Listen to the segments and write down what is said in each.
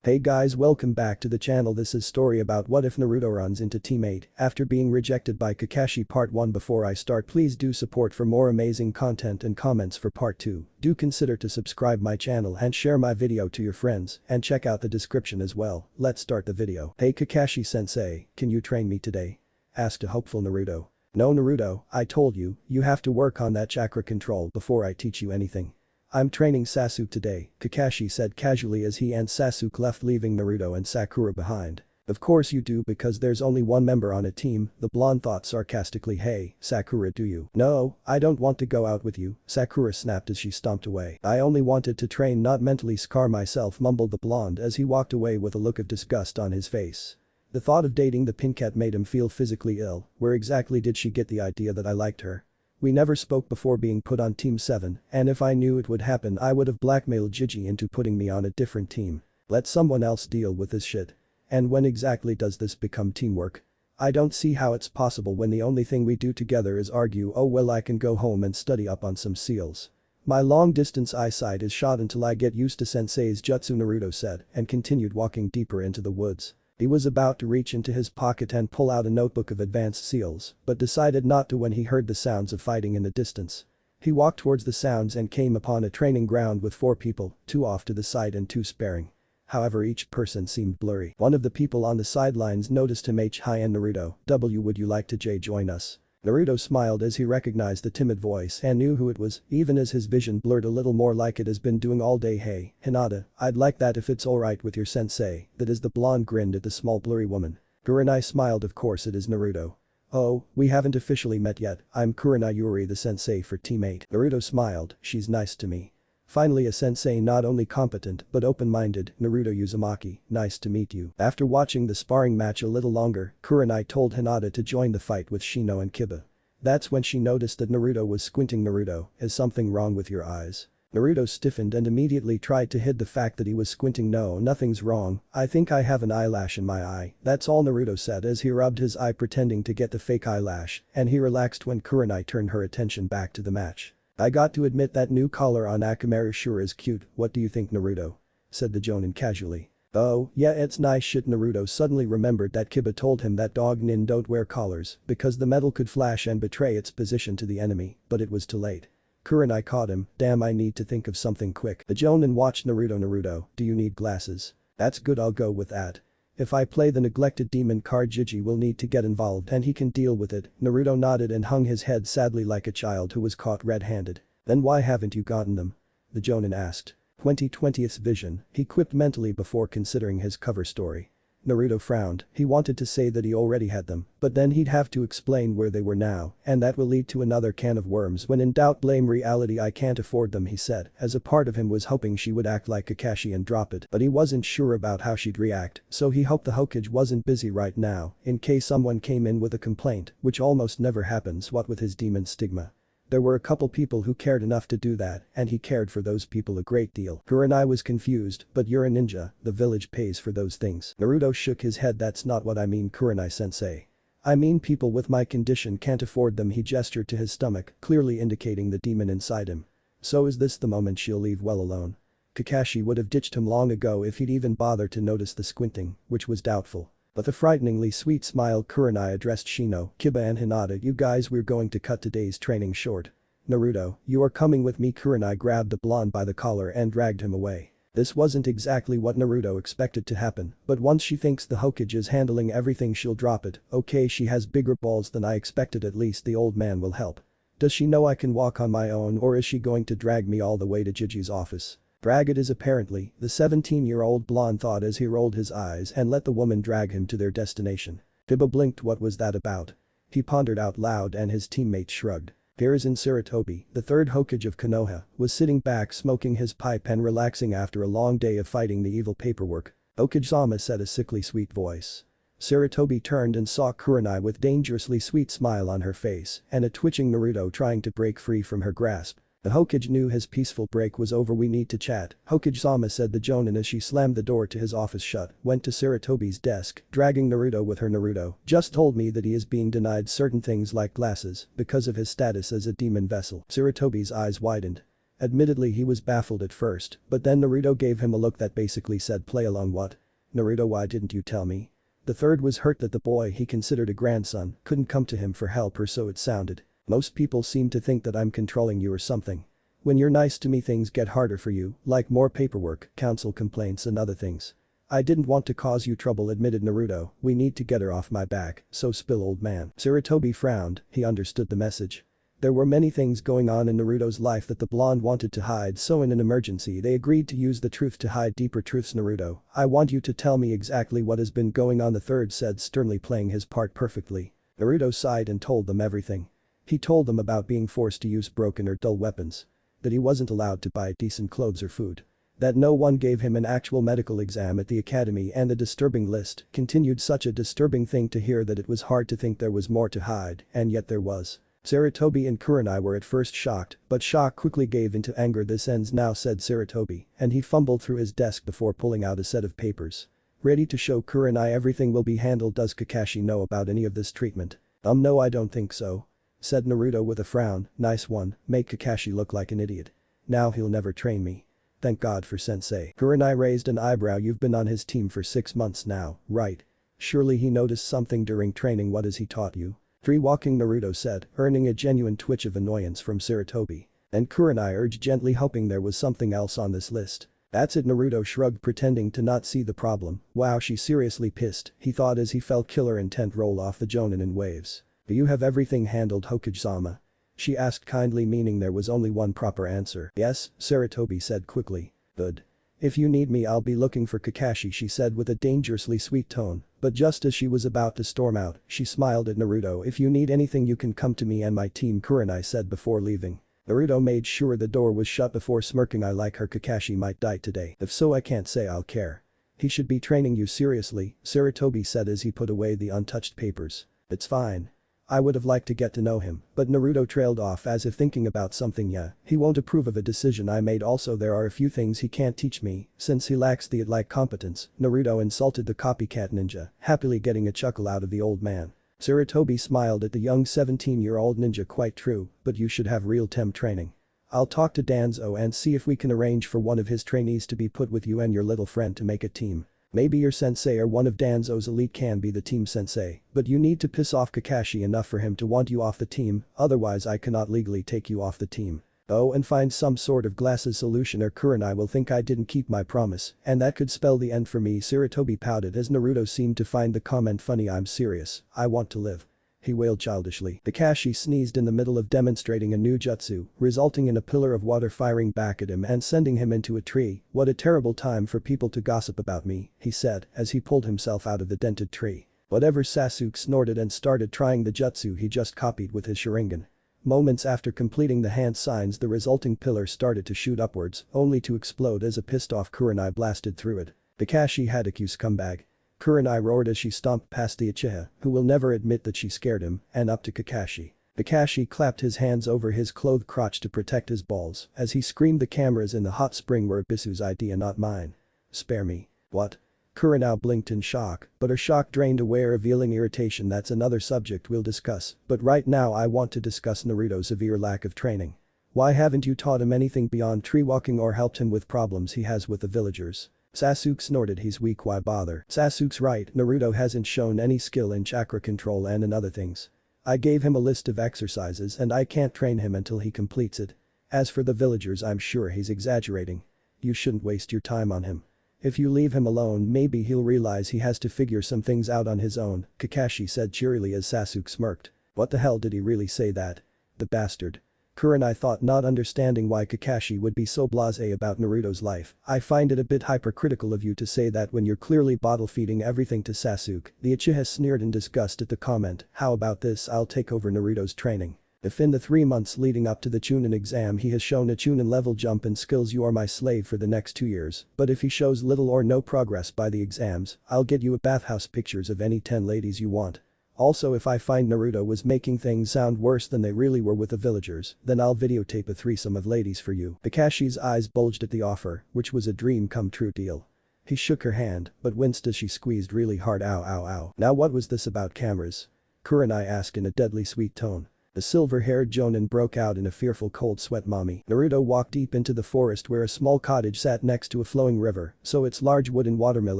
Hey guys, welcome back to the channel. This is story about what if Naruto runs into teammate after being rejected by Kakashi part 1. Before I start, please do support for more amazing content and comments for part 2. Do consider to subscribe my channel and share my video to your friends and check out the description as well. Let's start the video. Hey Kakashi sensei, can you train me today? Asked a hopeful Naruto. No Naruto, I told you, you have to work on that chakra control before I teach you anything. I'm training Sasuke today, Kakashi said casually as he and Sasuke left, leaving Naruto and Sakura behind. Of course you do, because there's only one member on a team, the blonde thought sarcastically. Hey, Sakura, do you? No, I don't want to go out with you, Sakura snapped as she stomped away. I only wanted to train, not mentally scar myself, mumbled the blonde as he walked away with a look of disgust on his face. The thought of dating the pink cat made him feel physically ill. Where exactly did she get the idea that I liked her? We never spoke before being put on Team 7, and if I knew it would happen I would have blackmailed Gigi into putting me on a different team. Let someone else deal with this shit. And when exactly does this become teamwork? I don't see how it's possible when the only thing we do together is argue. Oh well, I can go home and study up on some seals. My long distance eyesight is shot until I get used to sensei's jutsu, Naruto said and continued walking deeper into the woods. He was about to reach into his pocket and pull out a notebook of advanced seals, but decided not to when he heard the sounds of fighting in the distance. He walked towards the sounds and came upon a training ground with 4 people, 2 off to the side and 2 sparring. However, each person seemed blurry. One of the people on the sidelines noticed him. Hi and Naruto, would you like to join us? Naruto smiled as he recognized the timid voice and knew who it was, even as his vision blurred a little more like it has been doing all day. Hey, Hinata, I'd like that if it's alright with your sensei. That is, the blonde grinned at the small blurry woman. Kurenai smiled. Of course it is, Naruto. Oh, we haven't officially met yet. I'm Kurenai Yuri, the sensei for teammate. Naruto smiled, she's nice to me. Finally a sensei not only competent but open-minded. Naruto Uzumaki, nice to meet you. After watching the sparring match a little longer, Kurenai told Hinata to join the fight with Shino and Kiba. That's when she noticed that Naruto was squinting. Naruto, is something wrong with your eyes? Naruto stiffened and immediately tried to hide the fact that he was squinting. No, nothing's wrong, I think I have an eyelash in my eye, that's all, Naruto said as he rubbed his eye pretending to get the fake eyelash, and he relaxed when Kurenai turned her attention back to the match. I got to admit that new collar on Akamaru sure is cute. What do you think, Naruto? Said the Jonin casually. Oh, yeah, it's nice shit. Naruto suddenly remembered that Kiba told him that dog nin don't wear collars because the metal could flash and betray its position to the enemy, but it was too late. Kurenai caught him. Damn, I need to think of something quick. The Jonin watched Naruto. Naruto, do you need glasses? That's good, I'll go with that. If I play the neglected demon card, Gigi will need to get involved and he can deal with it. Naruto nodded and hung his head sadly like a child who was caught red-handed. Then why haven't you gotten them? The Jonin asked. 2020's vision, he quipped mentally before considering his cover story. Naruto frowned, he wanted to say that he already had them, but then he'd have to explain where they were now, and that will lead to another can of worms. When in doubt, blame reality. I can't afford them, he said, as a part of him was hoping she would act like Kakashi and drop it, but he wasn't sure about how she'd react, so he hoped the Hokage wasn't busy right now, in case someone came in with a complaint, which almost never happens, what with his demon stigma. There were a couple people who cared enough to do that, and he cared for those people a great deal. Kurenai was confused, but you're a ninja, the village pays for those things. Naruto shook his head. That's not what I mean, Kurenai-sensei. I mean people with my condition can't afford them. He gestured to his stomach, clearly indicating the demon inside him. So is this the moment she'll leave well alone? Kakashi would have ditched him long ago if he'd even bothered to notice the squinting, which was doubtful. With a frighteningly sweet smile, Kurenai addressed Shino, Kiba and Hinata. You guys, we're going to cut today's training short. Naruto, you are coming with me. Kurenai grabbed the blonde by the collar and dragged him away. This wasn't exactly what Naruto expected to happen, but once she thinks the Hokage is handling everything she'll drop it. Okay, she has bigger balls than I expected. At least the old man will help. Does she know I can walk on my own, or is she going to drag me all the way to Gigi's office? Drag it is apparently, the 17-year-old blonde thought as he rolled his eyes and let the woman drag him to their destination. Kiba blinked. What was that about? He pondered out loud and his teammates shrugged. Hiruzen Sarutobi, the 3rd Hokage of Konoha, was sitting back smoking his pipe and relaxing after a long day of fighting the evil paperwork. Hokage-sama, said a sickly sweet voice. Sarutobi turned and saw Kurenai with dangerously sweet smile on her face and a twitching Naruto trying to break free from her grasp. The Hokage knew his peaceful break was over. We need to chat, Hokage-sama, said the Jonin as she slammed the door to his office shut, went to Sarutobi's desk, dragging Naruto with her. Naruto just told me that he is being denied certain things like glasses because of his status as a demon vessel. Sarutobi's eyes widened. Admittedly he was baffled at first, but then Naruto gave him a look that basically said play along what? Naruto, why didn't you tell me? The third was hurt that the boy he considered a grandson couldn't come to him for help, or so it sounded. Most people seem to think that I'm controlling you or something. When you're nice to me things get harder for you, like more paperwork, council complaints and other things. I didn't want to cause you trouble, admitted Naruto. We need to get her off my back, so spill, old man. Sarutobi frowned, he understood the message. There were many things going on in Naruto's life that the blonde wanted to hide, so in an emergency they agreed to use the truth to hide deeper truths. Naruto, I want you to tell me exactly what has been going on, the third said sternly, playing his part perfectly. Naruto sighed and told them everything. He told them about being forced to use broken or dull weapons. That he wasn't allowed to buy decent clothes or food. That no one gave him an actual medical exam at the academy, and the disturbing list continued. Such a disturbing thing to hear that it was hard to think there was more to hide, and yet there was. Sarutobi and Kurenai were at first shocked, but shock quickly gave into anger. This ends now, said Sarutobi, and he fumbled through his desk before pulling out a set of papers. Ready to show Kurenai everything will be handled. Does Kakashi know about any of this treatment? No, I don't think so. Said Naruto with a frown. Nice one, make Kakashi look like an idiot. Now he'll never train me. Thank God for sensei. Kurenai raised an eyebrow. You've been on his team for 6 months now, right? Surely he noticed something during training. What has he taught you? Tree walking, Naruto said, earning a genuine twitch of annoyance from Sarutobi. And Kurenai urged gently, hoping there was something else on this list. That's it, Naruto shrugged, pretending to not see the problem. Wow, she's seriously pissed, he thought as he felt killer intent roll off the Jonin in waves. Do you have everything handled, Hokage-sama? She asked kindly, meaning there was only one proper answer. Yes, Sarutobi said quickly. Good. If you need me I'll be looking for Kakashi, she said with a dangerously sweet tone, but just as she was about to storm out, she smiled at Naruto. If you need anything you can come to me and my team, Kurenai said before leaving. Naruto made sure the door was shut before smirking. I like her. Kakashi might die today. If so, I can't say I'll care. He should be training you seriously, Sarutobi said as he put away the untouched papers. It's fine. I would have liked to get to know him, but Naruto trailed off as if thinking about something. Yeah, he won't approve of a decision I made. Also, there are a few things he can't teach me, since he lacks the like competence. Naruto insulted the copycat ninja, happily getting a chuckle out of the old man. Sarutobi smiled at the young 17-year-old ninja. Quite true, but you should have real temp training. I'll talk to Danzo and see if we can arrange for one of his trainees to be put with you and your little friend to make a team. Maybe your sensei or one of Danzo's elite can be the team sensei, but you need to piss off Kakashi enough for him to want you off the team, otherwise I cannot legally take you off the team. Oh, and find some sort of glasses solution or Kurenai will think I didn't keep my promise, and that could spell the end for me. Sarutobi pouted as Naruto seemed to find the comment funny. I'm serious, I want to live. He wailed childishly. Kakashi sneezed in the middle of demonstrating a new jutsu, resulting in a pillar of water firing back at him and sending him into a tree. What a terrible time for people to gossip about me, he said as he pulled himself out of the dented tree. Whatever. Sasuke snorted and started trying the jutsu he just copied with his Sharingan. Moments after completing the hand signs, the resulting pillar started to shoot upwards, only to explode as a pissed-off Kurenai blasted through it. Kakashi had a scumbag. Kurenai roared as she stomped past the Uchiha, who will never admit that she scared him, and up to Kakashi. Kakashi clapped his hands over his clothed crotch to protect his balls as he screamed, the cameras in the hot spring were Abisu's idea, not mine. Spare me. What? Kurenai blinked in shock, but her shock drained away, revealing irritation. That's another subject we'll discuss, but right now I want to discuss Naruto's severe lack of training. Why haven't you taught him anything beyond tree walking or helped him with problems he has with the villagers? Sasuke snorted. He's weak, why bother? Sasuke's right, Naruto hasn't shown any skill in chakra control and in other things. I gave him a list of exercises and I can't train him until he completes it. As for the villagers, I'm sure he's exaggerating. You shouldn't waste your time on him. If you leave him alone maybe he'll realize he has to figure some things out on his own, Kakashi said cheerily as Sasuke smirked. What the hell, did he really say that? The bastard. Kurenai thought, not understanding why Kakashi would be so blasé about Naruto's life. I find it a bit hypercritical of you to say that when you're clearly bottle-feeding everything to Sasuke. The Uchiha sneered in disgust at the comment. How about this, I'll take over Naruto's training. If in the 3 months leading up to the Chunin exam he has shown a Chunin level jump in skills, you are my slave for the next 2 years, but if he shows little or no progress by the exams, I'll get you a bathhouse pictures of any 10 ladies you want. Also, if I find Naruto was making things sound worse than they really were with the villagers, then I'll videotape a threesome of ladies for you. Kakashi's eyes bulged at the offer, which was a dream come true deal. He shook her hand, but winced as she squeezed really hard. Ow, ow, ow. Now what was this about cameras? Kurenai asked in a deadly sweet tone. The silver-haired Jonin broke out in a fearful cold sweat. Mommy. Naruto walked deep into the forest where a small cottage sat next to a flowing river, so its large wooden watermill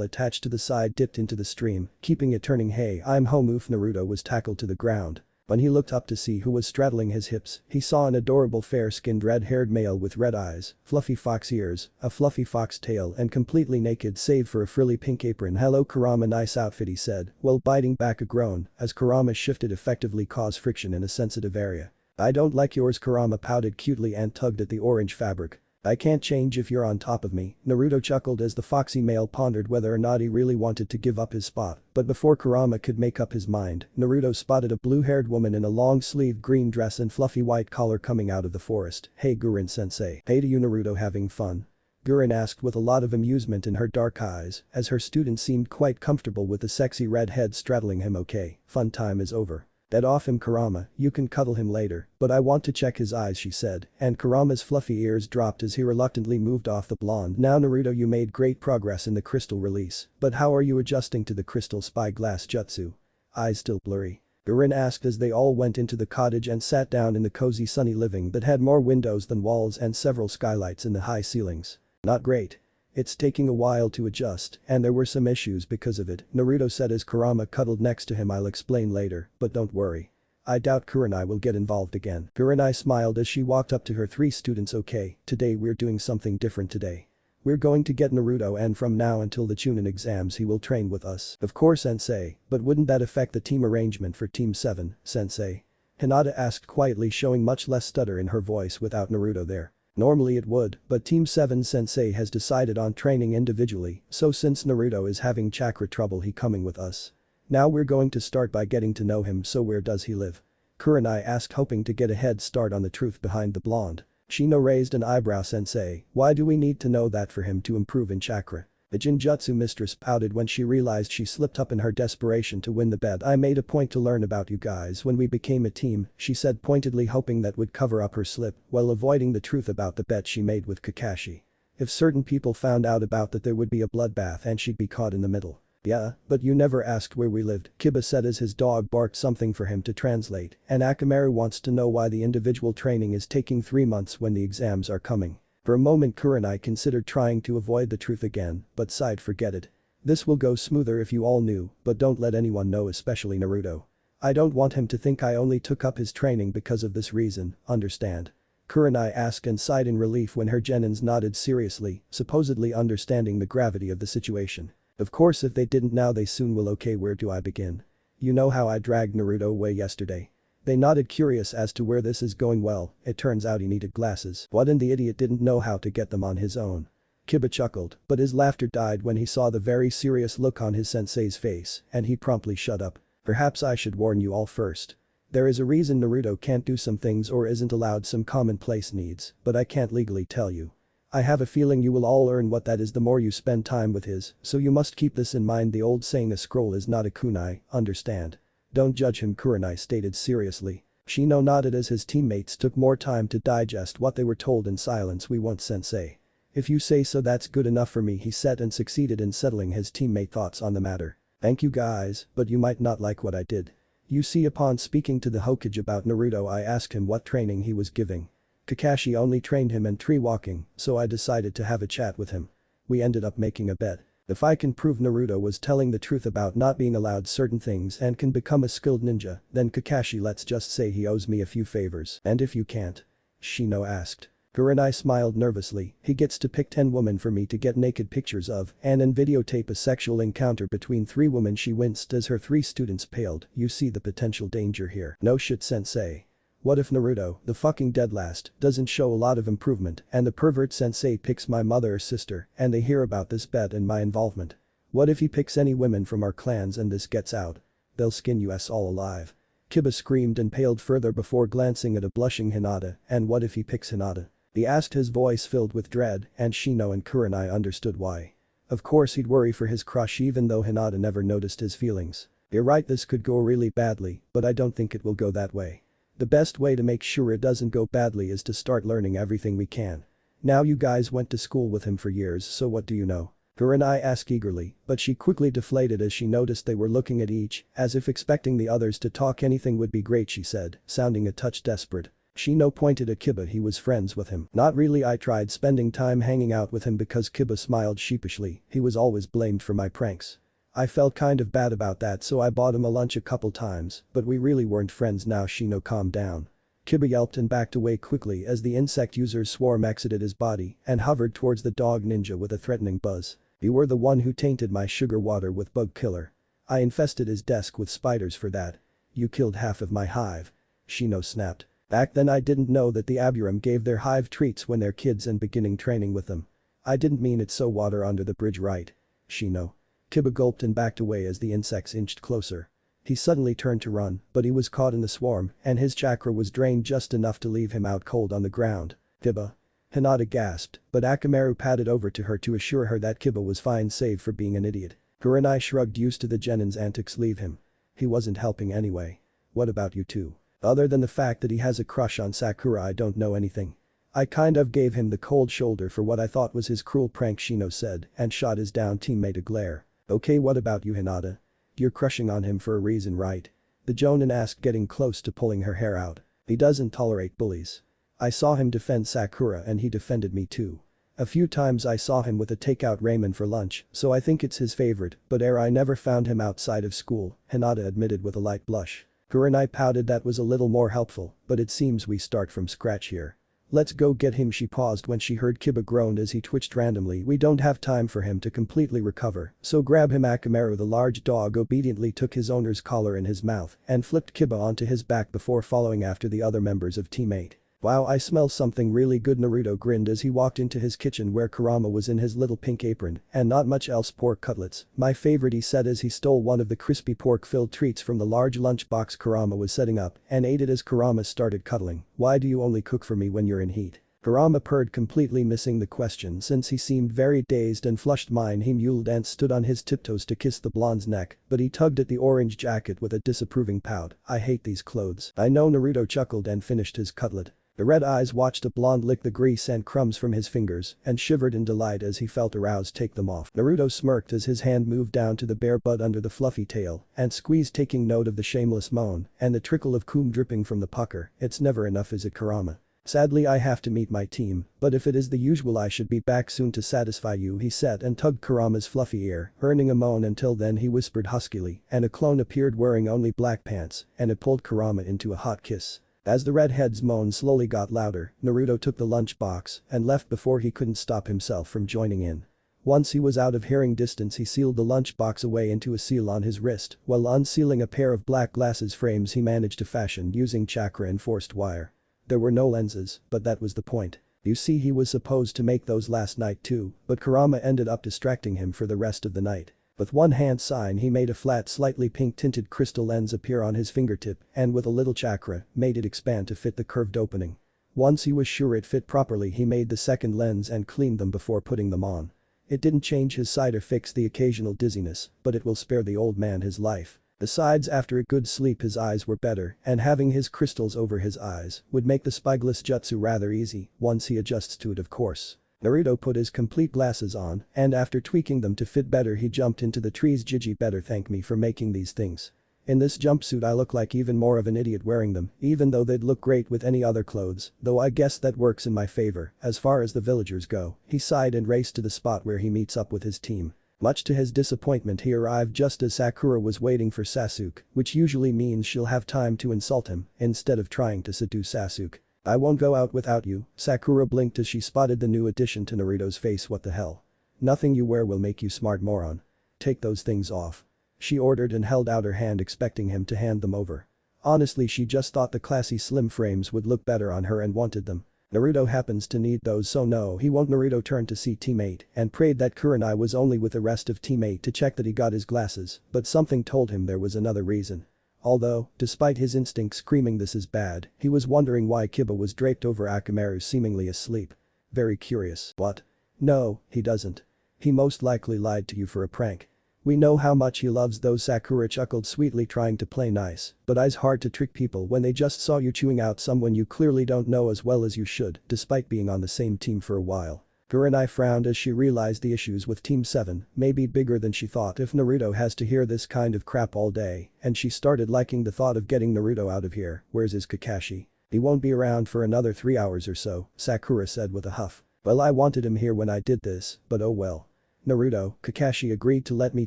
attached to the side dipped into the stream, keeping it turning. Hey, I'm home. Oof. Naruto was tackled to the ground. When he looked up to see who was straddling his hips, he saw an adorable fair-skinned red-haired male with red eyes, fluffy fox ears, a fluffy fox tail and completely naked save for a frilly pink apron. Hello Kurama, nice outfit, he said, while biting back a groan as Kurama shifted effectively caused friction in a sensitive area. I don't like yours, Kurama pouted cutely and tugged at the orange fabric. I can't change if you're on top of me. Naruto chuckled as the foxy male pondered whether or not he really wanted to give up his spot, but before Kurama could make up his mind, Naruto spotted a blue-haired woman in a long-sleeved green dress and fluffy white collar coming out of the forest. Hey Gurin-sensei. Hey, to you, Naruto, having fun? Gurin asked with a lot of amusement in her dark eyes, as her student seemed quite comfortable with the sexy red head straddling him. Okay, fun time is over. Get off him, Kurama, you can cuddle him later, but I want to check his eyes, she said, and Kurama's fluffy ears dropped as he reluctantly moved off the blonde. Now Naruto, you made great progress in the crystal release, but how are you adjusting to the crystal spyglass jutsu? Eyes still blurry? Gurin asked as they all went into the cottage and sat down in the cozy sunny living that had more windows than walls and several skylights in the high ceilings. Not great. It's taking a while to adjust, and there were some issues because of it, Naruto said as Kurama cuddled next to him. I'll explain later, but don't worry. I doubt Kurenai will get involved again. Kurenai smiled as she walked up to her three students. Okay, today we're doing something different today. We're going to get Naruto, and from now until the Chunin exams he will train with us. Of course, sensei, but wouldn't that affect the team arrangement for Team 7, sensei? Hinata asked quietly, showing much less stutter in her voice without Naruto there. Normally it would, but Team 7 sensei has decided on training individually, so since Naruto is having chakra trouble he coming with us. Now we're going to start by getting to know him. So where does he live? Kurenai asked, hoping to get a head start on the truth behind the blonde. Shino raised an eyebrow. Sensei, why do we need to know that for him to improve in chakra? The Jinjutsu mistress pouted when she realized she slipped up in her desperation to win the bet. I made a point to learn about you guys when we became a team, she said pointedly, hoping that would cover up her slip while avoiding the truth about the bet she made with Kakashi. If certain people found out about that, there would be a bloodbath and she'd be caught in the middle. Yeah, but you never asked where we lived, Kiba said as his dog barked something for him to translate, and Akamaru wants to know why the individual training is taking 3 months when the exams are coming. For a moment Kurenai considered trying to avoid the truth again, but sighed, forget it. This will go smoother if you all knew, but don't let anyone know, especially Naruto. I don't want him to think I only took up his training because of this reason, understand? Kurenai asked and sighed in relief when her genins nodded seriously, supposedly understanding the gravity of the situation. Of course, if they didn't now they soon will. Okay, where do I begin? You know how I dragged Naruto away yesterday? They nodded, curious as to where this is going. Well, it turns out he needed glasses. What, and the idiot didn't know how to get them on his own. Kiba chuckled, but his laughter died when he saw the very serious look on his sensei's face, and he promptly shut up. Perhaps I should warn you all first. There is a reason Naruto can't do some things or isn't allowed some commonplace needs, but I can't legally tell you. I have a feeling you will all learn what that is the more you spend time with his, so you must keep this in mind. The old saying, a scroll is not a kunai, understand? Don't judge him, Kurenai stated seriously. Shino nodded as his teammates took more time to digest what they were told in silence. We won't, sensei. If you say so, that's good enough for me, he said, and succeeded in settling his teammate thoughts on the matter. Thank you guys, but you might not like what I did. You see, upon speaking to the Hokage about Naruto, I asked him what training he was giving. Kakashi only trained him in tree walking, so I decided to have a chat with him. We ended up making a bet. If I can prove Naruto was telling the truth about not being allowed certain things and can become a skilled ninja, then Kakashi, let's just say he owes me a few favors. And if you can't? Shino asked. Kurenai smiled nervously. He gets to pick 10 women for me to get naked pictures of and then videotape a sexual encounter between 3 women. She winced as her 3 students paled. You see the potential danger here. No shit, sensei. What if Naruto, the fucking dead last, doesn't show a lot of improvement and the pervert sensei picks my mother or sister and they hear about this bet and my involvement? What if he picks any women from our clans and this gets out? They'll skin us all alive. Kiba screamed and paled further before glancing at a blushing Hinata. And what if he picks Hinata? He asked, his voice filled with dread, and Shino and Kurenai understood why. Of course he'd worry for his crush even though Hinata never noticed his feelings. You're right, this could go really badly, but I don't think it will go that way. The best way to make sure it doesn't go badly is to start learning everything we can. Now you guys went to school with him for years, so what do you know? Kurenai asked eagerly, but she quickly deflated as she noticed they were looking at each, as if expecting the others to talk. Anything would be great, she said, sounding a touch desperate. Shino pointed at Kiba. He was friends with him. Not really, I tried spending time hanging out with him because Kiba smiled sheepishly. He was always blamed for my pranks. I felt kind of bad about that, so I bought him a lunch a couple times, but we really weren't friends. Now Shino, calmed down. Kiba yelped and backed away quickly as the insect user's swarm exited his body and hovered towards the dog ninja with a threatening buzz. You were the one who tainted my sugar water with bug killer. I infested his desk with spiders for that. You killed half of my hive. Shino snapped. Back then I didn't know that the Aburam gave their hive treats when they're kids and beginning training with them. I didn't mean it, so water under the bridge, right? Shino. Kiba gulped and backed away as the insects inched closer. He suddenly turned to run, but he was caught in the swarm and his chakra was drained just enough to leave him out cold on the ground. Kiba. Hinata gasped, but Akamaru padded over to her to assure her that Kiba was fine save for being an idiot. Kurenai shrugged, used to the genin's antics. Leave him. He wasn't helping anyway. What about you two? Other than the fact that he has a crush on Sakura, I don't know anything. I kind of gave him the cold shoulder for what I thought was his cruel prank, Shino said and shot his down teammate a glare. Okay, what about you, Hinata? You're crushing on him for a reason, right? The Jonin asked, getting close to pulling her hair out. He doesn't tolerate bullies. I saw him defend Sakura and he defended me too. A few times I saw him with a takeout ramen for lunch, so I think it's his favorite, but I never found him outside of school, Hinata admitted with a light blush. Kurenai pouted. That was a little more helpful, but it seems we start from scratch here. Let's go get him. She paused when she heard Kiba groaned as he twitched randomly. We don't have time for him to completely recover, so grab him. Akamaru, the large dog, obediently took his owner's collar in his mouth and flipped Kiba onto his back before following after the other members of Team 8. Wow, I smell something really good, Naruto grinned as he walked into his kitchen where Kurama was in his little pink apron and not much else. Pork cutlets, my favorite, he said as he stole one of the crispy pork-filled treats from the large lunchbox Kurama was setting up and ate it as Kurama started cuddling. Why do you only cook for me when you're in heat? Kurama purred, completely missing the question since he seemed very dazed and flushed. Mine, he mewed and stood on his tiptoes to kiss the blonde's neck, but he tugged at the orange jacket with a disapproving pout. I hate these clothes. I know, Naruto chuckled and finished his cutlet. The red eyes watched a blonde lick the grease and crumbs from his fingers and shivered in delight as he felt aroused take them off. Naruto smirked as his hand moved down to the bare butt under the fluffy tail and squeezed, taking note of the shameless moan and the trickle of cum dripping from the pucker. It's never enough, is it, Kurama? Sadly, I have to meet my team, but if it is the usual I should be back soon to satisfy you, he said and tugged Kurama's fluffy ear, earning a moan. Until then, he whispered huskily, and a clone appeared wearing only black pants and it pulled Kurama into a hot kiss. As the redhead's moan slowly got louder, Naruto took the lunchbox and left before he couldn't stop himself from joining in. Once he was out of hearing distance, he sealed the lunchbox away into a seal on his wrist while unsealing a pair of black glasses frames he managed to fashion using chakra-enforced wire. There were no lenses, but that was the point. You see, he was supposed to make those last night too, but Kurama ended up distracting him for the rest of the night. With one hand sign, he made a flat, slightly pink-tinted crystal lens appear on his fingertip and with a little chakra, made it expand to fit the curved opening. Once he was sure it fit properly, he made the second lens and cleaned them before putting them on. It didn't change his sight or fix the occasional dizziness, but it will spare the old man his life. Besides, after a good sleep his eyes were better and having his crystals over his eyes would make the spyglass jutsu rather easy, once he adjusts to it, of course. Naruto put his complete glasses on and after tweaking them to fit better he jumped into the trees. Gigi better thank me for making these things. In this jumpsuit I look like even more of an idiot wearing them, even though they'd look great with any other clothes, though I guess that works in my favor as far as the villagers go. He sighed and raced to the spot where he meets up with his team. Much to his disappointment, he arrived just as Sakura was waiting for Sasuke, which usually means she'll have time to insult him instead of trying to seduce Sasuke. I won't go out without you, Sakura blinked as she spotted the new addition to Naruto's face. What the hell? Nothing you wear will make you smart, moron. Take those things off. She ordered and held out her hand expecting him to hand them over. Honestly, she just thought the classy slim frames would look better on her and wanted them. Naruto happens to need those, so no, he won't. Naruto turned to see Team 8 and prayed that Kurenai was only with the rest of Team 8 to check that he got his glasses, but something told him there was another reason. Although, despite his instinct screaming this is bad, he was wondering why Kiba was draped over Akamaru seemingly asleep. Very curious. What? No, he doesn't. He most likely lied to you for a prank. We know how much he loves those. Sakura chuckled sweetly, trying to play nice, but it's hard to trick people when they just saw you chewing out someone you clearly don't know as well as you should, despite being on the same team for a while. Kurenai frowned as she realized the issues with Team 7 may be bigger than she thought if Naruto has to hear this kind of crap all day, and she started liking the thought of getting Naruto out of here. Where's his Kakashi? He won't be around for another 3 hours or so, Sakura said with a huff. Well, I wanted him here when I did this, but oh well. Naruto, Kakashi agreed to let me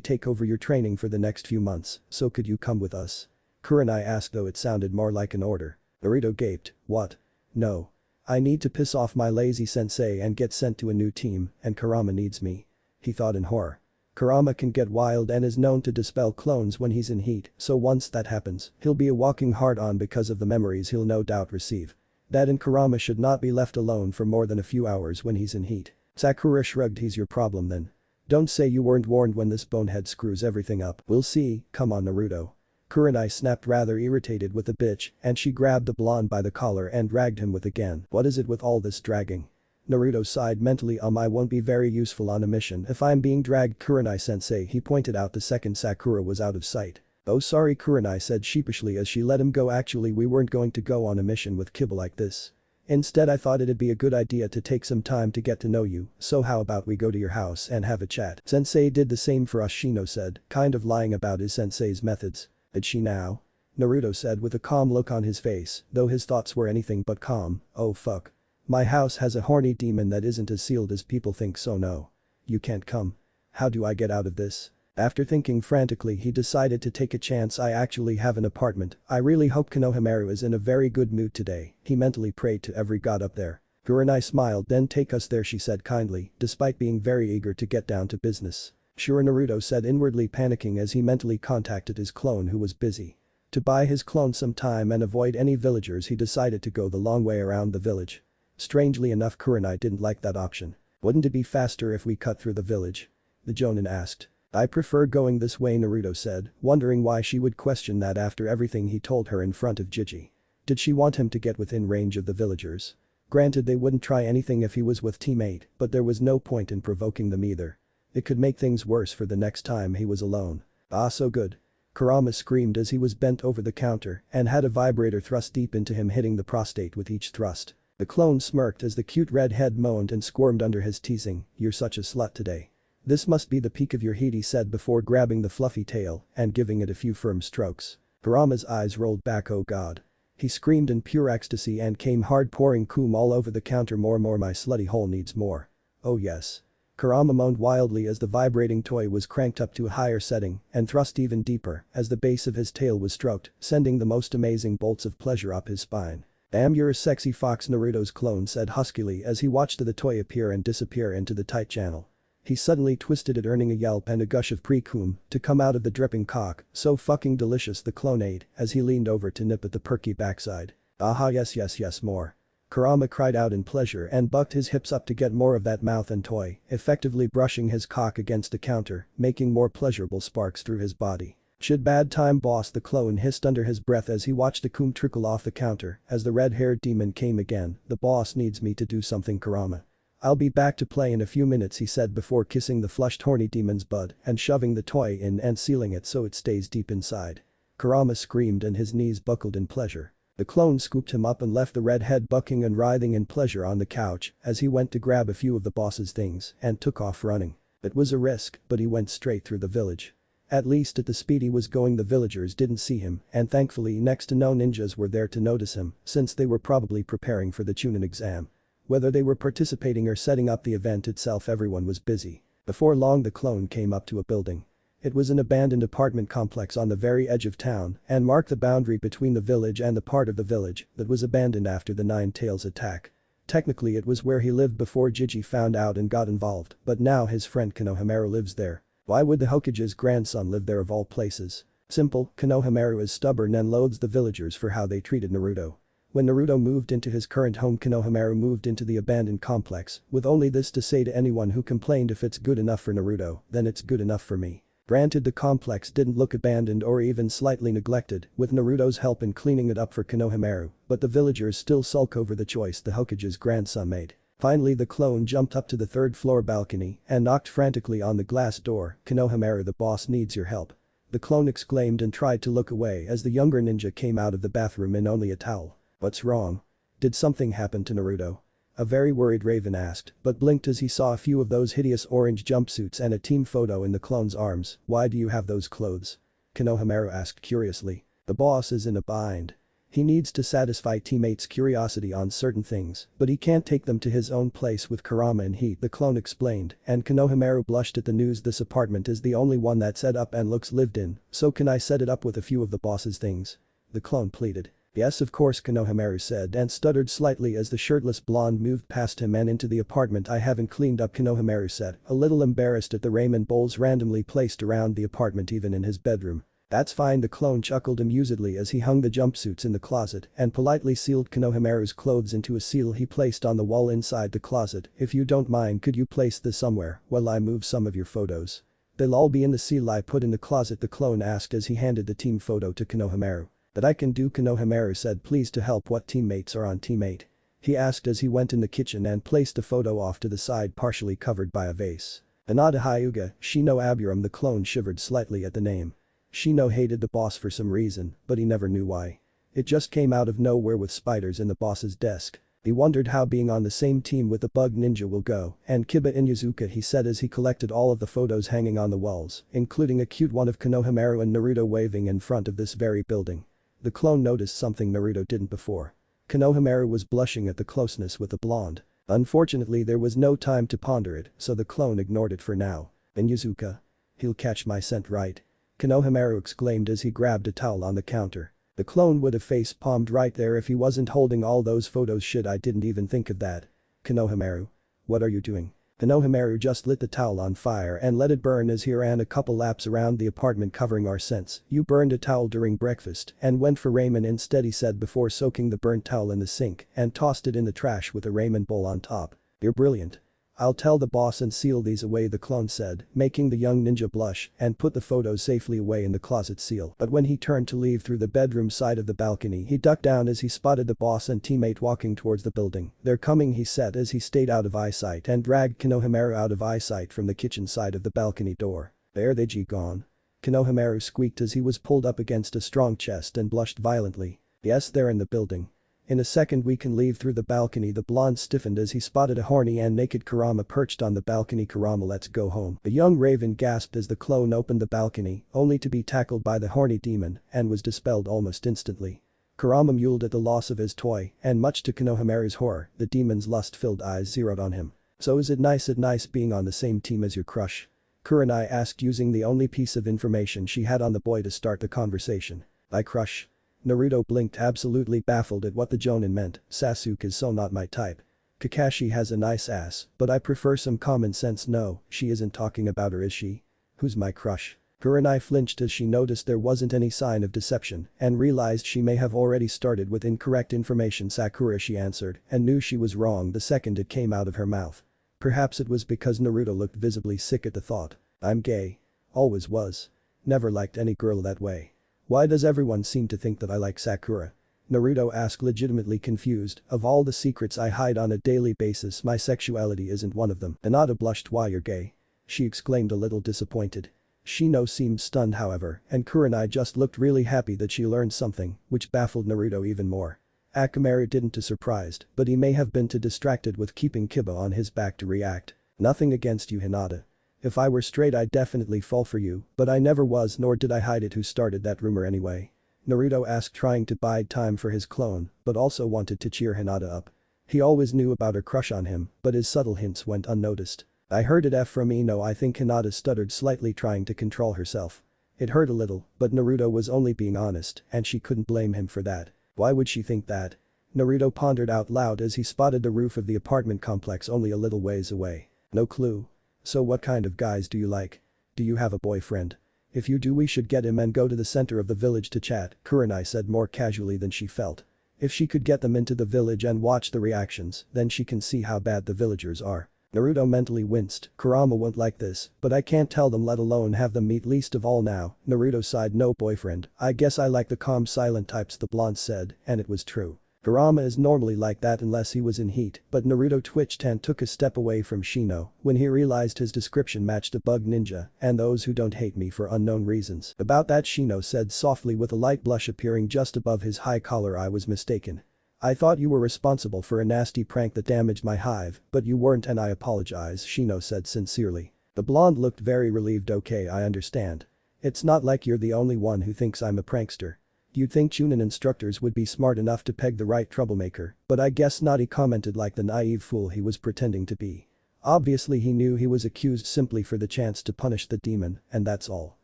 take over your training for the next few months, so could you come with us? Kurenai asked, though it sounded more like an order. Naruto gaped, what? No. I need to piss off my lazy sensei and get sent to a new team, and Kurama needs me. He thought in horror. Kurama can get wild and is known to dispel clones when he's in heat, so once that happens, he'll be a walking hard-on because of the memories he'll no doubt receive. That and Kurama should not be left alone for more than a few hours when he's in heat. Sakura shrugged. He's your problem then. Don't say you weren't warned when this bonehead screws everything up. We'll see, come on Naruto. Kurenai snapped, rather irritated with the bitch, and she grabbed the blonde by the collar and dragged him with again. What is it with all this dragging? Naruto sighed mentally. I won't be very useful on a mission if I'm being dragged, Kurenai-sensei, he pointed out the second Sakura was out of sight. Oh sorry, Kurenai said sheepishly as she let him go. Actually, we weren't going to go on a mission with kibble like this. Instead, I thought it'd be a good idea to take some time to get to know you, so how about we go to your house and have a chat? Sensei did the same for us, Shino said, kind of lying about his sensei's methods. Did she now? Naruto said with a calm look on his face, though his thoughts were anything but calm. Oh fuck. My house has a horny demon that isn't as sealed as people think, so no. You can't come. How do I get out of this? After thinking frantically, he decided to take a chance. I actually have an apartment. I really hope Konohamaru is in a very good mood today, he mentally prayed to every god up there. Kurenai smiled. Then take us there, she said kindly, despite being very eager to get down to business. Sure, Naruto said, inwardly panicking as he mentally contacted his clone who was busy. To buy his clone some time and avoid any villagers, he decided to go the long way around the village. Strangely enough, Kurenai didn't like that option. Wouldn't it be faster if we cut through the village? The Jonin asked. I prefer going this way, Naruto said, wondering why she would question that after everything he told her in front of Gigi. Did she want him to get within range of the villagers? Granted, they wouldn't try anything if he was with Team 8, but there was no point in provoking them either. It could make things worse for the next time he was alone. Ah, so good. Kurama screamed as he was bent over the counter and had a vibrator thrust deep into him, hitting the prostate with each thrust. The clone smirked as the cute red head moaned and squirmed under his teasing. You're such a slut today. This must be the peak of your heat, he said before grabbing the fluffy tail and giving it a few firm strokes. Kurama's eyes rolled back. Oh god. He screamed in pure ecstasy and came hard, pouring cum all over the counter. More, my slutty hole needs more. Oh yes. Kurama moaned wildly as the vibrating toy was cranked up to a higher setting and thrust even deeper as the base of his tail was stroked, sending the most amazing bolts of pleasure up his spine. Damn, you're a sexy fox, Naruto's clone said huskily as he watched the toy appear and disappear into the tight channel. He suddenly twisted it, earning a yelp and a gush of pre-cum to come out of the dripping cock. So fucking delicious, the clone ate as he leaned over to nip at the perky backside. Aha, yes, more. Kurama cried out in pleasure and bucked his hips up to get more of that mouth and toy, effectively brushing his cock against the counter, making more pleasurable sparks through his body. Shit, bad time, boss, the clone hissed under his breath as he watched the cum trickle off the counter as the red-haired demon came again. The boss needs me to do something, Kurama. I'll be back to play in a few minutes, he said before kissing the flushed horny demon's butt and shoving the toy in and sealing it so it stays deep inside. Kurama screamed and his knees buckled in pleasure. The clone scooped him up and left the redhead bucking and writhing in pleasure on the couch as he went to grab a few of the boss's things and took off running. It was a risk, but he went straight through the village. At least at the speed he was going, the villagers didn't see him, and thankfully next to no ninjas were there to notice him since they were probably preparing for the Chunin exam. Whether they were participating or setting up the event itself, everyone was busy. Before long, the clone came up to a building. It was an abandoned apartment complex on the very edge of town and marked the boundary between the village and the part of the village that was abandoned after the Nine Tails attack. Technically, it was where he lived before Gigi found out and got involved, but now his friend Konohamaru lives there. Why would the Hokage's grandson live there of all places? Simple, Konohamaru is stubborn and loathes the villagers for how they treated Naruto. When Naruto moved into his current home, Konohamaru moved into the abandoned complex, with only this to say to anyone who complained: if it's good enough for Naruto, then it's good enough for me. Granted, the complex didn't look abandoned or even slightly neglected, with Naruto's help in cleaning it up for Konohamaru, but the villagers still sulk over the choice the Hokage's grandson made. Finally, the clone jumped up to the third-floor balcony and knocked frantically on the glass door. Konohamaru, the boss needs your help. The clone exclaimed and tried to look away as the younger ninja came out of the bathroom in only a towel. What's wrong? Did something happen to Naruto? A very worried Raven asked, but blinked as he saw a few of those hideous orange jumpsuits and a team photo in the clone's arms. Why do you have those clothes? Konohamaru asked curiously. The boss is in a bind. He needs to satisfy teammates' curiosity on certain things, but he can't take them to his own place with Kurama in heat, the clone explained, and Konohamaru blushed at the news. This apartment is the only one that's set up and looks lived in, so can I set it up with a few of the boss's things? The clone pleaded. Yes, of course, Konohamaru said and stuttered slightly as the shirtless blonde moved past him and into the apartment. I haven't cleaned up, Konohamaru said, a little embarrassed at the ramen bowls randomly placed around the apartment even in his bedroom. That's fine, the clone chuckled amusedly as he hung the jumpsuits in the closet and politely sealed Konohamaru's clothes into a seal he placed on the wall inside the closet. If you don't mind, could you place this somewhere while I move some of your photos? They'll all be in the seal I put in the closet, the clone asked as he handed the team photo to Konohamaru. That I can do, Konohamaru said, pleased to help. What teammates are on teammate? He asked as he went in the kitchen and placed the photo off to the side partially covered by a vase. Hinata Hyuga, Shino Aburam. The clone shivered slightly at the name. Shino hated the boss for some reason, but he never knew why. It just came out of nowhere with spiders in the boss's desk. He wondered how being on the same team with the bug ninja will go, and Kiba Inuzuka, he said as he collected all of the photos hanging on the walls, including a cute one of Konohamaru and Naruto waving in front of this very building. The clone noticed something Naruto didn't before. Konohamaru was blushing at the closeness with the blonde. Unfortunately, there was no time to ponder it, so the clone ignored it for now. Inuzuka? He'll catch my scent, right? Konohamaru exclaimed as he grabbed a towel on the counter. The clone would have face-palmed right there if he wasn't holding all those photos. Shit, I didn't even think of that. Konohamaru. What are you doing? Konohamaru just lit the towel on fire and let it burn as he ran a couple laps around the apartment covering our scents. You burned a towel during breakfast and went for ramen instead, he said before soaking the burnt towel in the sink and tossed it in the trash with a ramen bowl on top. You're brilliant. I'll tell the boss and seal these away, the clone said, making the young ninja blush and put the photos safely away in the closet seal. But when he turned to leave through the bedroom side of the balcony, he ducked down as he spotted the boss and teammate walking towards the building. They're coming, he said as he stayed out of eyesight and dragged Konohamaru out of eyesight from the kitchen side of the balcony door. There they gone. Konohamaru squeaked as he was pulled up against a strong chest and blushed violently. Yes, they're in the building. In a second we can leave through the balcony. The blonde stiffened as he spotted a horny and naked Kurama perched on the balcony. Kurama, let's go home. The young raven gasped as the clone opened the balcony, only to be tackled by the horny demon and was dispelled almost instantly. Kurama mewled at the loss of his toy, and much to Konohamaru's horror, the demon's lust-filled eyes zeroed on him. So is it nice being on the same team as your crush? Kurenai asked, using the only piece of information she had on the boy to start the conversation. My crush? Naruto blinked, absolutely baffled at what the jonin meant. Sasuke is so not my type. Kakashi has a nice ass, but I prefer some common sense. No, she isn't talking about her, is she? Who's my crush? Kurenai flinched as she noticed there wasn't any sign of deception and realized she may have already started with incorrect information. Sakura, she answered, and knew she was wrong the second it came out of her mouth. Perhaps it was because Naruto looked visibly sick at the thought. I'm gay. Always was. Never liked any girl that way. Why does everyone seem to think that I like Sakura? Naruto asked, legitimately confused. Of all the secrets I hide on a daily basis, my sexuality isn't one of them. Hinata blushed. Why, you're gay? She exclaimed, a little disappointed. Shino seemed stunned, however, and Kurenai just looked really happy that she learned something, which baffled Naruto even more. Akamaru didn't too surprised, but he may have been too distracted with keeping Kiba on his back to react. Nothing against you, Hinata. If I were straight I'd definitely fall for you, but I never was, nor did I hide it. Who started that rumor anyway? Naruto asked, trying to bide time for his clone, but also wanted to cheer Hinata up. He always knew about her crush on him, but his subtle hints went unnoticed. I heard it from Ino. I think Hinata stuttered slightly, trying to control herself. It hurt a little, but Naruto was only being honest, and she couldn't blame him for that. Why would she think that? Naruto pondered out loud as he spotted the roof of the apartment complex only a little ways away. No clue. So what kind of guys do you like? Do you have a boyfriend? If you do, we should get him and go to the center of the village to chat, Kurenai said more casually than she felt. If she could get them into the village and watch the reactions, then she can see how bad the villagers are. Naruto mentally winced. Kurama won't like this, but I can't tell them, let alone have them meet, least of all now. Naruto sighed. No boyfriend. I guess I like the calm, silent types, the blonde said, and it was true. Kurama is normally like that unless he was in heat, but Naruto twitched and took a step away from Shino when he realized his description matched a bug ninja and those who don't hate me for unknown reasons. About that, Shino said softly with a light blush appearing just above his high collar. I was mistaken. I thought you were responsible for a nasty prank that damaged my hive, but you weren't and I apologize, Shino said sincerely. The blonde looked very relieved. Okay, I understand. It's not like you're the only one who thinks I'm a prankster. You'd think Chunin instructors would be smart enough to peg the right troublemaker, but I guess not, he commented like the naive fool he was pretending to be. Obviously he knew he was accused simply for the chance to punish the demon, and that's all.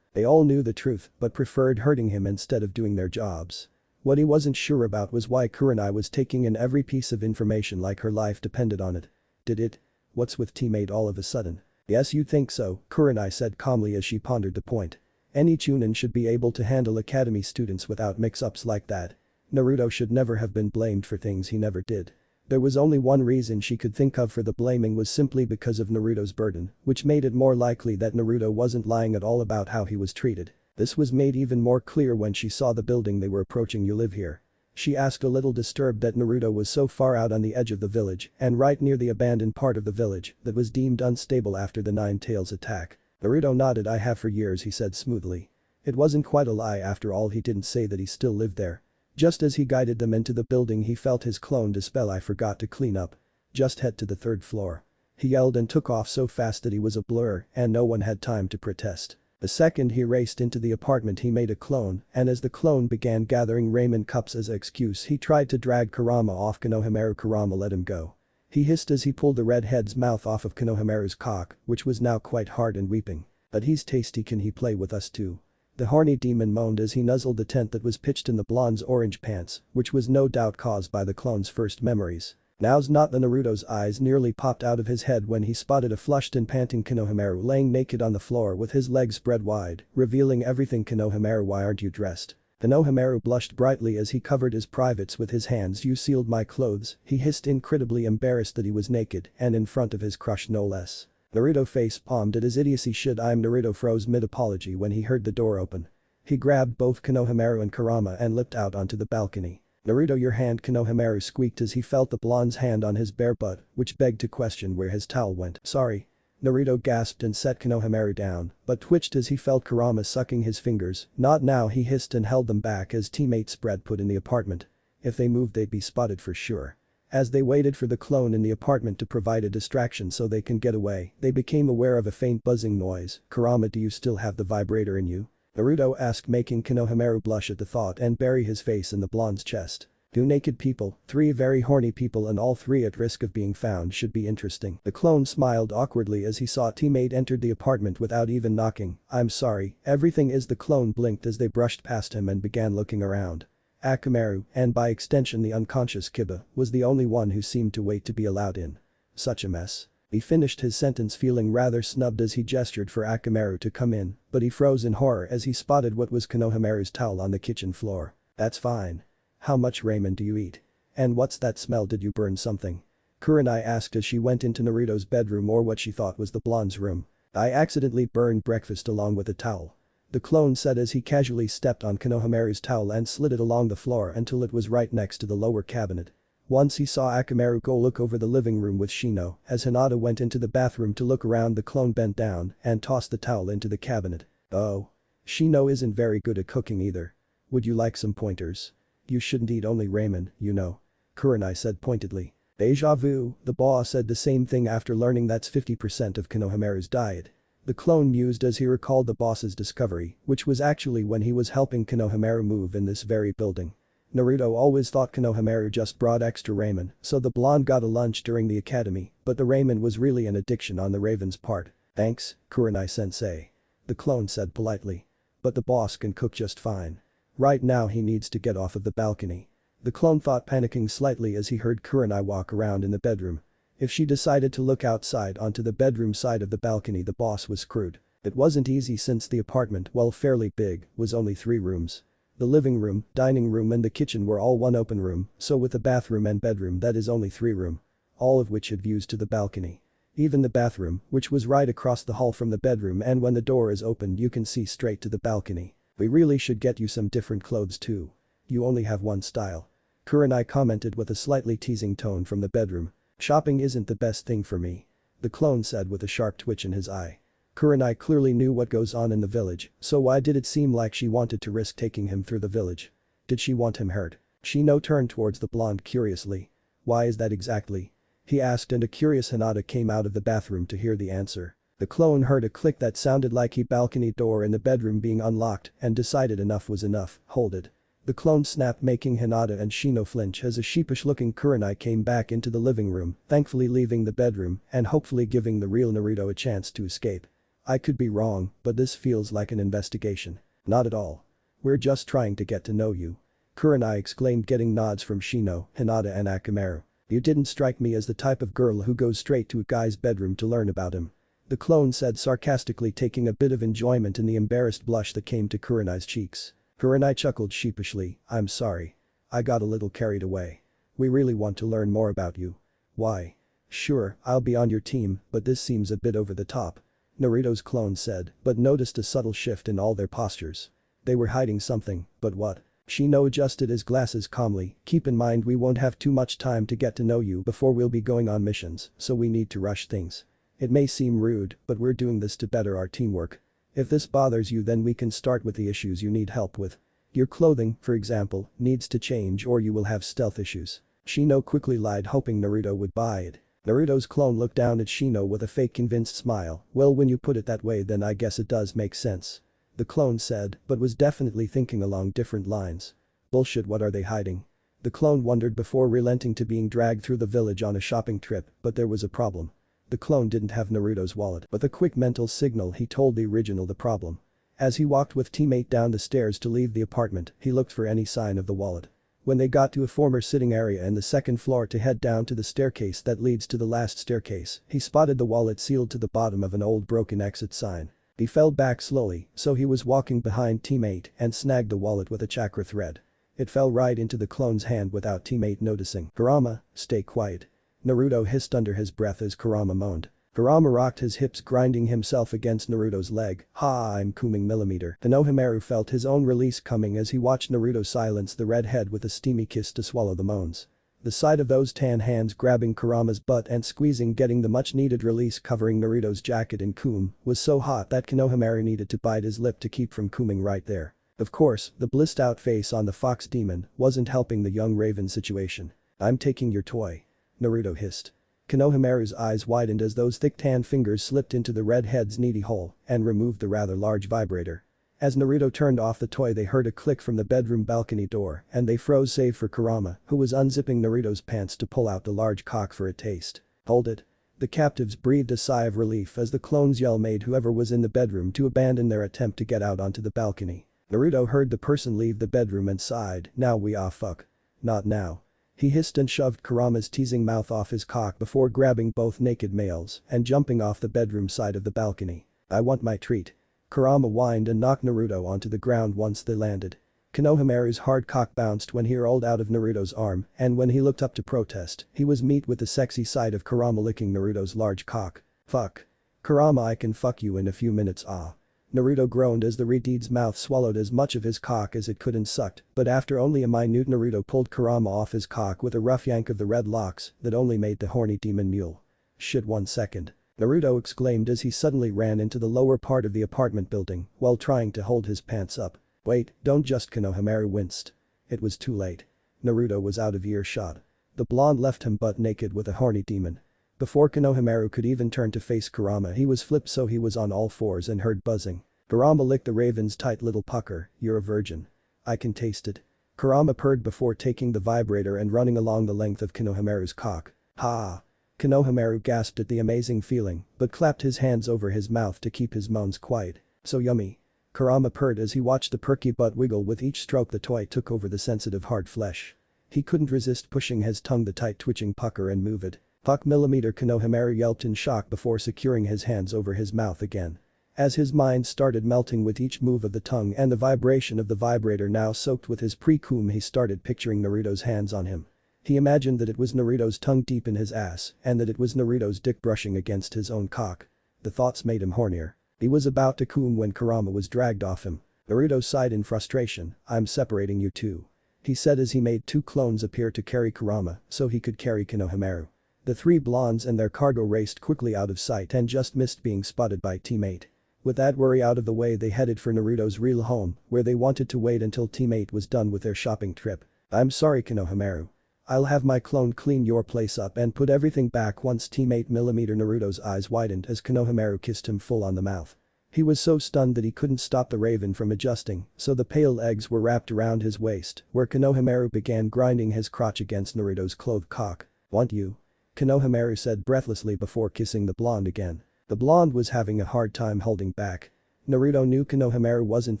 They all knew the truth but preferred hurting him instead of doing their jobs. What he wasn't sure about was why Kurenai was taking in every piece of information like her life depended on it. Did it? What's with teammate all of a sudden? Yes, you'd think so, Kurenai said calmly as she pondered the point. Any Chunin should be able to handle academy students without mix-ups like that. Naruto should never have been blamed for things he never did. There was only one reason she could think of for the blaming was simply because of Naruto's burden, which made it more likely that Naruto wasn't lying at all about how he was treated. This was made even more clear when she saw the building they were approaching. You live here? She asked, a little disturbed that Naruto was so far out on the edge of the village and right near the abandoned part of the village that was deemed unstable after the Nine Tails attack. Naruto nodded. I have for years, he said smoothly. It wasn't quite a lie after all. He didn't say that he still lived there. Just as he guided them into the building he felt his clone dispel. I forgot to clean up. Just head to the third floor. He yelled and took off so fast that he was a blur and no one had time to protest. The second he raced into the apartment he made a clone, and as the clone began gathering ramen cups as an excuse he tried to drag Kurama off Konohamaru. Kurama let him go. He hissed as he pulled the redhead's mouth off of Konohamaru's cock, which was now quite hard and weeping. But he's tasty, can he play with us too? The horny demon moaned as he nuzzled the tent that was pitched in the blonde's orange pants, which was no doubt caused by the clone's first memories. Now's not the Naruto's eyes nearly popped out of his head when he spotted a flushed and panting Konohamaru laying naked on the floor with his legs spread wide, revealing everything. Konohamaru, why aren't you dressed? Konohamaru blushed brightly as he covered his privates with his hands. You sealed my clothes, he hissed, incredibly embarrassed that he was naked and in front of his crush no less. Naruto face-palmed at his idiocy. I'm Naruto froze mid-apology when he heard the door open. He grabbed both Konohamaru and Kurama and leapt out onto the balcony. Naruto, your hand, Konohamaru squeaked as he felt the blonde's hand on his bare butt, which begged to question where his towel went. Sorry. Naruto gasped and set Konohamaru down, but twitched as he felt Kurama sucking his fingers. Not now, he hissed and held them back as teammate spread put in the apartment. If they moved they'd be spotted for sure. As they waited for the clone in the apartment to provide a distraction so they can get away, they became aware of a faint buzzing noise. Kurama, do you still have the vibrator in you? Naruto asked, making Konohamaru blush at the thought and bury his face in the blonde's chest. Two naked people, three very horny people and all three at risk of being found should be interesting. The clone smiled awkwardly as he saw teammate entered the apartment without even knocking. I'm sorry, everything is. The clone blinked as they brushed past him and began looking around. Akamaru, and by extension the unconscious Kiba, was the only one who seemed to wait to be allowed in. Such a mess. He finished his sentence feeling rather snubbed as he gestured for Akamaru to come in, but he froze in horror as he spotted what was Konohamaru's towel on the kitchen floor. That's fine. How much ramen do you eat? And what's that smell? Did you burn something? Kurenai asked as she went into Naruto's bedroom, or what she thought was the blonde's room. I accidentally burned breakfast along with a towel. The clone said as he casually stepped on Konohamaru's towel and slid it along the floor until it was right next to the lower cabinet. Once he saw Akamaru go look over the living room with Shino, as Hinata went into the bathroom to look around. The clone bent down and tossed the towel into the cabinet. Oh. Shino isn't very good at cooking either. Would you like some pointers? You shouldn't eat only ramen, you know. Kurenai said pointedly. Deja vu, the boss said the same thing after learning that's 50% of Konohamaru's diet. The clone mused as he recalled the boss's discovery, which was actually when he was helping Konohamaru move in this very building. Naruto always thought Konohamaru just brought extra ramen, so the blonde got a lunch during the academy, but the ramen was really an addiction on the Raven's part. Thanks, Kurenai-sensei. The clone said politely. But the boss can cook just fine. Right now he needs to get off of the balcony. The clone thought, panicking slightly as he heard Kurenai walk around in the bedroom. If she decided to look outside onto the bedroom side of the balcony, the boss was screwed. It wasn't easy since the apartment, while fairly big, was only 3 rooms. The living room, dining room and the kitchen were all one open room, so with the bathroom and bedroom that is only 3 room. All of which had views to the balcony. Even the bathroom, which was right across the hall from the bedroom, and when the door is opened you can see straight to the balcony. We really should get you some different clothes too. You only have one style. Kurenai commented with a slightly teasing tone from the bedroom. Shopping isn't the best thing for me. The clone said with a sharp twitch in his eye. Kurenai clearly knew what goes on in the village, so why did it seem like she wanted to risk taking him through the village? Did she want him hurt? Shino turned towards the blonde curiously. Why is that exactly? He asked and a curious Hinata came out of the bathroom to hear the answer. The clone heard a click that sounded like a balcony door in the bedroom being unlocked and decided enough was enough, hold it. The clone snapped making Hinata and Shino flinch as a sheepish-looking Kurenai came back into the living room, thankfully leaving the bedroom and hopefully giving the real Naruto a chance to escape. I could be wrong, but this feels like an investigation. Not at all. We're just trying to get to know you. Kurenai exclaimed getting nods from Shino, Hinata and Akamaru. You didn't strike me as the type of girl who goes straight to a guy's bedroom to learn about him. The clone said sarcastically taking a bit of enjoyment in the embarrassed blush that came to Kurenai's cheeks. Kurenai chuckled sheepishly, I'm sorry. I got a little carried away. We really want to learn more about you. Why? Sure, I'll be on your team, but this seems a bit over the top. Naruto's clone said, but noticed a subtle shift in all their postures. They were hiding something, but what? Shino adjusted his glasses calmly, keep in mind we won't have too much time to get to know you before we'll be going on missions, so we need to rush things. It may seem rude, but we're doing this to better our teamwork. If this bothers you then we can start with the issues you need help with. Your clothing, for example, needs to change or you will have stealth issues. Shino quickly lied hoping Naruto would buy it. Naruto's clone looked down at Shino with a fake convinced smile, well when you put it that way then I guess it does make sense. The clone said, but was definitely thinking along different lines. Bullshit, what are they hiding? The clone wondered before relenting to being dragged through the village on a shopping trip, but there was a problem. The clone didn't have Naruto's wallet, but the quick mental signal he told the original the problem. As he walked with teammate down the stairs to leave the apartment, he looked for any sign of the wallet. When they got to a former sitting area in the second floor to head down to the staircase that leads to the last staircase, he spotted the wallet sealed to the bottom of an old broken exit sign. He fell back slowly, so he was walking behind teammate and snagged the wallet with a chakra thread. It fell right into the clone's hand without teammate noticing. Kurama, stay quiet. Naruto hissed under his breath as Kurama moaned. Kurama rocked his hips grinding himself against Naruto's leg. Ha, I'm cooming millimeter. Konohamaru felt his own release coming as he watched Naruto silence the redhead with a steamy kiss to swallow the moans. The sight of those tan hands grabbing Kurama's butt and squeezing getting the much needed release covering Naruto's jacket and coom was so hot that Konohamaru needed to bite his lip to keep from cooming right there. Of course, the blissed out face on the fox demon wasn't helping the young raven situation. I'm taking your toy. Naruto hissed. Konohamaru's eyes widened as those thick tan fingers slipped into the redhead's needy hole and removed the rather large vibrator. As Naruto turned off the toy they heard a click from the bedroom balcony door and they froze save for Kurama, who was unzipping Naruto's pants to pull out the large cock for a taste. Hold it. The captives breathed a sigh of relief as the clone's yell made whoever was in the bedroom to abandon their attempt to get out onto the balcony. Naruto heard the person leave the bedroom and sighed, now we fuck. Not now. He hissed and shoved Kurama's teasing mouth off his cock before grabbing both naked males and jumping off the bedroom side of the balcony. I want my treat. Kurama whined and knocked Naruto onto the ground once they landed. Konohamaru's hard cock bounced when he rolled out of Naruto's arm and when he looked up to protest, he was met with the sexy sight of Kurama licking Naruto's large cock. Fuck. Kurama, I can fuck you in a few minutes, ah. Naruto groaned as the redhead's mouth swallowed as much of his cock as it could and sucked, but after only a minute Naruto pulled Kurama off his cock with a rough yank of the red locks that only made the horny demon mule. Shit, 1 second. Naruto exclaimed as he suddenly ran into the lower part of the apartment building while trying to hold his pants up. Wait, don't just. Konohamaru winced. It was too late. Naruto was out of earshot. The blonde left him butt naked with a horny demon. Before Konohamaru could even turn to face Kurama he was flipped so he was on all fours and heard buzzing. Kurama licked the raven's tight little pucker, you're a virgin. I can taste it. Kurama purred before taking the vibrator and running along the length of Konohamaru's cock. Ha! Konohamaru gasped at the amazing feeling but clapped his hands over his mouth to keep his moans quiet. So yummy. Kurama purred as he watched the perky butt wiggle with each stroke the toy took over the sensitive hard flesh. He couldn't resist pushing his tongue the tight twitching pucker and move it. Fuck millimeter. Konohamaru yelped in shock before securing his hands over his mouth again. As his mind started melting with each move of the tongue and the vibration of the vibrator now soaked with his pre-cum he started picturing Naruto's hands on him. He imagined that it was Naruto's tongue deep in his ass and that it was Naruto's dick brushing against his own cock. The thoughts made him hornier. He was about to cum when Kurama was dragged off him. Naruto sighed in frustration, I'm separating you two. He said as he made 2 clones appear to carry Kurama so he could carry Konohamaru. The 3 blondes and their cargo raced quickly out of sight and just missed being spotted by teammate. With that worry out of the way they headed for Naruto's real home where they wanted to wait until teammate was done with their shopping trip. I'm sorry Konohamaru. I'll have my clone clean your place up and put everything back once teammate mm Naruto's eyes widened as Konohamaru kissed him full on the mouth. He was so stunned that he couldn't stop the raven from adjusting, so the pale legs were wrapped around his waist, where Konohamaru began grinding his crotch against Naruto's clothed cock. "Want you?" Konohamaru said breathlessly before kissing the blonde again. The blonde was having a hard time holding back. Naruto knew Konohamaru wasn't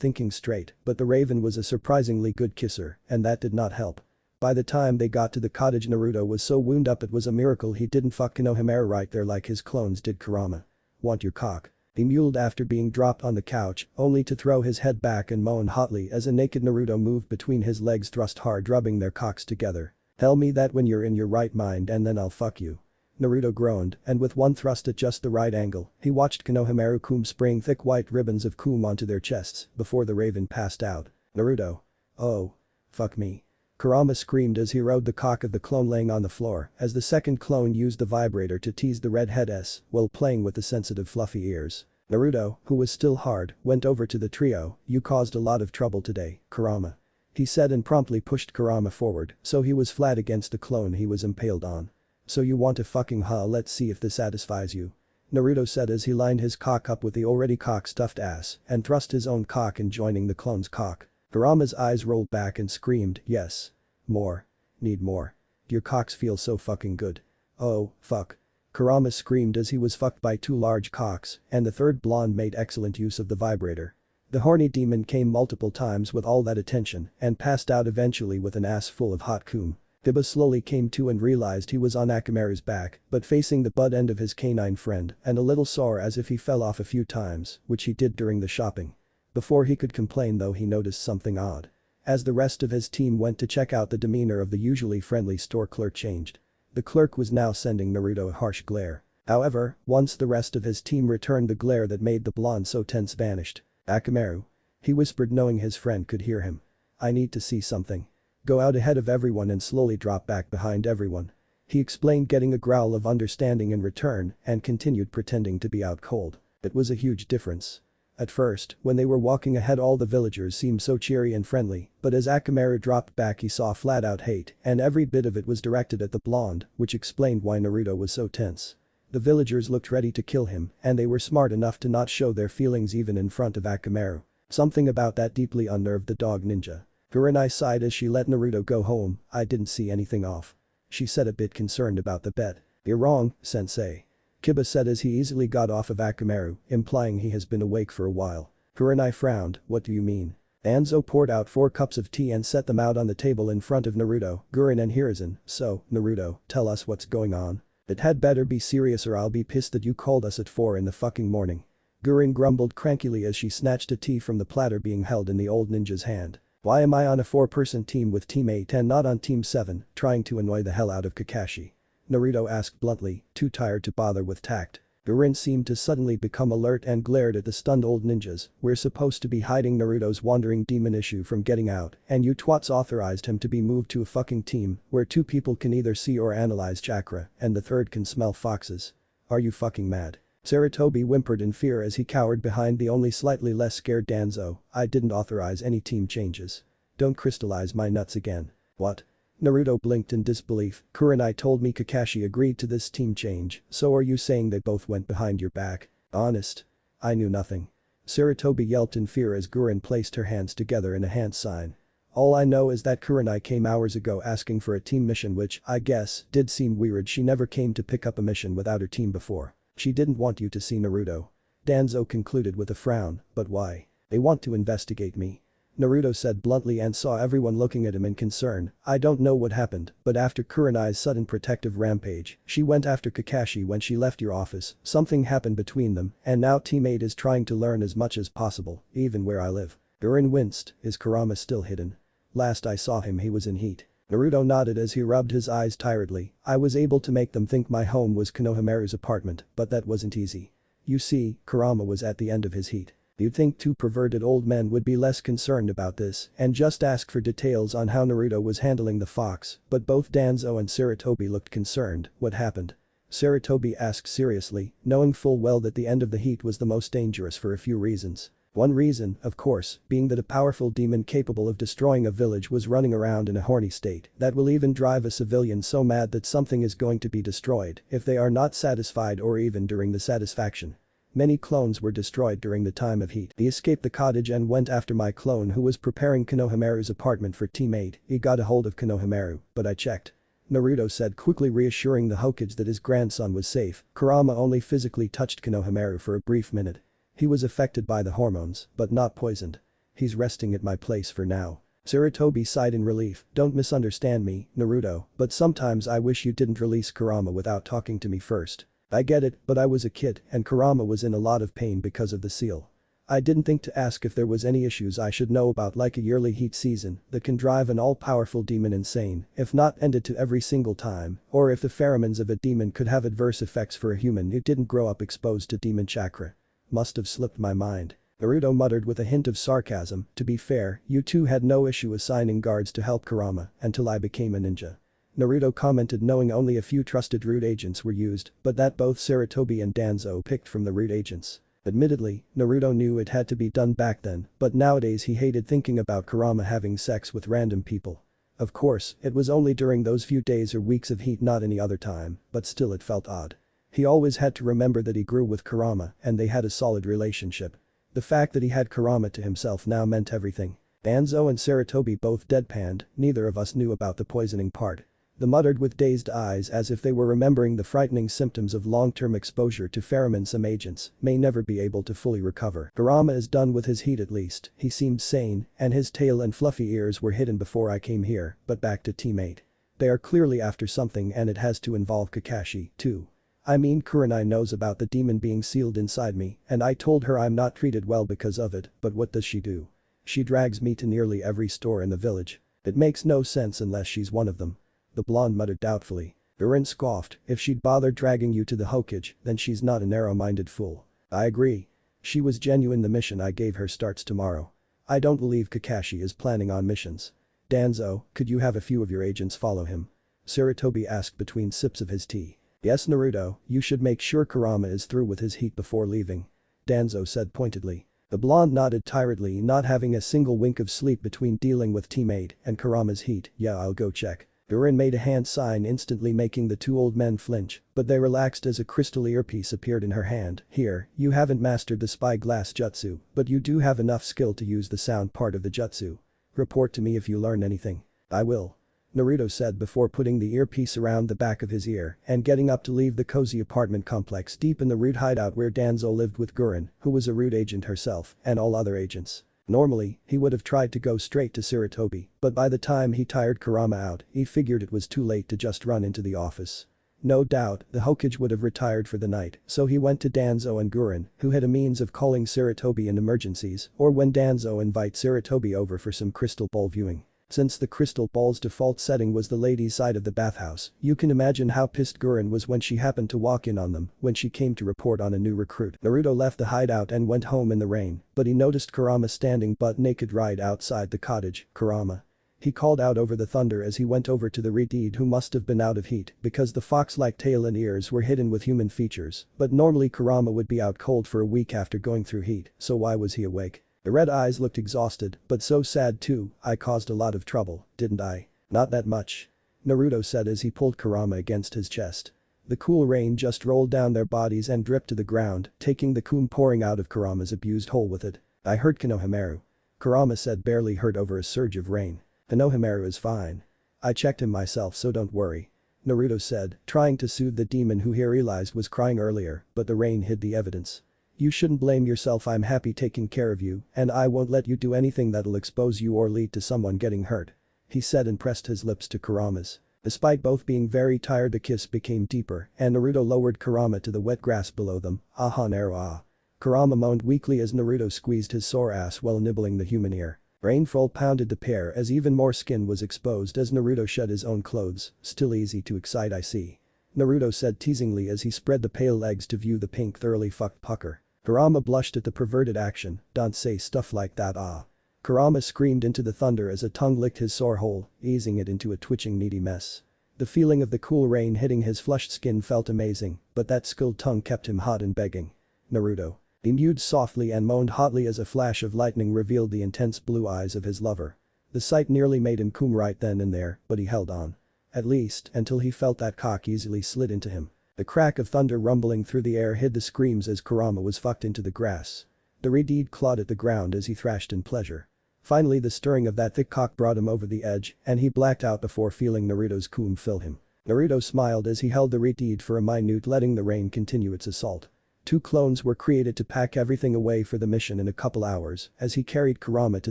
thinking straight, but the raven was a surprisingly good kisser, and that did not help. By the time they got to the cottage, Naruto was so wound up it was a miracle he didn't fuck Konohamaru right there like his clones did Kurama. "Want your cock?" He mewed after being dropped on the couch, only to throw his head back and moan hotly as a naked Naruto moved between his legs, thrust hard, rubbing their cocks together. "Tell me that when you're in your right mind and then I'll fuck you." Naruto groaned, and with one thrust at just the right angle, he watched Konohamaru spraying thick white ribbons of cum onto their chests before the raven passed out. "Naruto. Oh. Fuck me." Kurama screamed as he rode the cock of the clone laying on the floor as the second clone used the vibrator to tease the redheadess while playing with the sensitive fluffy ears. Naruto, who was still hard, went over to the trio. "You caused a lot of trouble today, Kurama," he said and promptly pushed Kurama forward so he was flat against the clone he was impaled on. "So you want to fucking let's see if this satisfies you," Naruto said as he lined his cock up with the already cock-stuffed ass and thrust his own cock in joining the clone's cock. Kurama's eyes rolled back and screamed, "Yes. More. Need more. Your cocks feel so fucking good." "Oh, fuck." Kurama screamed as he was fucked by two large cocks, and the third blonde made excellent use of the vibrator. The horny demon came multiple times with all that attention and passed out eventually with an ass full of hot cum. Kiba slowly came to and realized he was on Akamaru's back, but facing the butt end of his canine friend and a little sore as if he fell off a few times, which he did during the shopping. Before he could complain though, he noticed something odd. As the rest of his team went to check out, the demeanor of the usually friendly store clerk changed. The clerk was now sending Naruto a harsh glare. However, once the rest of his team returned, the glare that made the blonde so tense vanished. "Akamaru," he whispered knowing his friend could hear him. "I need to see something. Go out ahead of everyone and slowly drop back behind everyone," he explained, getting a growl of understanding in return and continued pretending to be out cold. It was a huge difference. At first, when they were walking ahead, all the villagers seemed so cheery and friendly, but as Akamaru dropped back he saw flat-out hate and every bit of it was directed at the blonde, which explained why Naruto was so tense. The villagers looked ready to kill him and they were smart enough to not show their feelings even in front of Akamaru. Something about that deeply unnerved the dog ninja. Kurenai sighed as she let Naruto go home. "I didn't see anything off," she said, a bit concerned about the bet. "You're wrong, sensei," Kiba said as he easily got off of Akamaru, implying he has been awake for a while. Kurenai frowned. "What do you mean?" Anzo poured out 4 cups of tea and set them out on the table in front of Naruto, Guren and Hiruzen. "So, Naruto, tell us what's going on. It had better be serious or I'll be pissed that you called us at 4 in the fucking morning." Guren grumbled crankily as she snatched a tea from the platter being held in the old ninja's hand. "Why am I on a 4-person team with teammate and not on team 7, trying to annoy the hell out of Kakashi?" Naruto asked bluntly, too tired to bother with tact. Guren seemed to suddenly become alert and glared at the stunned old ninjas. "We're supposed to be hiding Naruto's wandering demon issue from getting out, and you twats authorized him to be moved to a fucking team where 2 people can either see or analyze chakra and the third can smell foxes. Are you fucking mad?" Sarutobi whimpered in fear as he cowered behind the only slightly less scared Danzo. "I didn't authorize any team changes. Don't crystallize my nuts again." "What?" Naruto blinked in disbelief. "Kurenai told me Kakashi agreed to this team change, so are you saying they both went behind your back?" "Honest. I knew nothing." Sarutobi yelped in fear as Guren placed her hands together in a hand sign. "All I know is that Kurenai came hours ago asking for a team mission, which, I guess, did seem weird. She never came to pick up a mission without her team before. She didn't want you to see Naruto." Danzo concluded with a frown. "But why?" "They want to investigate me," Naruto said bluntly and saw everyone looking at him in concern. "I don't know what happened, but after Kurenai's sudden protective rampage, she went after Kakashi when she left your office. Something happened between them, and now teammate is trying to learn as much as possible, even where I live." Guren winced. "Is Kurama still hidden?" "Last I saw him he was in heat." Naruto nodded as he rubbed his eyes tiredly. "I was able to make them think my home was Konohamaru's apartment, but that wasn't easy. You see, Kurama was at the end of his heat. You'd think 2 perverted old men would be less concerned about this and just ask for details on how Naruto was handling the fox, but both Danzo and Sarutobi looked concerned." "What happened?" Sarutobi asked seriously, knowing full well that the end of the heat was the most dangerous for a few reasons. One reason, of course, being that a powerful demon capable of destroying a village was running around in a horny state that will even drive a civilian so mad that something is going to be destroyed if they are not satisfied or even during the satisfaction. Many clones were destroyed during the time of heat. He escaped the cottage and went after my clone who was preparing Konohamaru's apartment for teammate. He got a hold of Konohamaru, but I checked. Naruto said, quickly reassuring the Hokage that his grandson was safe. Kurama only physically touched Konohamaru for a brief minute. He was affected by the hormones, but not poisoned. He's resting at my place for now. Sarutobi sighed in relief. Don't misunderstand me, Naruto, but sometimes I wish you didn't release Kurama without talking to me first. I get it, but I was a kid and Kurama was in a lot of pain because of the seal. I didn't think to ask if there was any issues I should know about, like a yearly heat season that can drive an all-powerful demon insane, if not end it to every single time, or if the pheromones of a demon could have adverse effects for a human who didn't grow up exposed to demon chakra. Must have slipped my mind. Naruto muttered with a hint of sarcasm, to be fair, you two had no issue assigning guards to help Kurama until I became a ninja. Naruto commented, knowing only a few trusted root agents were used, but that both Sarutobi and Danzo picked from the root agents. Admittedly, Naruto knew it had to be done back then, but nowadays he hated thinking about Kurama having sex with random people. Of course, it was only during those few days or weeks of heat, not any other time, but still it felt odd. He always had to remember that he grew with Kurama and they had a solid relationship. The fact that he had Kurama to himself now meant everything. Danzo and Sarutobi both deadpanned, neither of us knew about the poisoning part. They muttered with dazed eyes as if they were remembering the frightening symptoms of long-term exposure to pheromone. Some agents may never be able to fully recover. Kurama is done with his heat at least, he seemed sane, and his tail and fluffy ears were hidden before I came here, but back to teammate. They are clearly after something and it has to involve Kakashi, too. I mean, Kurenai knows about the demon being sealed inside me, and I told her I'm not treated well because of it, but what does she do? She drags me to nearly every store in the village. It makes no sense unless she's one of them. The blonde muttered doubtfully. Urin scoffed, if she'd bother dragging you to the Hokage, then she's not a narrow-minded fool. I agree. She was genuine. The mission I gave her starts tomorrow. I don't believe Kakashi is planning on missions. Danzo, could you have a few of your agents follow him? Sarutobi asked between sips of his tea. Yes, Naruto, you should make sure Kurama is through with his heat before leaving. Danzo said pointedly. The blonde nodded tiredly, not having a single wink of sleep between dealing with teammate and Kurama's heat. Yeah, I'll go check. Urin made a hand sign, instantly making the two old men flinch, but they relaxed as a crystal earpiece appeared in her hand. Here, you haven't mastered the spyglass jutsu, but you do have enough skill to use the sound part of the jutsu. Report to me if you learn anything. I will. Naruto said before putting the earpiece around the back of his ear and getting up to leave the cozy apartment complex deep in the root hideout where Danzo lived with Gurren, who was a root agent herself, and all other agents. Normally, he would have tried to go straight to Sarutobi, but by the time he tired Kurama out, he figured it was too late to just run into the office. No doubt, the Hokage would have retired for the night, so he went to Danzo and Gurren, who had a means of calling Sarutobi in emergencies or when Danzo invites Sarutobi over for some crystal ball viewing. Since the crystal ball's default setting was the ladies' side of the bathhouse, you can imagine how pissed Gurren was when she happened to walk in on them when she came to report on a new recruit. Naruto left the hideout and went home in the rain, but he noticed Kurama standing butt naked right outside the cottage. Kurama. He called out over the thunder as he went over to the Redeed, who must have been out of heat because the fox-like tail and ears were hidden with human features, but normally Kurama would be out cold for a week after going through heat, so why was he awake? The red eyes looked exhausted, but so sad too. I caused a lot of trouble, didn't I? Not that much. Naruto said as he pulled Kurama against his chest. The cool rain just rolled down their bodies and dripped to the ground, taking the coom pouring out of Kurama's abused hole with it. I hurt Konohamaru. Kurama said, barely hurt over a surge of rain. Konohamaru is fine. I checked him myself, so don't worry. Naruto said, trying to soothe the demon who he realized was crying earlier, but the rain hid the evidence. You shouldn't blame yourself. I'm happy taking care of you, and I won't let you do anything that'll expose you or lead to someone getting hurt. He said and pressed his lips to Kurama's. Despite both being very tired, the kiss became deeper and Naruto lowered Kurama to the wet grass below them. Aha, Naru, ah. Kurama moaned weakly as Naruto squeezed his sore ass while nibbling the human ear. Rainfall pounded the pair as even more skin was exposed as Naruto shed his own clothes. Still easy to excite, I see. Naruto said teasingly as he spread the pale legs to view the pink thoroughly fucked pucker. Kurama blushed at the perverted action. Don't say stuff like that, ah. Kurama screamed into the thunder as a tongue licked his sore hole, easing it into a twitching needy mess. The feeling of the cool rain hitting his flushed skin felt amazing, but that skilled tongue kept him hot and begging. Naruto. He mewed softly and moaned hotly as a flash of lightning revealed the intense blue eyes of his lover. The sight nearly made him cum right then and there, but he held on. At least, until he felt that cock easily slid into him. The crack of thunder rumbling through the air hid the screams as Kurama was fucked into the grass. The redeed clawed at the ground as he thrashed in pleasure. Finally the stirring of that thick cock brought him over the edge, and he blacked out before feeling Naruto's cum fill him. Naruto smiled as he held the redeed for a minute, letting the rain continue its assault. 2 clones were created to pack everything away for the mission in a couple hours as he carried Kurama to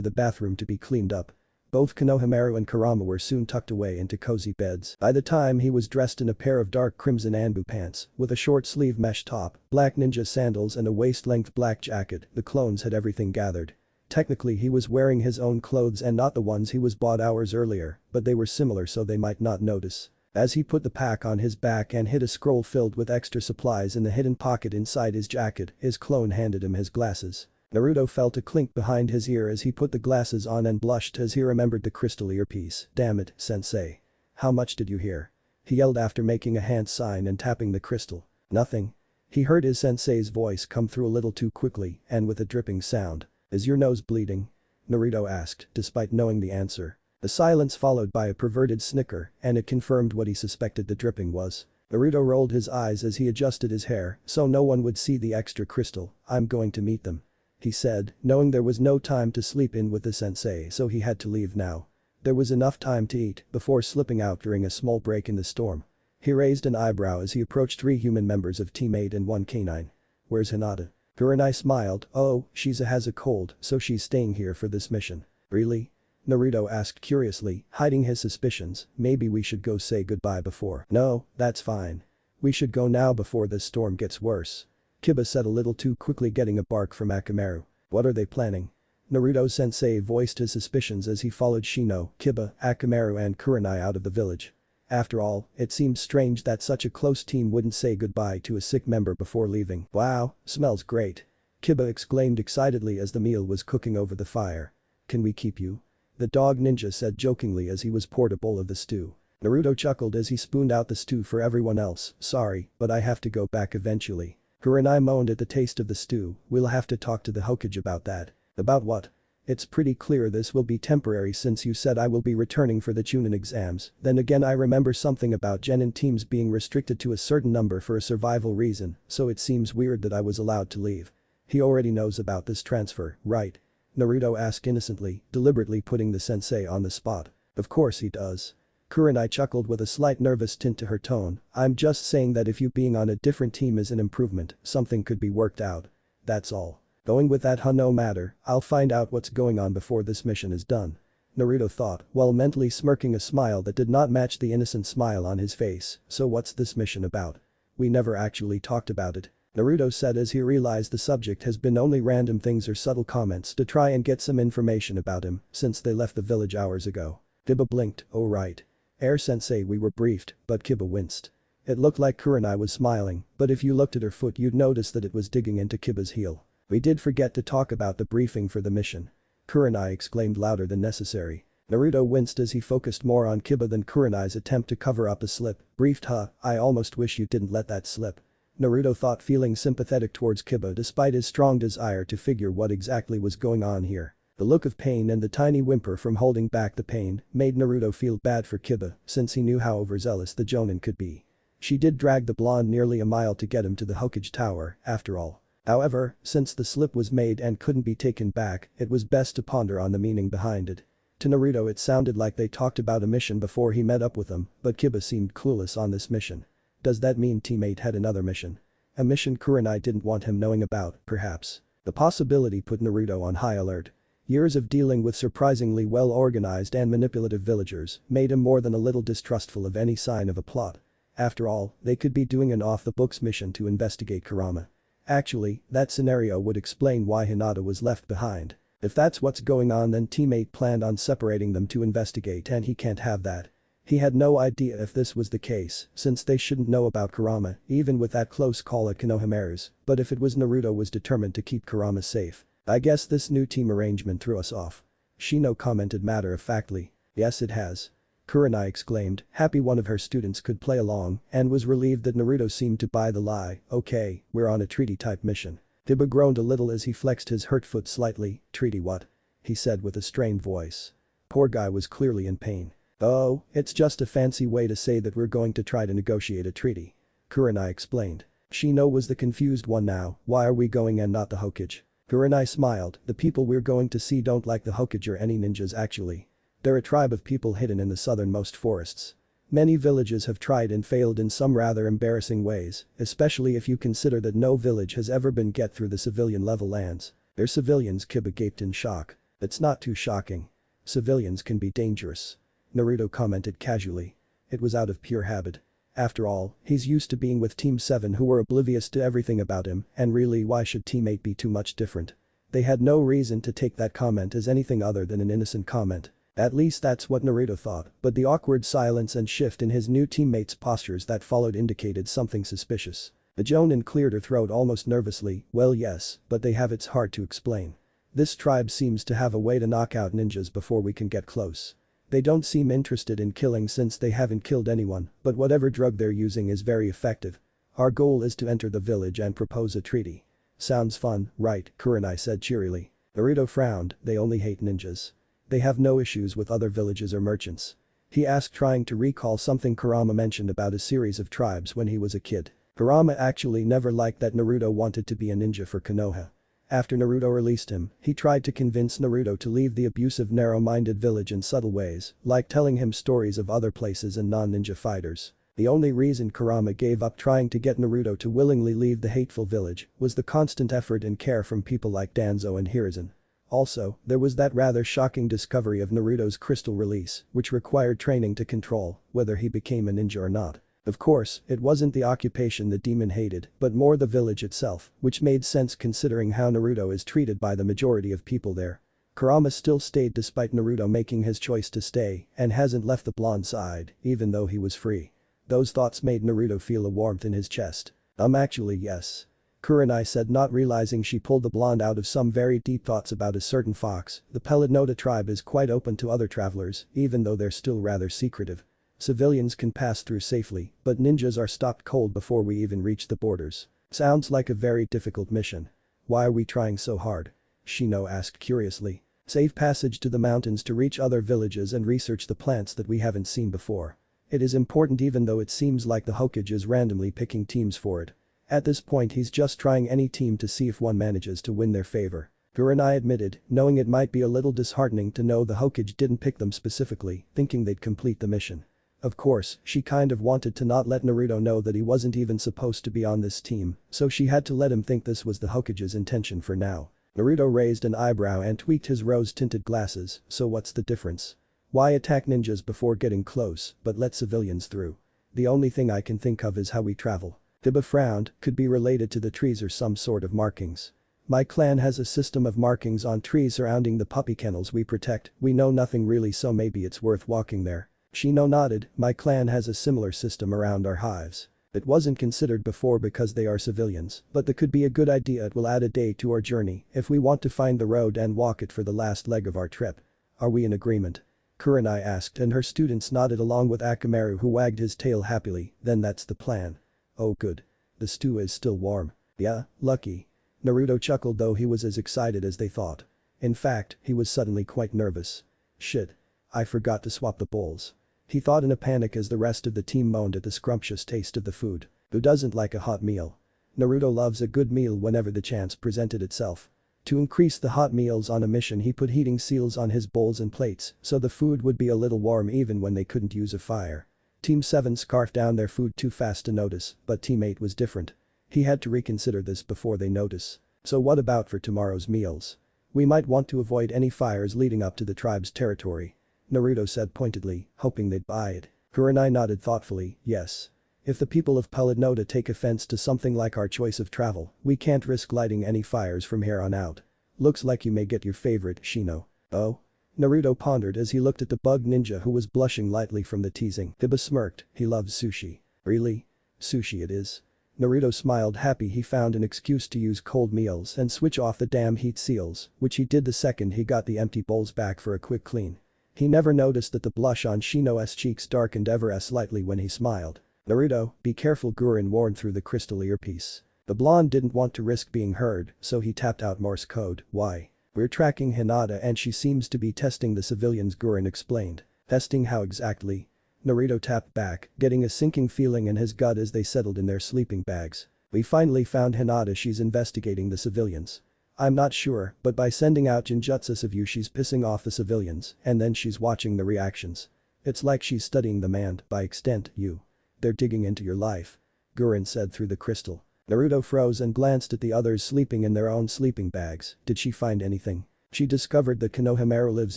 the bathroom to be cleaned up. Both Konohamaru and Kurama were soon tucked away into cozy beds. By the time he was dressed in a pair of dark crimson Anbu pants, with a short-sleeve mesh top, black ninja sandals and a waist-length black jacket, the clones had everything gathered. Technically he was wearing his own clothes and not the ones he was bought hours earlier, but they were similar so they might not notice. As he put the pack on his back and hid a scroll filled with extra supplies in the hidden pocket inside his jacket, his clone handed him his glasses. Naruto felt a clink behind his ear as he put the glasses on and blushed as he remembered the crystal earpiece. "Damn it, sensei. How much did you hear?" he yelled after making a hand sign and tapping the crystal. "Nothing." He heard his sensei's voice come through a little too quickly and with a dripping sound. "Is your nose bleeding?" Naruto asked, despite knowing the answer. A silence followed by a perverted snicker, and it confirmed what he suspected the dripping was. Naruto rolled his eyes as he adjusted his hair so no one would see the extra crystal. "I'm going to meet them," he said, knowing there was no time to sleep in with the sensei so he had to leave now. There was enough time to eat before slipping out during a small break in the storm. He raised an eyebrow as he approached 3 human members of Team 8 and 1 canine. "Where's Hinata?" Kurenai smiled. "Oh, has a cold, so she's staying here for this mission." "Really?" Naruto asked curiously, hiding his suspicions. "Maybe we should go say goodbye before." "No, that's fine. We should go now before this storm gets worse." Kiba said a little too quickly, getting a bark from Akamaru. "What are they planning?" Naruto-sensei voiced his suspicions as he followed Shino, Kiba, Akamaru and Kurenai out of the village. After all, it seemed strange that such a close team wouldn't say goodbye to a sick member before leaving. "Wow, smells great." Kiba exclaimed excitedly as the meal was cooking over the fire. "Can we keep you?" the dog ninja said jokingly as he was poured a bowl of the stew. Naruto chuckled as he spooned out the stew for everyone else. "Sorry, but I have to go back eventually." Kurenai moaned at the taste of the stew. "We'll have to talk to the Hokage about that." "About what?" "It's pretty clear this will be temporary since you said I will be returning for the Chunin exams. Then again I remember something about Genin teams being restricted to a certain number for a survival reason, so it seems weird that I was allowed to leave." "He already knows about this transfer, right?" Naruto asked innocently, deliberately putting the sensei on the spot. "Of course he does." Kurenai chuckled with a slight nervous tint to her tone. "I'm just saying that if you being on a different team is an improvement, something could be worked out. That's all. Going with that, no matter, I'll find out what's going on before this mission is done." Naruto thought, while mentally smirking a smile that did not match the innocent smile on his face. "So what's this mission about?" "We never actually talked about it," Naruto said as he realized the subject has been only random things or subtle comments to try and get some information about him since they left the village hours ago. Kiba blinked. "Oh right. Sensei, we were briefed," but Kiba winced. It looked like Kurenai was smiling, but if you looked at her foot you'd notice that it was digging into Kiba's heel. "We did forget to talk about the briefing for the mission," Kurenai exclaimed louder than necessary. Naruto winced as he focused more on Kiba than Kurenai's attempt to cover up a slip. "Briefed, huh? I almost wish you didn't let that slip." Naruto thought, feeling sympathetic towards Kiba despite his strong desire to figure what exactly was going on here. The look of pain and the tiny whimper from holding back the pain made Naruto feel bad for Kiba since he knew how overzealous the Jonin could be. She did drag the blonde nearly a mile to get him to the Hokage tower, after all. However, since the slip was made and couldn't be taken back, it was best to ponder on the meaning behind it. To Naruto it sounded like they talked about a mission before he met up with them, but Kiba seemed clueless on this mission. Does that mean Team 8 had another mission? A mission Kurenai didn't want him knowing about, perhaps. The possibility put Naruto on high alert. Years of dealing with surprisingly well-organized and manipulative villagers made him more than a little distrustful of any sign of a plot. After all, they could be doing an off-the-books mission to investigate Kurama. Actually, that scenario would explain why Hinata was left behind. If that's what's going on, then Team 8 planned on separating them to investigate, and he can't have that. He had no idea if this was the case, since they shouldn't know about Kurama, even with that close call at Konohamaru's, but if it was, Naruto was determined to keep Kurama safe. "I guess this new team arrangement threw us off," Shino commented matter-of-factly. "Yes it has," Kurenai exclaimed, happy one of her students could play along, and was relieved that Naruto seemed to buy the lie. "Okay, we're on a treaty-type mission." Hiba groaned a little as he flexed his hurt foot slightly. "Treaty what?" he said with a strained voice. Poor guy was clearly in pain. "Oh, it's just a fancy way to say that we're going to try to negotiate a treaty," Kurenai explained. Shino was the confused one now. "Why are we going and not the Hokage?" Kurenai smiled. "The people we're going to see don't like the Hokage or any ninjas actually. They're a tribe of people hidden in the southernmost forests. Many villages have tried and failed in some rather embarrassing ways, especially if you consider that no village has ever been get through the civilian level lands. They're civilians." Kiba gaped in shock. "It's not too shocking. Civilians can be dangerous," Naruto commented casually. It was out of pure habit. After all, he's used to being with Team 7 who were oblivious to everything about him, and really why should Team 8 be too much different? They had no reason to take that comment as anything other than an innocent comment. At least that's what Naruto thought, but the awkward silence and shift in his new teammates' postures that followed indicated something suspicious. The Jonin cleared her throat almost nervously. "Well yes, but they have it's hard to explain. This tribe seems to have a way to knock out ninjas before we can get close. They don't seem interested in killing since they haven't killed anyone, but whatever drug they're using is very effective. Our goal is to enter the village and propose a treaty." "Sounds fun, right?" Kurenai said cheerily. Naruto frowned. "They only hate ninjas. They have no issues with other villages or merchants?" he asked, trying to recall something Kurama mentioned about a series of tribes when he was a kid. Kurama actually never liked that Naruto wanted to be a ninja for Konoha. After Naruto released him, he tried to convince Naruto to leave the abusive narrow-minded village in subtle ways, like telling him stories of other places and non-ninja fighters. The only reason Kurama gave up trying to get Naruto to willingly leave the hateful village was the constant effort and care from people like Danzo and Hiruzen. Also, there was that rather shocking discovery of Naruto's crystal release, which required training to control, whether he became a ninja or not. Of course, it wasn't the occupation the demon hated, but more the village itself, which made sense considering how Naruto is treated by the majority of people there. Kurama still stayed despite Naruto making his choice to stay and hasn't left the blonde side, even though he was free. Those thoughts made Naruto feel a warmth in his chest. Actually yes," Kurenai said, not realizing she pulled the blonde out of some very deep thoughts about a certain fox. "The Pellet tribe is quite open to other travelers, even though they're still rather secretive. Civilians can pass through safely, but ninjas are stopped cold before we even reach the borders." "Sounds like a very difficult mission. Why are we trying so hard?" Shino asked curiously. "Safe passage to the mountains to reach other villages and research the plants that we haven't seen before. It is important even though it seems like the Hokage is randomly picking teams for it. At this point he's just trying any team to see if one manages to win their favor." Kurenai admitted, knowing it might be a little disheartening to know the Hokage didn't pick them specifically, thinking they'd complete the mission. Of course, she kind of wanted to not let Naruto know that he wasn't even supposed to be on this team, so she had to let him think this was the Hokage's intention for now. Naruto raised an eyebrow and tweaked his rose-tinted glasses. "So what's the difference? Why attack ninjas before getting close, but let civilians through? The only thing I can think of is how we travel." Hiba frowned. "Could be related to the trees or some sort of markings. My clan has a system of markings on trees surrounding the puppy kennels we protect. We know nothing really, so maybe it's worth walking there." Shino nodded. "My clan has a similar system around our hives. It wasn't considered before because they are civilians, but that could be a good idea. It will add a day to our journey if we want to find the road and walk it for the last leg of our trip. Are we in agreement?" Kurenai asked, and her students nodded along with Akamaru, who wagged his tail happily. "Then that's the plan." "Oh good. The stew is still warm." "Yeah, lucky." Naruto chuckled, though he was as excited as they thought. In fact, he was suddenly quite nervous. "Shit. I forgot to swap the bowls," he thought in a panic as the rest of the team moaned at the scrumptious taste of the food. Who doesn't like a hot meal? Naruto loves a good meal whenever the chance presented itself. To increase the hot meals on a mission, he put heating seals on his bowls and plates so the food would be a little warm even when they couldn't use a fire. Team 7 scarfed down their food too fast to notice, but Team 8 was different. He had to reconsider this before they notice. "So what about for tomorrow's meals? We might want to avoid any fires leading up to the tribe's territory," Naruto said pointedly, hoping they'd buy it. Kurenai nodded thoughtfully. "Yes. If the people of Pellet take offense to something like our choice of travel, we can't risk lighting any fires from here on out. Looks like you may get your favorite, Shino." "Oh?" Naruto pondered as he looked at the bug ninja who was blushing lightly from the teasing. Hiba smirked. "He loves sushi." "Really? Sushi it is." Naruto smiled, happy he found an excuse to use cold meals and switch off the damn heat seals, which he did the second he got the empty bowls back for a quick clean. He never noticed that the blush on Shino's cheeks darkened ever as slightly when he smiled. "Naruto, be careful," Guren warned through the crystal earpiece. The blonde didn't want to risk being heard, so he tapped out Morse code. Why? We're tracking Hinata and she seems to be testing the civilians, Gurren explained. Testing how exactly? Naruto tapped back, getting a sinking feeling in his gut as they settled in their sleeping bags. We finally found Hinata, she's investigating the civilians. I'm not sure, but by sending out genjutsus of you she's pissing off the civilians and then she's watching the reactions. It's like she's studying them and, by extent, you. They're digging into your life. Gurren said through the crystal. Naruto froze and glanced at the others sleeping in their own sleeping bags. Did she find anything? She discovered that Konohamaru lives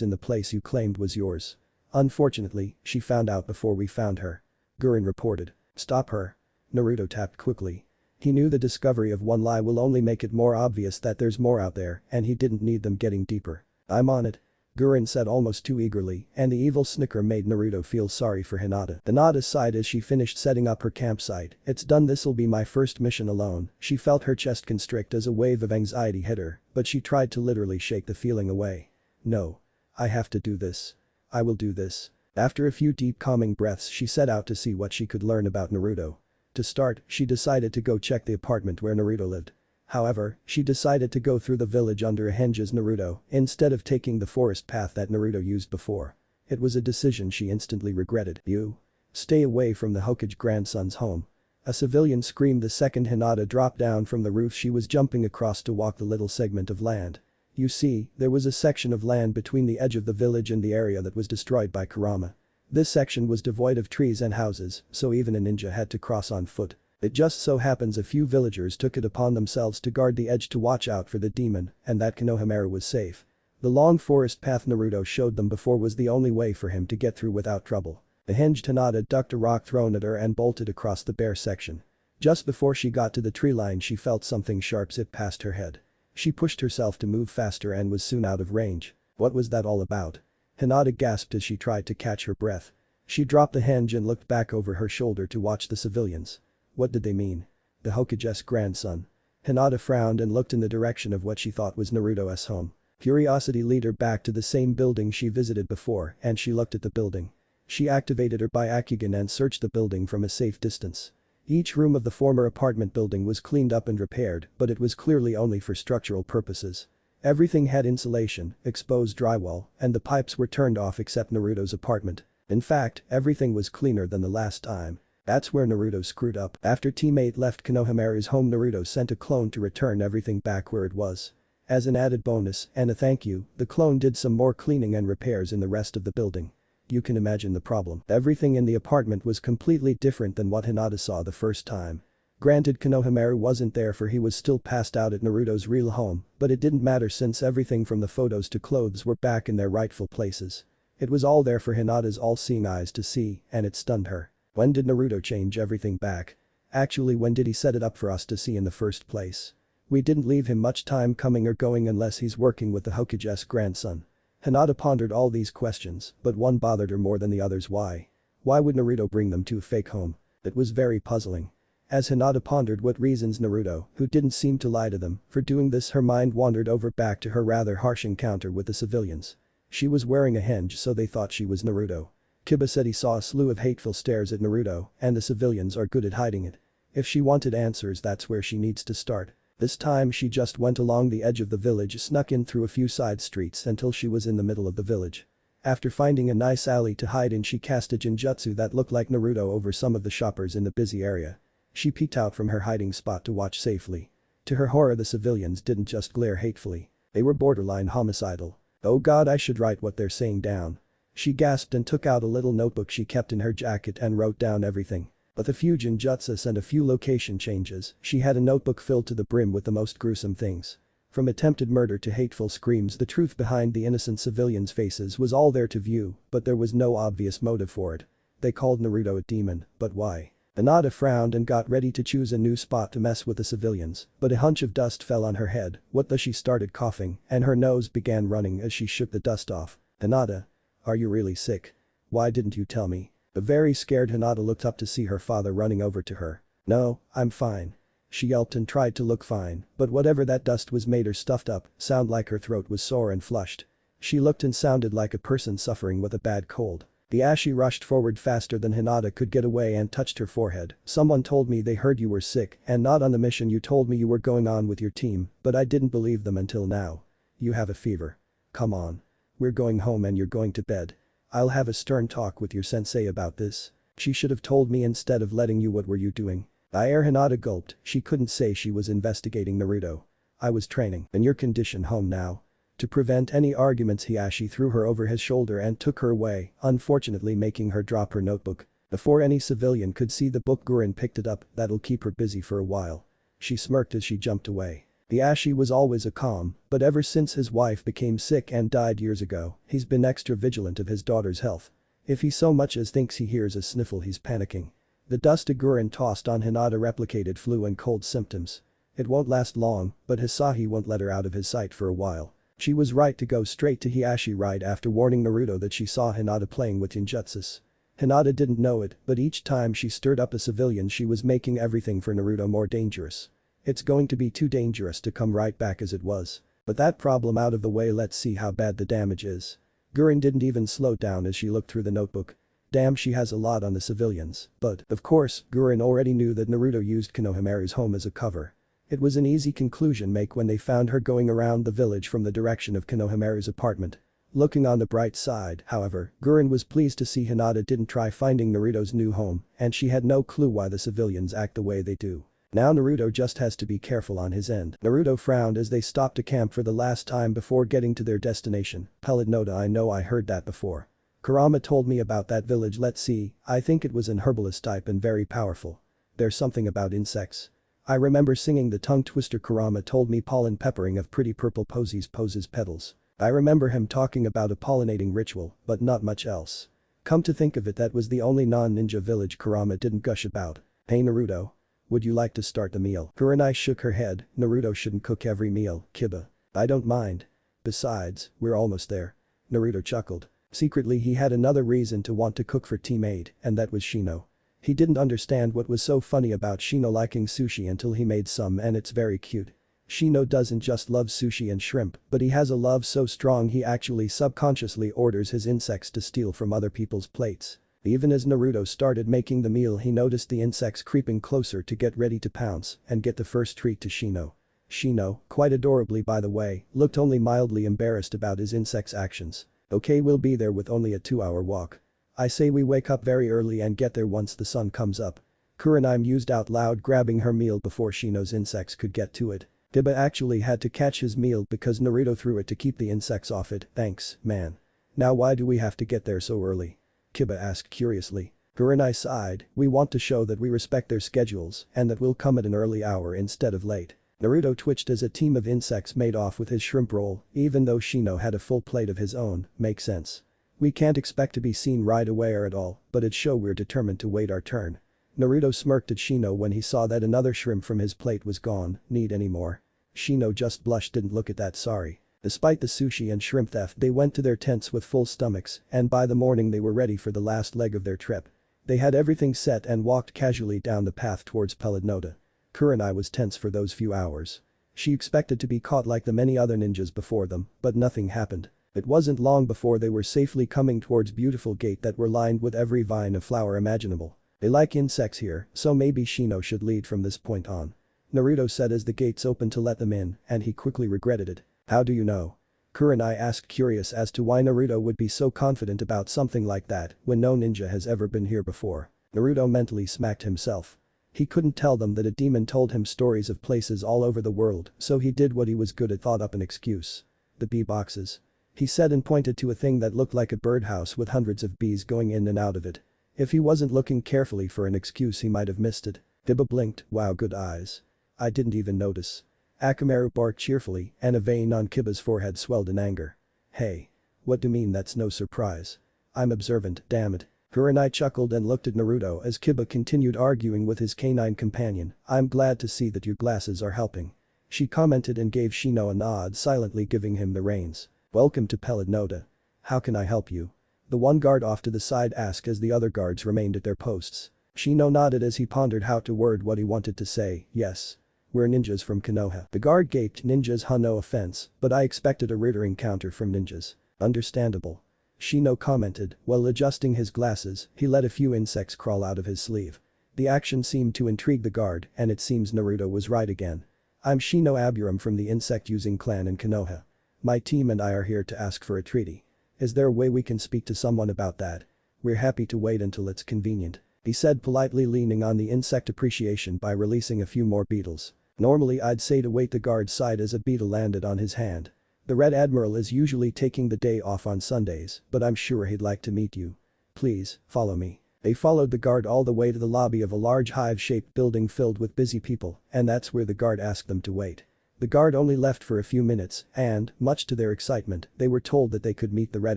in the place you claimed was yours. Unfortunately, she found out before we found her. Gurren reported. Stop her. Naruto tapped quickly. He knew the discovery of one lie will only make it more obvious that there's more out there and he didn't need them getting deeper. I'm on it. Gurren said almost too eagerly, and the evil snicker made Naruto feel sorry for Hinata. Hinata sighed as she finished setting up her campsite. It's done, this'll be my first mission alone. She felt her chest constrict as a wave of anxiety hit her, but she tried to literally shake the feeling away. No. I have to do this. I will do this. After a few deep calming breaths she set out to see what she could learn about Naruto. To start, she decided to go check the apartment where Naruto lived. However, she decided to go through the village under a henge as Naruto instead of taking the forest path that Naruto used before. It was a decision she instantly regretted. You. Stay away from the Hokage grandson's home. A civilian screamed the second Hinata dropped down from the roof she was jumping across to walk the little segment of land. You see, there was a section of land between the edge of the village and the area that was destroyed by Kurama. This section was devoid of trees and houses, so even a ninja had to cross on foot. It just so happens a few villagers took it upon themselves to guard the edge to watch out for the demon, and that Konohamaru was safe. The long forest path Naruto showed them before was the only way for him to get through without trouble. The hinged Hinata ducked a rock thrown at her and bolted across the bare section. Just before she got to the tree line she felt something sharp zip past her head. She pushed herself to move faster and was soon out of range. What was that all about? Hinata gasped as she tried to catch her breath. She dropped the hinge and looked back over her shoulder to watch the civilians. What did they mean? The Hokage's grandson. Hinata frowned and looked in the direction of what she thought was Naruto's home. Curiosity led her back to the same building she visited before and she looked at the building. She activated her Byakugan and searched the building from a safe distance. Each room of the former apartment building was cleaned up and repaired, but it was clearly only for structural purposes. Everything had insulation, exposed drywall, and the pipes were turned off except Naruto's apartment. In fact, everything was cleaner than the last time. That's where Naruto screwed up. After teammate left Konohamaru's home, Naruto sent a clone to return everything back where it was. As an added bonus and a thank you, the clone did some more cleaning and repairs in the rest of the building. You can imagine the problem. Everything in the apartment was completely different than what Hinata saw the first time. Granted, Konohamaru wasn't there for he was still passed out at Naruto's real home, but it didn't matter since everything from the photos to clothes were back in their rightful places. It was all there for Hinata's all-seeing eyes to see, and it stunned her. When did Naruto change everything back? Actually, when did he set it up for us to see in the first place? We didn't leave him much time coming or going unless he's working with the Hokage's grandson. Hinata pondered all these questions, but one bothered her more than the others. Why? Why would Naruto bring them to a fake home? It was very puzzling. As Hinata pondered what reasons Naruto, who didn't seem to lie to them, for doing this, her mind wandered over back to her rather harsh encounter with the civilians. She was wearing a henge, so they thought she was Naruto. Kiba said he saw a slew of hateful stares at Naruto, and the civilians are good at hiding it. If she wanted answers, that's where she needs to start. This time she just went along the edge of the village, snuck in through a few side streets until she was in the middle of the village. After finding a nice alley to hide in, she cast a genjutsu that looked like Naruto over some of the shoppers in the busy area. She peeked out from her hiding spot to watch safely. To her horror, the civilians didn't just glare hatefully. They were borderline homicidal. Oh god, I should write what they're saying down. She gasped and took out a little notebook she kept in her jacket and wrote down everything. With a few genjutsus and a few location changes, she had a notebook filled to the brim with the most gruesome things. From attempted murder to hateful screams, the truth behind the innocent civilians' faces was all there to view, but there was no obvious motive for it. They called Naruto a demon, but why? Hinata frowned and got ready to choose a new spot to mess with the civilians, but a hunch of dust fell on her head. What the? She started coughing, and her nose began running as she shook the dust off. Hinata. Are you really sick? Why didn't you tell me? A very scared Hinata looked up to see her father running over to her. No, I'm fine. She yelped and tried to look fine, but whatever that dust was made her stuffed up, sound like her throat was sore and flushed. She looked and sounded like a person suffering with a bad cold. The Ashi rushed forward faster than Hinata could get away and touched her forehead. Someone told me they heard you were sick and not on the mission you told me you were going on with your team, but I didn't believe them until now. You have a fever. Come on. We're going home and you're going to bed. I'll have a stern talk with your sensei about this. She should have told me instead of letting you. What were you doing? Hinata gulped, she couldn't say she was investigating Naruto. I was training. In your condition home now. To prevent any arguments Hiashi threw her over his shoulder and took her away, unfortunately making her drop her notebook. Before any civilian could see the book Guren picked it up, that'll keep her busy for a while. She smirked as she jumped away. Hiashi was always a calm, but ever since his wife became sick and died years ago, he's been extra vigilant of his daughter's health. If he so much as thinks he hears a sniffle he's panicking. The dust Guren tossed on Hinata replicated flu and cold symptoms. It won't last long, but Hisahi won't let her out of his sight for a while. She was right to go straight to Hiashi right after warning Naruto that she saw Hinata playing with ninjutsus. Hinata didn't know it, but each time she stirred up a civilian she was making everything for Naruto more dangerous. It's going to be too dangerous to come right back as it was. But that problem out of the way, let's see how bad the damage is. Guren didn't even slow down as she looked through the notebook. Damn, she has a lot on the civilians, but, of course, Guren already knew that Naruto used Konohamaru's home as a cover. It was an easy conclusion make when they found her going around the village from the direction of Konohamaru's apartment. Looking on the bright side, however, Guren was pleased to see Hinata didn't try finding Naruto's new home, and she had no clue why the civilians act the way they do. Now Naruto just has to be careful on his end. Naruto frowned as they stopped to camp for the last time before getting to their destination. Pellet Noda, I know I heard that before. Kurama told me about that village. Let's see, I think it was an herbalist type and very powerful. There's something about insects. I remember singing the tongue twister. Kurama told me pollen peppering of pretty purple posies poses petals. I remember him talking about a pollinating ritual, but not much else. Come to think of it, that was the only non-ninja village Kurama didn't gush about. Hey Naruto. Would you like to start the meal? Kurenai shook her head, Naruto shouldn't cook every meal, Kiba. I don't mind. Besides, we're almost there. Naruto chuckled. Secretly he had another reason to want to cook for Team 8, and that was Shino. He didn't understand what was so funny about Shino liking sushi until he made some, and it's very cute. Shino doesn't just love sushi and shrimp, but he has a love so strong he actually subconsciously orders his insects to steal from other people's plates. Even as Naruto started making the meal he noticed the insects creeping closer to get ready to pounce and get the first treat to Shino. Shino, quite adorably by the way, looked only mildly embarrassed about his insect's actions. Okay, we'll be there with only a 2-hour walk. I say we wake up very early and get there once the sun comes up. Kurenai mused out loud, grabbing her meal before Shino's insects could get to it. Kiba actually had to catch his meal because Naruto threw it to keep the insects off it. Thanks, man. Now why do we have to get there so early? Kiba asked curiously. Kurenai sighed, we want to show that we respect their schedules and that we'll come at an early hour instead of late. Naruto twitched as a team of insects made off with his shrimp roll, even though Shino had a full plate of his own. Makes sense. We can't expect to be seen right away or at all, but it show we're determined to wait our turn. Naruto smirked at Shino when he saw that another shrimp from his plate was gone. Need any more? Shino just blushed, didn't look at that sorry. Despite the sushi and shrimp theft, they went to their tents with full stomachs, and by the morning they were ready for the last leg of their trip. They had everything set and walked casually down the path towards Pellet Noda. Kurenai was tense for those few hours. She expected to be caught like the many other ninjas before them, but nothing happened. It wasn't long before they were safely coming towards beautiful gate that were lined with every vine of flower imaginable. They like insects here, so maybe Shino should lead from this point on. Naruto said as the gates opened to let them in, and he quickly regretted it. How do you know? Kurenai asked, curious as to why Naruto would be so confident about something like that when no ninja has ever been here before. Naruto mentally smacked himself. He couldn't tell them that a demon told him stories of places all over the world, so he did what he was good at, thought up an excuse. The bee boxes. He said and pointed to a thing that looked like a birdhouse with hundreds of bees going in and out of it. If he wasn't looking carefully for an excuse he might have missed it. Kiba blinked, wow, good eyes. I didn't even notice. Akamaru barked cheerfully, and a vein on Kiba's forehead swelled in anger. Hey. What do you mean that's no surprise? I'm observant, damn it. Kurenai chuckled and looked at Naruto as Kiba continued arguing with his canine companion. I'm glad to see that your glasses are helping. She commented and gave Shino a nod, silently giving him the reins. Welcome to Pellet Noda. How can I help you? The one guard off to the side asked as the other guards remained at their posts. Shino nodded as he pondered how to word what he wanted to say. Yes. We're ninjas from Konoha. The guard gaped, ninjas, huh, no offense, but I expected a ruder encounter from ninjas. Understandable. Shino commented, while adjusting his glasses, he let a few insects crawl out of his sleeve. The action seemed to intrigue the guard, and it seems Naruto was right again. I'm Shino Aburam from the insect-using clan in Konoha. My team and I are here to ask for a treaty. Is there a way we can speak to someone about that? We're happy to wait until it's convenient, he said, politely leaning on the insect appreciation by releasing a few more beetles. Normally I'd say to wait the guard's side as a beetle landed on his hand. The Red Admiral is usually taking the day off on Sundays, but I'm sure he'd like to meet you. Please, follow me. They followed the guard all the way to the lobby of a large hive-shaped building filled with busy people, and that's where the guard asked them to wait. The guard only left for a few minutes and, much to their excitement, they were told that they could meet the Red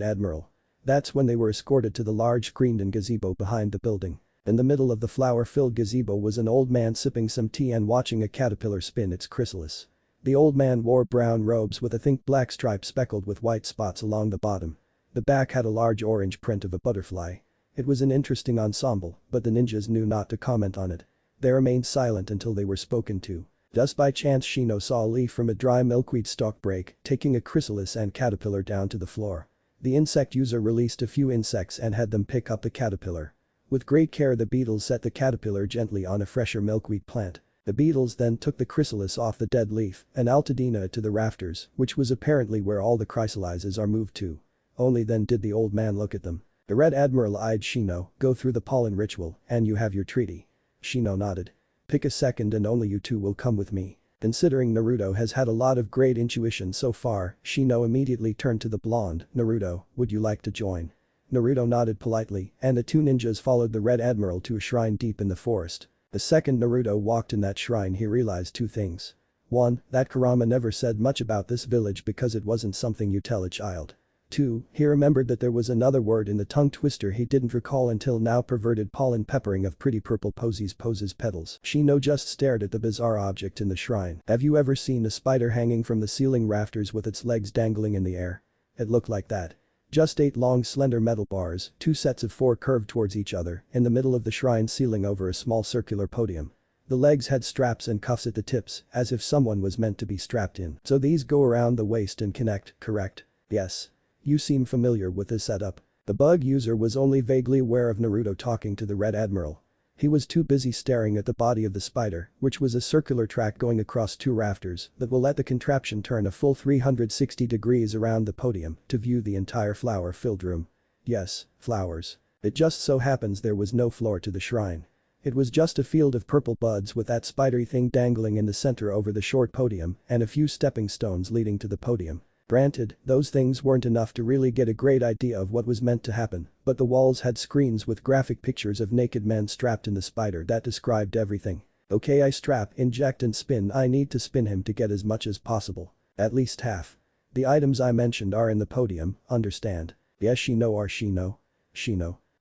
Admiral. That's when they were escorted to the large screened-in gazebo behind the building. In the middle of the flower-filled gazebo was an old man sipping some tea and watching a caterpillar spin its chrysalis. The old man wore brown robes with a thick black stripe speckled with white spots along the bottom. The back had a large orange print of a butterfly. It was an interesting ensemble, but the ninjas knew not to comment on it. They remained silent until they were spoken to. Just by chance Shino saw a leaf from a dry milkweed stalk break, taking a chrysalis and caterpillar down to the floor. The insect user released a few insects and had them pick up the caterpillar. With great care the beetles set the caterpillar gently on a fresher milkweed plant. The beetles then took the chrysalis off the dead leaf and Altadena it to the rafters, which was apparently where all the chrysalises are moved to. Only then did the old man look at them. The Red Admiral eyed Shino, go through the pollen ritual, and you have your treaty. Shino nodded. Pick a second and only you two will come with me. Considering Naruto has had a lot of great intuition so far, Shino immediately turned to the blonde, Naruto, would you like to join? Naruto nodded politely, and the two ninjas followed the Red Admiral to a shrine deep in the forest. The second Naruto walked in that shrine he realized two things. 1. That Kurama never said much about this village because it wasn't something you tell a child. 2. He remembered that there was another word in the tongue twister he didn't recall until now, perverted pollen peppering of pretty purple posies poses petals. Shino just stared at the bizarre object in the shrine. Have you ever seen a spider hanging from the ceiling rafters with its legs dangling in the air? It looked like that. Just 8 long slender metal bars, 2 sets of 4 curved towards each other, in the middle of the shrine ceiling over a small circular podium. The legs had straps and cuffs at the tips, as if someone was meant to be strapped in. So these go around the waist and connect, correct? Yes. You seem familiar with this setup. The bug user was only vaguely aware of Naruto talking to the Red Admiral. He was too busy staring at the body of the spider, which was a circular track going across 2 rafters that will let the contraption turn a full 360 degrees around the podium to view the entire flower-filled room. Yes, flowers. It just so happens there was no floor to the shrine. It was just a field of purple buds with that spidery thing dangling in the center over the short podium and a few stepping stones leading to the podium. Granted, those things weren't enough to really get a great idea of what was meant to happen, but the walls had screens with graphic pictures of naked men strapped in the spider that described everything. Okay, I strap, inject and spin. I need to spin him to get as much as possible. At least half. The items I mentioned are in the podium, understand? Yes, Shino.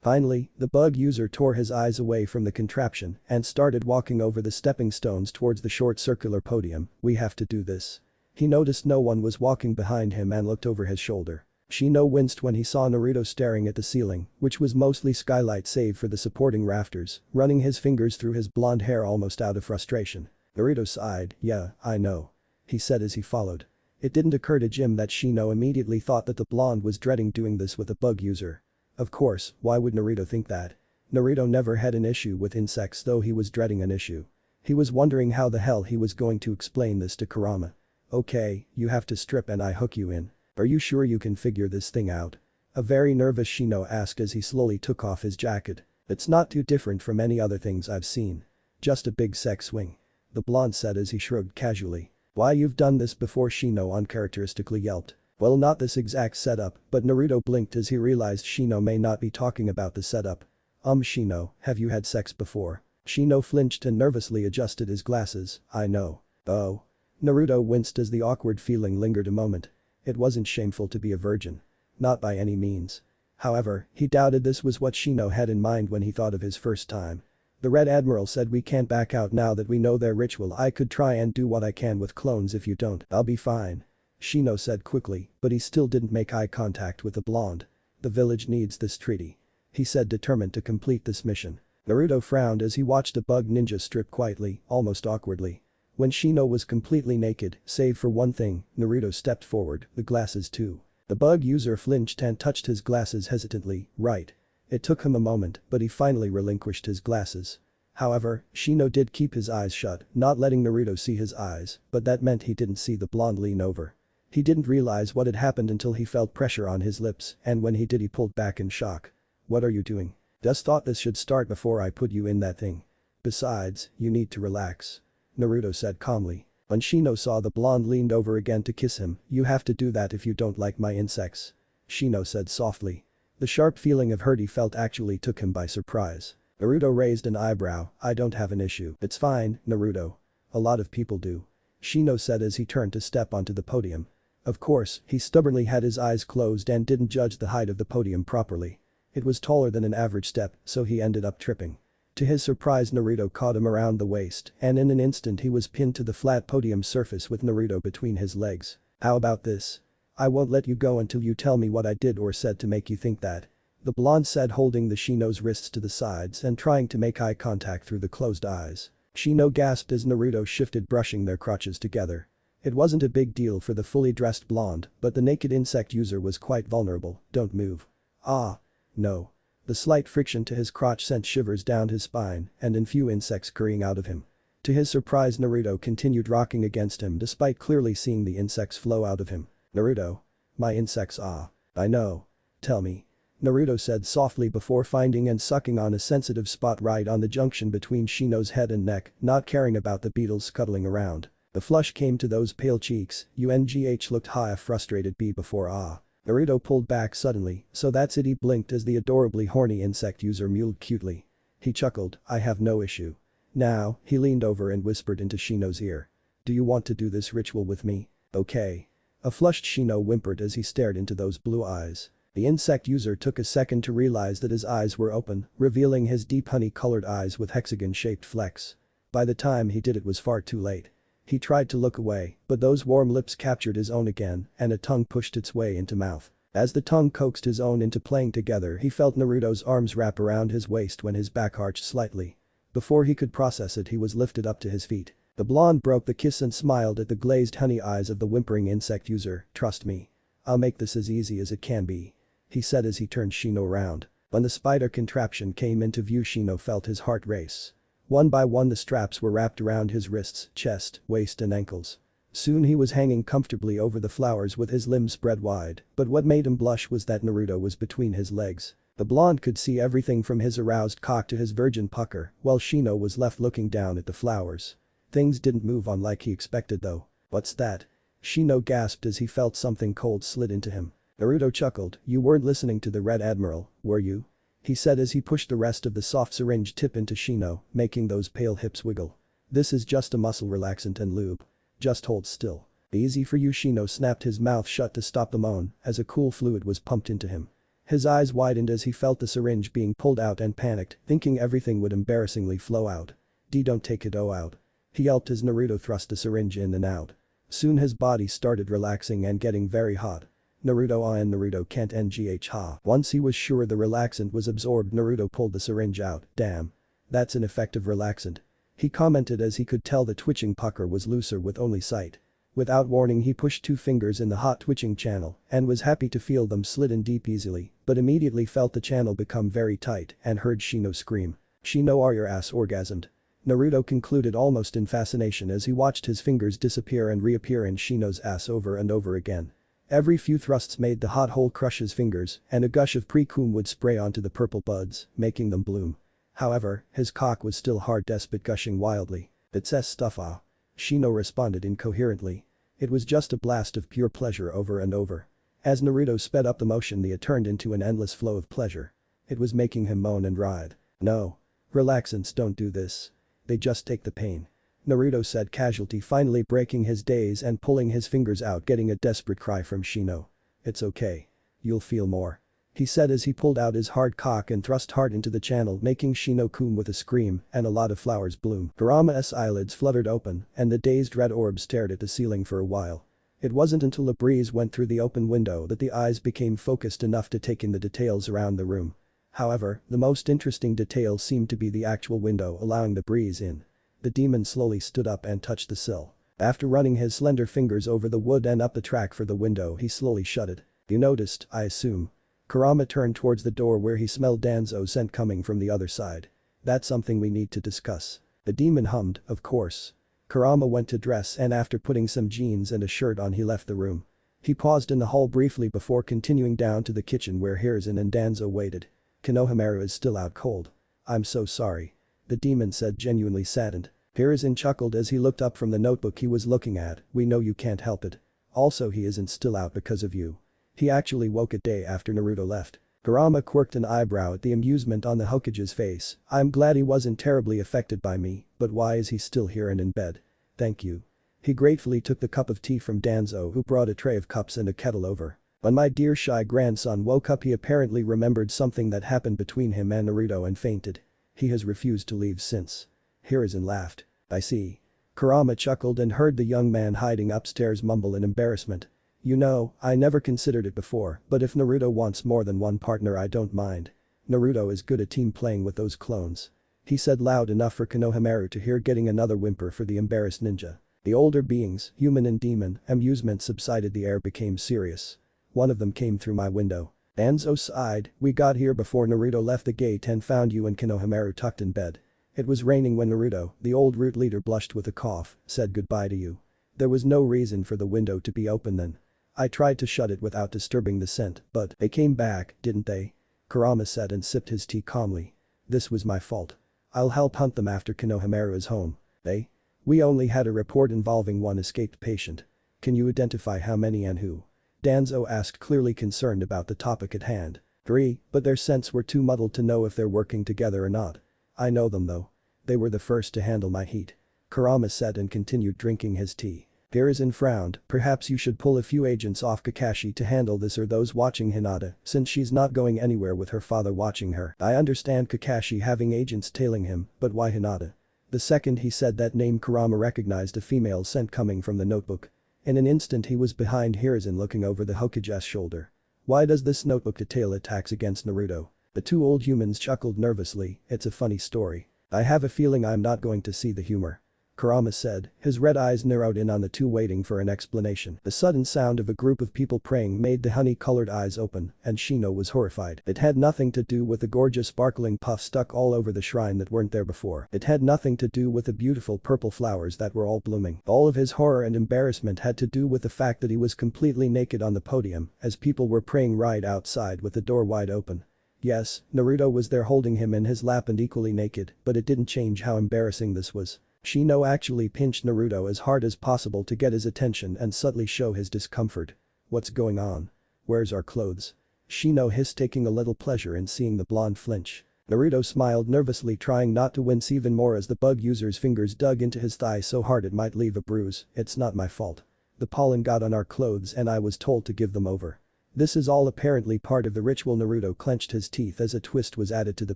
Finally, the bug user tore his eyes away from the contraption and started walking over the stepping stones towards the short circular podium. We have to do this. He noticed no one was walking behind him and looked over his shoulder. Shino winced when he saw Naruto staring at the ceiling, which was mostly skylight save for the supporting rafters, running his fingers through his blonde hair almost out of frustration. Naruto sighed, yeah, I know. He said as he followed. It didn't occur to Jim that Shino immediately thought that the blonde was dreading doing this with a bug user. Of course, why would Naruto think that? Naruto never had an issue with insects, though he was dreading an issue. He was wondering how the hell he was going to explain this to Kurama. Okay, you have to strip and I hook you in. Are you sure you can figure this thing out? A very nervous Shino asked as he slowly took off his jacket. It's not too different from any other things I've seen. Just a big sex swing. The blonde said as he shrugged casually. Why, you've done this before, Shino uncharacteristically yelped. Well, not this exact setup, but Naruto blinked as he realized Shino may not be talking about the setup. Shino, have you had sex before? Shino flinched and nervously adjusted his glasses. I know. Oh. Naruto winced as the awkward feeling lingered a moment. It wasn't shameful to be a virgin. Not by any means. However, he doubted this was what Shino had in mind when he thought of his first time. The Red Admiral said we can't back out now that we know their ritual. I could try and do what I can with clones if you don't. I'll be fine. Shino said quickly, but he still didn't make eye contact with the blonde. The village needs this treaty. He said, determined to complete this mission. Naruto frowned as he watched a bug ninja strip quietly, almost awkwardly. When Shino was completely naked, save for one thing, Naruto stepped forward, the glasses too. The bug user flinched and touched his glasses hesitantly, right. It took him a moment, but he finally relinquished his glasses. However, Shino did keep his eyes shut, not letting Naruto see his eyes, but that meant he didn't see the blonde lean over. He didn't realize what had happened until he felt pressure on his lips, and when he did he pulled back in shock. What are you doing? Just thought this should start before I put you in that thing. Besides, you need to relax. Naruto said calmly. When Shino saw the blonde leaned over again to kiss him, you have to do that if you don't like my insects. Shino said softly. The sharp feeling of hurt he felt actually took him by surprise. Naruto raised an eyebrow. I don't have an issue. It's fine, Naruto. A lot of people do. Shino said as he turned to step onto the podium. Of course, he stubbornly had his eyes closed and didn't judge the height of the podium properly. It was taller than an average step, so he ended up tripping. To his surprise, Naruto caught him around the waist, and in an instant he was pinned to the flat podium surface with Naruto between his legs. How about this? I won't let you go until you tell me what I did or said to make you think that. The blonde said, holding the Shino's wrists to the sides and trying to make eye contact through the closed eyes. Shino gasped as Naruto shifted, brushing their crotches together. It wasn't a big deal for the fully dressed blonde, but the naked insect user was quite vulnerable. Don't move. Ah. No. The slight friction to his crotch sent shivers down his spine and a few insects scurrying out of him. To his surprise, Naruto continued rocking against him despite clearly seeing the insects flow out of him. Naruto. My insects. Ah. I know. Tell me. Naruto said softly before finding and sucking on a sensitive spot right on the junction between Shino's head and neck, not caring about the beetles scuttling around. The flush came to those pale cheeks. UNGH looked high, frustrated before ah. Naruto pulled back suddenly, so that's it, he blinked as the adorably horny insect user mewed cutely. He chuckled, I have no issue. Now, he leaned over and whispered into Shino's ear. Do you want to do this ritual with me? Okay. A flushed Shino whimpered as he stared into those blue eyes. The insect user took a second to realize that his eyes were open, revealing his deep honey-colored eyes with hexagon-shaped flecks. By the time he did, it was far too late. He tried to look away, but those warm lips captured his own again, and a tongue pushed its way into mouth. As the tongue coaxed his own into playing together, he felt Naruto's arms wrap around his waist when his back arched slightly. Before he could process it, he was lifted up to his feet. The blonde broke the kiss and smiled at the glazed honey eyes of the whimpering insect user. Trust me. I'll make this as easy as it can be. He said as he turned Shino around. When the spider contraption came into view, Shino felt his heart race. One by one the straps were wrapped around his wrists, chest, waist and ankles. Soon he was hanging comfortably over the flowers with his limbs spread wide, but what made him blush was that Naruto was between his legs. The blonde could see everything from his aroused cock to his virgin pucker, while Shino was left looking down at the flowers. Things didn't move on like he expected though. What's that? Shino gasped as he felt something cold slid into him. Naruto chuckled, you weren't listening to the Red Admiral, were you? He said as he pushed the rest of the soft syringe tip into Shino, making those pale hips wiggle. This is just a muscle relaxant and lube. Just hold still. Easy for you. Shino snapped his mouth shut to stop the moan as a cool fluid was pumped into him. His eyes widened as he felt the syringe being pulled out and panicked, thinking everything would embarrassingly flow out. Don't take it out. He yelped as Naruto thrust the syringe in and out. Soon his body started relaxing and getting very hot. Naruto and Naruto can't ngh ha. Once he was sure the relaxant was absorbed, Naruto pulled the syringe out. Damn. That's an effective relaxant. He commented as he could tell the twitching pucker was looser with only sight. Without warning, he pushed 2 fingers in the hot twitching channel and was happy to feel them slid in deep easily, but immediately felt the channel become very tight and heard Shino scream. Shino, are your ass orgasmed? Naruto concluded almost in fascination as he watched his fingers disappear and reappear in Shino's ass over and over again. Every few thrusts made the hot hole crush his fingers, and a gush of pre-cum would spray onto the purple buds, making them bloom. However, his cock was still hard despite gushing wildly. It's stuff ah. Shino responded incoherently. It was just a blast of pure pleasure over and over. As Naruto sped up the motion, it turned into an endless flow of pleasure. It was making him moan and writhe. No. Relaxants don't do this. They just take the pain. Naruto said casually, finally breaking his daze and pulling his fingers out, getting a desperate cry from Shino. It's okay. You'll feel more. He said as he pulled out his hard cock and thrust hard into the channel, making Shino cum with a scream and a lot of flowers bloom. Kurama's eyelids fluttered open and the dazed red orb stared at the ceiling for a while. It wasn't until a breeze went through the open window that the eyes became focused enough to take in the details around the room. However, the most interesting detail seemed to be the actual window allowing the breeze in. The demon slowly stood up and touched the sill. After running his slender fingers over the wood and up the track for the window, he slowly shut it. You noticed, I assume. Kurama turned towards the door where he smelled Danzo's scent coming from the other side. That's something we need to discuss. The demon hummed, of course. Kurama went to dress and after putting some jeans and a shirt on he left the room. He paused in the hall briefly before continuing down to the kitchen where Hiruzen and Danzo waited. Konohamaru is still out cold. I'm so sorry. The demon said, genuinely saddened. Hiruzen chuckled as he looked up from the notebook he was looking at. We know you can't help it. Also he isn't still out because of you. He actually woke a day after Naruto left. Kurama quirked an eyebrow at the amusement on the Hokage's face. I'm glad he wasn't terribly affected by me, but why is he still here and in bed? Thank you. He gratefully took the cup of tea from Danzo who brought a tray of cups and a kettle over. When my dear shy grandson woke up he apparently remembered something that happened between him and Naruto and fainted. He has refused to leave since. Hiruzen laughed. I see. Kurama chuckled and heard the young man hiding upstairs mumble in embarrassment. You know, I never considered it before, but if Naruto wants more than one partner I don't mind. Naruto is good at team playing with those clones. He said loud enough for Konohamaru to hear, getting another whimper for the embarrassed ninja. The older beings, human and demon, amusement subsided, the air became serious. One of them came through my window. Danzo sighed, we got here before Naruto left the gate and found you and Konohamaru tucked in bed. It was raining when Naruto, the old root leader, blushed with a cough, said goodbye to you. There was no reason for the window to be open then. I tried to shut it without disturbing the scent, but they came back, didn't they? Kurama said and sipped his tea calmly. This was my fault. I'll help hunt them after Konohamaru is home. They? We only had a report involving one escaped patient. Can you identify how many and who? Danzo asked, clearly concerned about the topic at hand. 3, but their scents were too muddled to know if they're working together or not. I know them though. They were the first to handle my heat. Kurama said and continued drinking his tea. Hiruzen frowned, perhaps you should pull a few agents off Kakashi to handle this, or those watching Hinata, since she's not going anywhere with her father watching her. I understand Kakashi having agents tailing him, but why Hinata? The second he said that name Kurama recognized a female scent coming from the notebook. In an instant he was behind Hiruzen looking over the Hokage's shoulder. Why does this notebook detail attacks against Naruto? The two old humans chuckled nervously, it's a funny story. I have a feeling I'm not going to see the humor. Kurama said, his red eyes narrowed in on the two waiting for an explanation. The sudden sound of a group of people praying made the honey-colored eyes open, and Shino was horrified. It had nothing to do with the gorgeous sparkling puffs stuck all over the shrine that weren't there before. It had nothing to do with the beautiful purple flowers that were all blooming. All of his horror and embarrassment had to do with the fact that he was completely naked on the podium, as people were praying right outside with the door wide open. Yes, Naruto was there holding him in his lap and equally naked, but it didn't change how embarrassing this was. Shino actually pinched Naruto as hard as possible to get his attention and subtly show his discomfort. What's going on? Where's our clothes? Shino hissed, taking a little pleasure in seeing the blonde flinch. Naruto smiled nervously, trying not to wince even more as the bug user's fingers dug into his thigh so hard it might leave a bruise. It's not my fault. The pollen got on our clothes and I was told to give them over. This is all apparently part of the ritual. Naruto clenched his teeth as a twist was added to the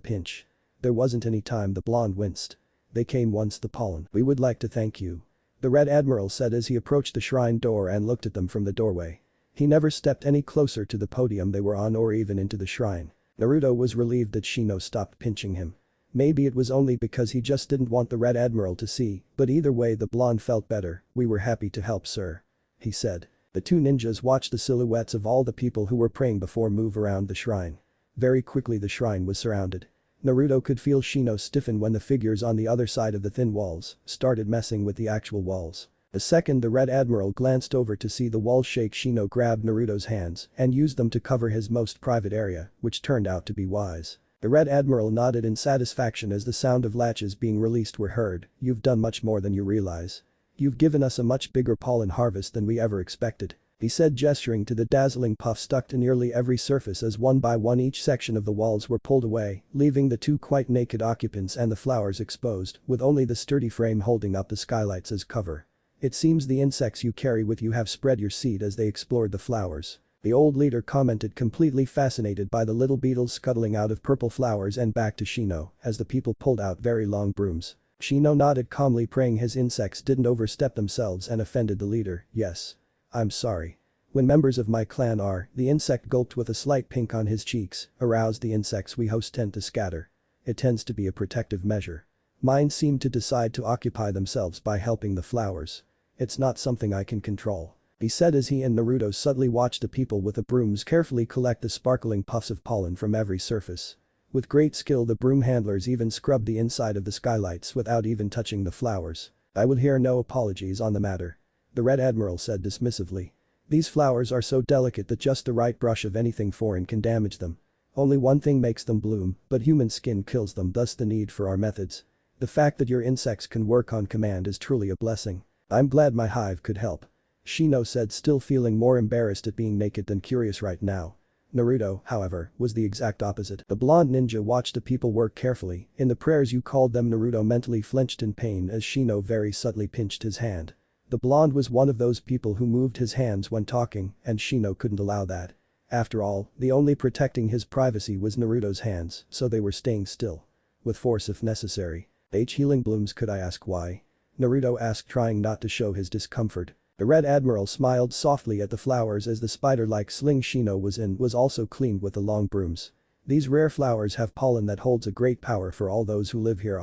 pinch. There wasn't any time, the blonde winced. They came once, the pollen. We would like to thank you. The Red Admiral said as he approached the shrine door and looked at them from the doorway. He never stepped any closer to the podium they were on or even into the shrine. Naruto was relieved that Shino stopped pinching him. Maybe it was only because he just didn't want the Red Admiral to see, but either way the blonde felt better. We were happy to help, sir. He said. The two ninjas watched the silhouettes of all the people who were praying before move around the shrine. Very quickly the shrine was surrounded. Naruto could feel Shino stiffen when the figures on the other side of the thin walls started messing with the actual walls. The second the Red Admiral glanced over to see the walls shake, Shino grabbed Naruto's hands and used them to cover his most private area, which turned out to be wise. The Red Admiral nodded in satisfaction as the sound of latches being released were heard. You've done much more than you realize. You've given us a much bigger pollen harvest than we ever expected. He said, gesturing to the dazzling puffs stuck to nearly every surface as one by one each section of the walls were pulled away, leaving the two quite naked occupants and the flowers exposed, with only the sturdy frame holding up the skylights as cover. It seems the insects you carry with you have spread your seed. As they explored the flowers, the old leader commented, completely fascinated by the little beetles scuttling out of purple flowers and back to Shino as the people pulled out very long brooms. Shino nodded calmly, praying his insects didn't overstep themselves and offended the leader. Yes. I'm sorry. When members of my clan are, the insect gulped with a slight pink on his cheeks, aroused, the insects we host tend to scatter. It tends to be a protective measure. Mine seem to decide to occupy themselves by helping the flowers. It's not something I can control. he said as he and Naruto subtly watched the people with the brooms carefully collect the sparkling puffs of pollen from every surface. With great skill the broom handlers even scrubbed the inside of the skylights without even touching the flowers. I will hear no apologies on the matter. The Red Admiral said dismissively. These flowers are so delicate that just the right brush of anything foreign can damage them. Only one thing makes them bloom, but human skin kills them, thus the need for our methods. The fact that your insects can work on command is truly a blessing. I'm glad my hive could help. Shino said, still feeling more embarrassed at being naked than curious right now. Naruto, however, was the exact opposite. The blonde ninja watched the people work carefully. In the prayers you called them. Naruto mentally flinched in pain as Shino very subtly pinched his hand. The blonde was one of those people who moved his hands when talking, and Shino couldn't allow that. After all, the only protecting his privacy was Naruto's hands, so they were staying still. With force if necessary. Healing blooms, could I ask why? Naruto asked, trying not to show his discomfort. The Red Admiral smiled softly at the flowers as the spider-like sling Shino was in was also cleaned with the long brooms. These rare flowers have pollen that holds a great power for all those who live here.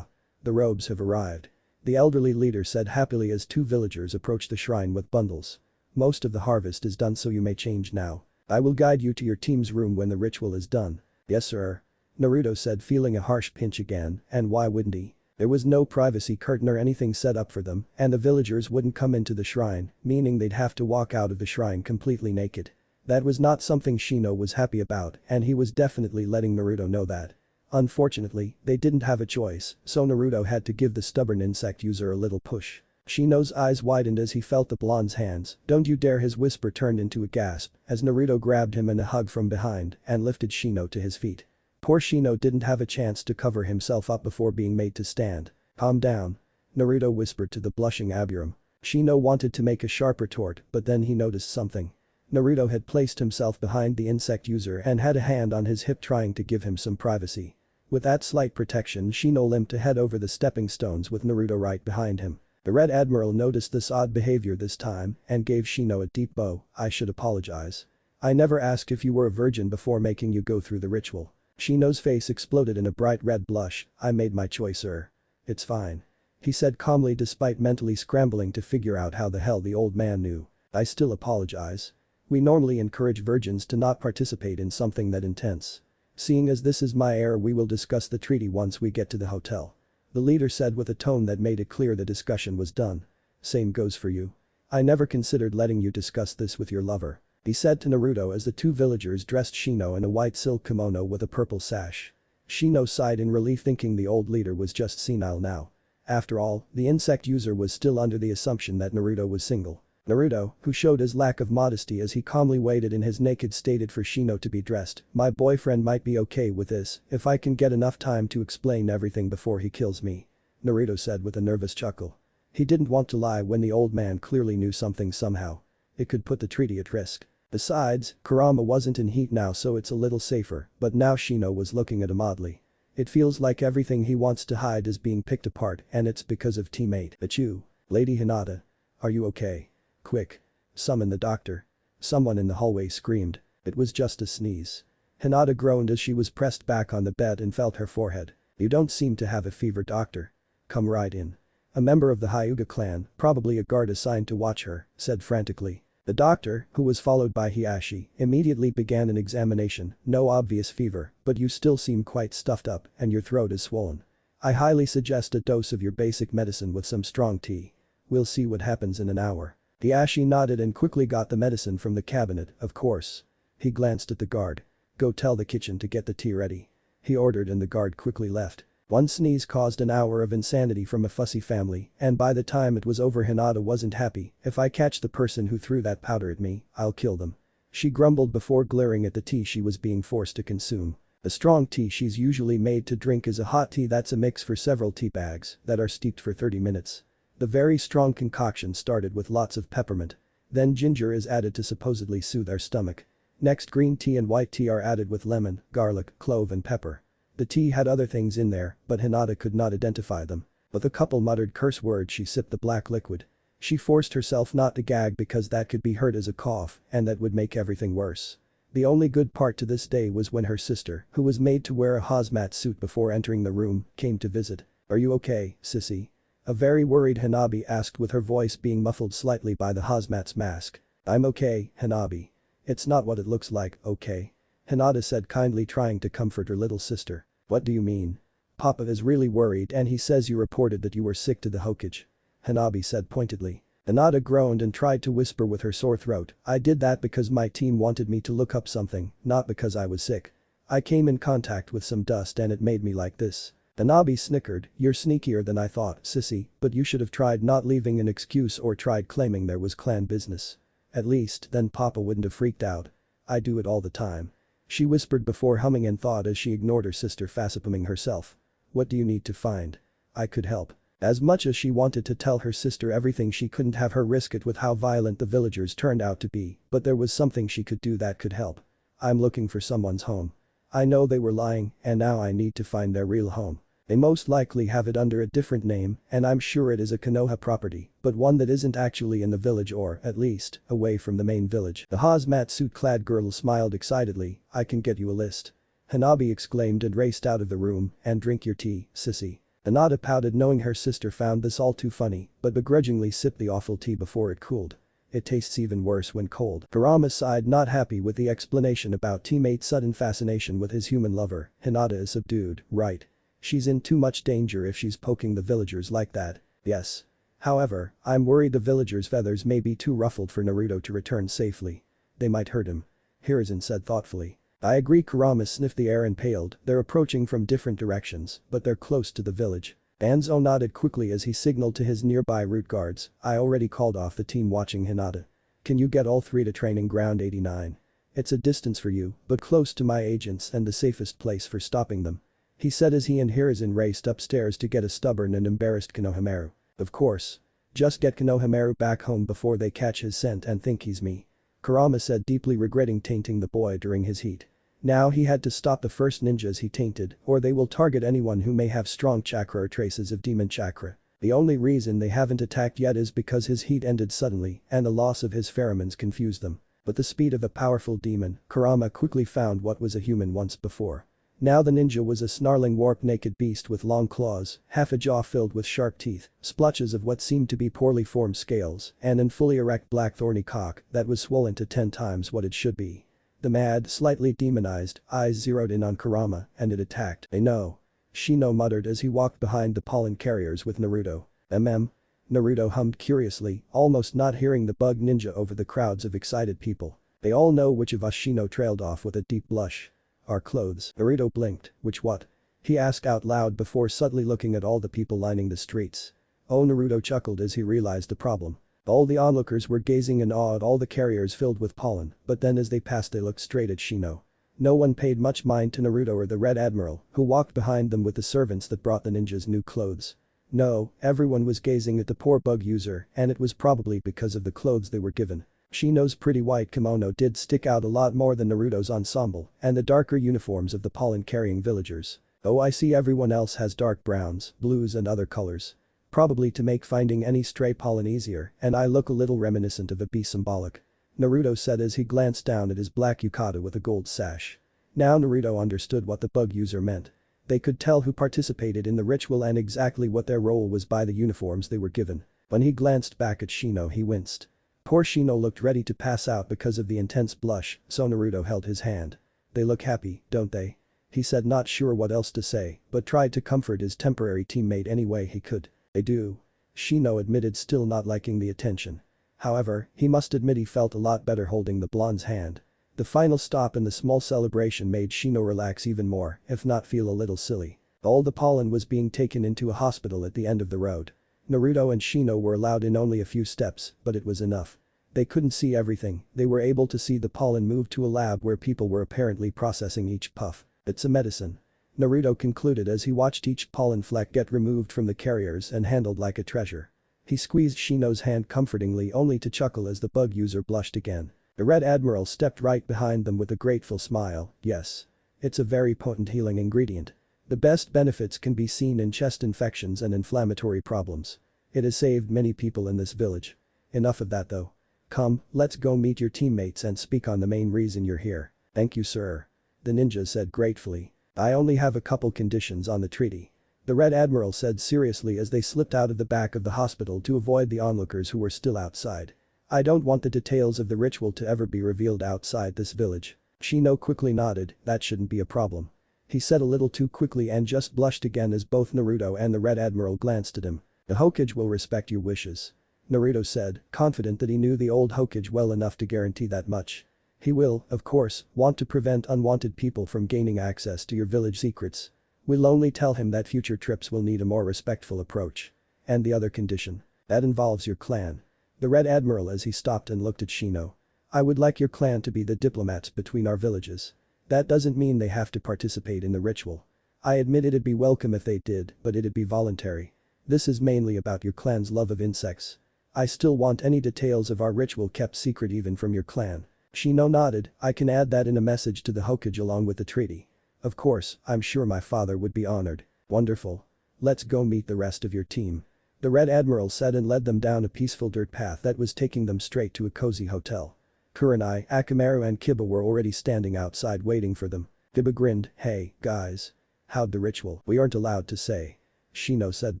The robes have arrived. The elderly leader said happily as two villagers approached the shrine with bundles. Most of the harvest is done, so you may change now. I will guide you to your team's room when the ritual is done. Yes sir. Naruto said, feeling a harsh pinch again, and why wouldn't he? There was no privacy curtain or anything set up for them, and the villagers wouldn't come into the shrine, meaning they'd have to walk out of the shrine completely naked. That was not something Shino was happy about, and he was definitely letting Naruto know that. Unfortunately, they didn't have a choice, so Naruto had to give the stubborn insect user a little push. Shino's eyes widened as he felt the blonde's hands. Don't you dare, his whisper turned into a gasp as Naruto grabbed him in a hug from behind and lifted Shino to his feet. Poor Shino didn't have a chance to cover himself up before being made to stand. Calm down. Naruto whispered to the blushing Abiram. Shino wanted to make a sharp retort, but then he noticed something. Naruto had placed himself behind the insect user and had a hand on his hip, trying to give him some privacy. With that slight protection, Shino limped ahead over the stepping stones with Naruto right behind him. The Red Admiral noticed this odd behavior this time and gave Shino a deep bow. I should apologize. I never asked if you were a virgin before making you go through the ritual. Shino's face exploded in a bright red blush. I made my choice, sir. It's fine. He said calmly, despite mentally scrambling to figure out how the hell the old man knew. I still apologize. We normally encourage virgins to not participate in something that intense. Seeing as this is my error, we will discuss the treaty once we get to the hotel. The leader said with a tone that made it clear the discussion was done. Same goes for you. I never considered letting you discuss this with your lover. He said to Naruto as the two villagers dressed Shino in a white silk kimono with a purple sash. Shino sighed in relief, thinking the old leader was just senile now. After all, the insect user was still under the assumption that Naruto was single. Naruto, who showed his lack of modesty as he calmly waited in his naked, stated for Shino to be dressed. My boyfriend might be okay with this if I can get enough time to explain everything before he kills me. Naruto said with a nervous chuckle. He didn't want to lie when the old man clearly knew something somehow. It could put the treaty at risk. Besides, Kurama wasn't in heat now, so it's a little safer, but now Shino was looking at him oddly. It feels like everything he wants to hide is being picked apart, and it's because of teammate. Achoo. Lady Hinata. Are you okay? Quick. Summon the doctor. Someone in the hallway screamed. It was just a sneeze. Hinata groaned as she was pressed back on the bed and felt her forehead. You don't seem to have a fever, doctor. Come right in. A member of the Hyuga clan, probably a guard assigned to watch her, said frantically. The doctor, who was followed by Hiashi, immediately began an examination. No obvious fever, but you still seem quite stuffed up and your throat is swollen. I highly suggest a dose of your basic medicine with some strong tea. We'll see what happens in an hour. Hiashi nodded and quickly got the medicine from the cabinet, of course. He glanced at the guard. Go tell the kitchen to get the tea ready. He ordered and the guard quickly left. One sneeze caused an hour of insanity from a fussy family, and by the time it was over Hinata wasn't happy. If I catch the person who threw that powder at me, I'll kill them. She grumbled before glaring at the tea she was being forced to consume. The strong tea she's usually made to drink is a hot tea that's a mix for several tea bags that are steeped for 30 minutes. The very strong concoction started with lots of peppermint. Then ginger is added to supposedly soothe our stomach. Next, green tea and white tea are added with lemon, garlic, clove and pepper. The tea had other things in there, but Hinata could not identify them. With a couple muttered curse words she sipped the black liquid. She forced herself not to gag because that could be heard as a cough and that would make everything worse. The only good part to this day was when her sister, who was made to wear a hazmat suit before entering the room, came to visit. Are you okay, sissy? A very worried Hanabi asked with her voice being muffled slightly by the hazmat's mask. I'm okay, Hanabi. It's not what it looks like, okay? Hinata said kindly, trying to comfort her little sister. What do you mean? Papa is really worried and he says you reported that you were sick to the Hokage. Hanabi said pointedly. Hinata groaned and tried to whisper with her sore throat, I did that because my team wanted me to look up something, not because I was sick. I came in contact with some dust and it made me like this. Hanabi snickered, you're sneakier than I thought, sissy, but you should have tried not leaving an excuse or tried claiming there was clan business. At least, then Papa wouldn't have freaked out. I do it all the time. She whispered before humming in thought as she ignored her sister facepalming herself. What do you need to find? I could help. As much as she wanted to tell her sister everything, she couldn't have her risk it with how violent the villagers turned out to be, but there was something she could do that could help. I'm looking for someone's home. I know they were lying and now I need to find their real home. They most likely have it under a different name and I'm sure it is a Konoha property, but one that isn't actually in the village or, at least, away from the main village. The hazmat suit-clad girl smiled excitedly, I can get you a list. Hanabi exclaimed and raced out of the room, and drink your tea, sissy. Hinata pouted knowing her sister found this all too funny, but begrudgingly sipped the awful tea before it cooled. It tastes even worse when cold. Kurama sighed, not happy with the explanation about teammate's sudden fascination with his human lover. Hinata is subdued, right? She's in too much danger if she's poking the villagers like that. Yes. However, I'm worried the villagers' feathers may be too ruffled for Naruto to return safely. They might hurt him. Hiruzen said thoughtfully. I agree. Kurama sniffed the air and paled, they're approaching from different directions, but they're close to the village. Anzo nodded quickly as he signaled to his nearby route guards, I already called off the team watching Hinata. Can you get all three to training ground 89? It's a distance for you, but close to my agents and the safest place for stopping them. He said as he and Hiruzen raced upstairs to get a stubborn and embarrassed Konohamaru. Of course. Just get Konohamaru back home before they catch his scent and think he's me. Kurama said, deeply regretting tainting the boy during his heat. Now he had to stop the first ninjas he tainted or they will target anyone who may have strong chakra or traces of demon chakra. The only reason they haven't attacked yet is because his heat ended suddenly and the loss of his pheromones confused them. But the speed of a powerful demon, Kurama quickly found what was a human once before. Now the ninja was a snarling warp-naked beast with long claws, half a jaw filled with sharp teeth, splotches of what seemed to be poorly formed scales, and an fully erect black thorny cock that was swollen to 10 times what it should be. The mad, slightly demonized eyes zeroed in on Kurama and it attacked. I know. Shino muttered as he walked behind the pollen carriers with Naruto. Naruto hummed curiously, almost not hearing the bug ninja over the crowds of excited people. They all know which of us. Shino trailed off with a deep blush. Our clothes. Naruto blinked, which what? He asked out loud before subtly looking at all the people lining the streets. Oh, Naruto chuckled as he realized the problem. All the onlookers were gazing in awe at all the carriers filled with pollen, but then as they passed they looked straight at Shino. No one paid much mind to Naruto or the Red Admiral, who walked behind them with the servants that brought the ninjas new clothes. No, everyone was gazing at the poor bug user and it was probably because of the clothes they were given. Shino's pretty white kimono did stick out a lot more than Naruto's ensemble and the darker uniforms of the pollen-carrying villagers. Oh, I see everyone else has dark browns, blues and other colors. Probably to make finding any stray pollen easier, and I look a little reminiscent of a bee symbolic. Naruto said as he glanced down at his black yukata with a gold sash. Now Naruto understood what the bug user meant. They could tell who participated in the ritual and exactly what their role was by the uniforms they were given. When he glanced back at Shino he winced. Poor Shino looked ready to pass out because of the intense blush, so Naruto held his hand. They look happy, don't they? He said, not sure what else to say, but tried to comfort his temporary teammate any way he could. They do. Shino admitted, still not liking the attention. However, he must admit he felt a lot better holding the blonde's hand. The final stop in the small celebration made Shino relax even more, if not feel a little silly. All the pollen was being taken into a hospital at the end of the road. Naruto and Shino were allowed in only a few steps, but it was enough. They couldn't see everything, they were able to see the pollen move to a lab where people were apparently processing each puff. It's a medicine. Naruto concluded as he watched each pollen fleck get removed from the carriers and handled like a treasure. He squeezed Shino's hand comfortingly only to chuckle as the bug user blushed again. The Red Admiral stepped right behind them with a grateful smile, yes. It's a very potent healing ingredient. The best benefits can be seen in chest infections and inflammatory problems. It has saved many people in this village. Enough of that though. Come, let's go meet your teammates and speak on the main reason you're here. Thank you, sir. The ninja said gratefully. I only have a couple conditions on the treaty. The Red Admiral said seriously as they slipped out of the back of the hospital to avoid the onlookers who were still outside. I don't want the details of the ritual to ever be revealed outside this village. Shino quickly nodded, that shouldn't be a problem. He said a little too quickly and just blushed again as both Naruto and the Red Admiral glanced at him. The Hokage will respect your wishes. Naruto said, confident that he knew the old Hokage well enough to guarantee that much. He will, of course, want to prevent unwanted people from gaining access to your village secrets. We'll only tell him that future trips will need a more respectful approach. And the other condition. That involves your clan. The Red Admiral as he stopped and looked at Shino. I would like your clan to be the diplomats between our villages. That doesn't mean they have to participate in the ritual. I admit it'd be welcome if they did, but it'd be voluntary. This is mainly about your clan's love of insects. I still want any details of our ritual kept secret even from your clan. Shino nodded, I can add that in a message to the Hokage along with the treaty. Of course, I'm sure my father would be honored. Wonderful. Let's go meet the rest of your team. The Red Admiral said and led them down a peaceful dirt path that was taking them straight to a cozy hotel. Kurenai, Akamaru and Kiba were already standing outside waiting for them. Kiba grinned, hey, guys. How'd the ritual? We aren't allowed to say. Shino said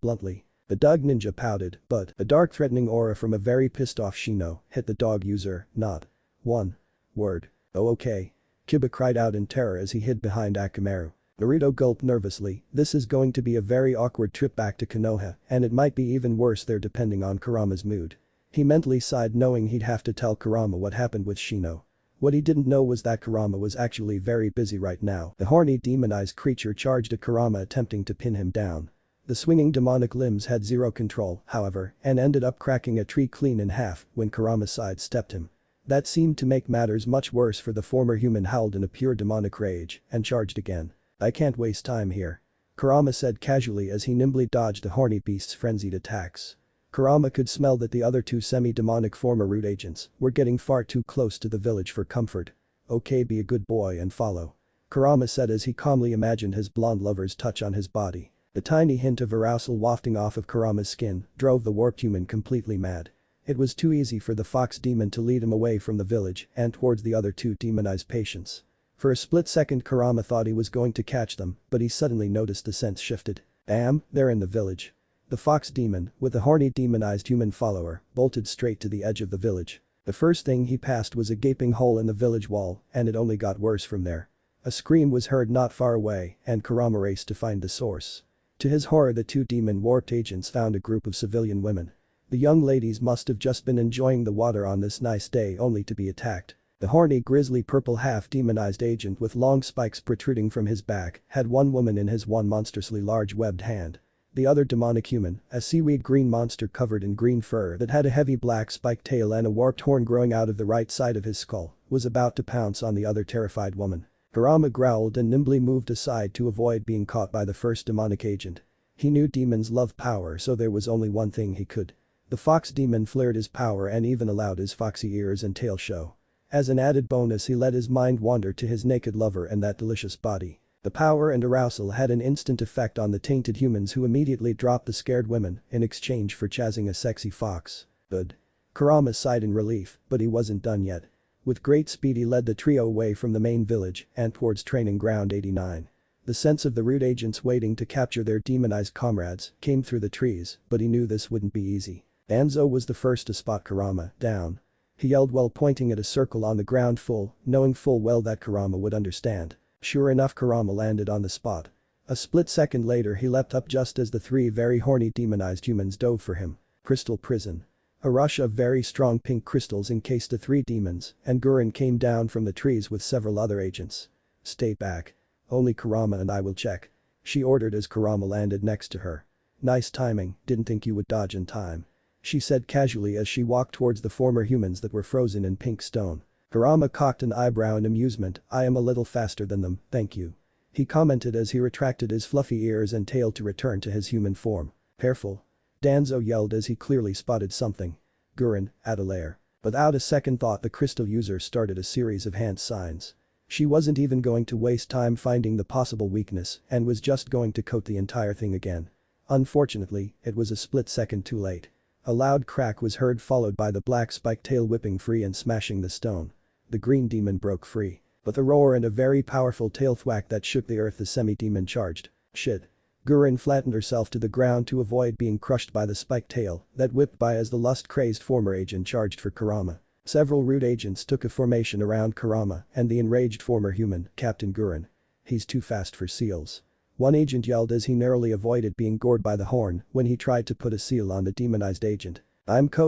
bluntly. The dog ninja pouted, but a dark threatening aura from a very pissed off Shino hit the dog user, not one word. Oh okay. Kiba cried out in terror as he hid behind Akamaru. Naruto gulped nervously, this is going to be a very awkward trip back to Konoha, and it might be even worse there depending on Kurama's mood. He mentally sighed knowing he'd have to tell Kurama what happened with Shino. What he didn't know was that Kurama was actually very busy right now. The horny demonized creature charged at Kurama attempting to pin him down. The swinging demonic limbs had zero control, however, and ended up cracking a tree clean in half when Kurama sidestepped him. That seemed to make matters much worse for the former human howled in a pure demonic rage and charged again. I can't waste time here. Kurama said casually as he nimbly dodged the horny beast's frenzied attacks. Kurama could smell that the other two semi-demonic former root agents were getting far too close to the village for comfort. Okay, be a good boy and follow. Kurama said as he calmly imagined his blonde lover's touch on his body. The tiny hint of arousal wafting off of Kurama's skin drove the warped human completely mad. It was too easy for the fox demon to lead him away from the village and towards the other two demonized patients. For a split second Kurama thought he was going to catch them, but he suddenly noticed the sense shifted. Damn, they're in the village. The fox demon, with a horny demonized human follower, bolted straight to the edge of the village. The first thing he passed was a gaping hole in the village wall, and it only got worse from there. A scream was heard not far away, and Kurama raced to find the source. To his horror the two demon warped agents found a group of civilian women. The young ladies must have just been enjoying the water on this nice day only to be attacked. The horny grisly purple half-demonized agent with long spikes protruding from his back had one woman in his one monstrously large webbed hand. The other demonic human, a seaweed green monster covered in green fur that had a heavy black spiked tail and a warped horn growing out of the right side of his skull, was about to pounce on the other terrified woman. Kurama growled and nimbly moved aside to avoid being caught by the first demonic agent. He knew demons love power, so there was only one thing he could. The fox demon flared his power and even allowed his foxy ears and tail show. As an added bonus he let his mind wander to his naked lover and that delicious body. The power and arousal had an instant effect on the tainted humans who immediately dropped the scared women in exchange for chasing a sexy fox. Good. Kurama sighed in relief, but he wasn't done yet. With great speed he led the trio away from the main village and towards training ground 89. The sense of the root agents waiting to capture their demonized comrades came through the trees, but he knew this wouldn't be easy. Danzo was the first to spot Kurama, down. He yelled while pointing at a circle on the ground knowing full well that Kurama would understand. Sure enough Kurama landed on the spot. A split second later he leapt up just as the three very horny demonized humans dove for him. Crystal prison. A rush of very strong pink crystals encased the three demons, and Gurren came down from the trees with several other agents. Stay back. Only Kurama and I will check. She ordered as Kurama landed next to her. Nice timing, didn't think you would dodge in time. She said casually as she walked towards the former humans that were frozen in pink stone. Kurama cocked an eyebrow in amusement, I am a little faster than them, thank you. He commented as he retracted his fluffy ears and tail to return to his human form. Careful. Danzo yelled as he clearly spotted something. Gurren, add a layer. Without a second thought the crystal user started a series of hand signs. She wasn't even going to waste time finding the possible weakness and was just going to coat the entire thing again. Unfortunately, it was a split second too late. A loud crack was heard followed by the black spiked tail whipping free and smashing the stone. The green demon broke free. With a roar and a very powerful tail thwack that shook the earth the semi-demon charged. Shit. Gurin flattened herself to the ground to avoid being crushed by the spiked tail that whipped by as the lust-crazed former agent charged for Kurama. Several rude agents took a formation around Kurama and the enraged former human, Captain Gurin. He's too fast for seals. One agent yelled as he narrowly avoided being gored by the horn when he tried to put a seal on the demonized agent.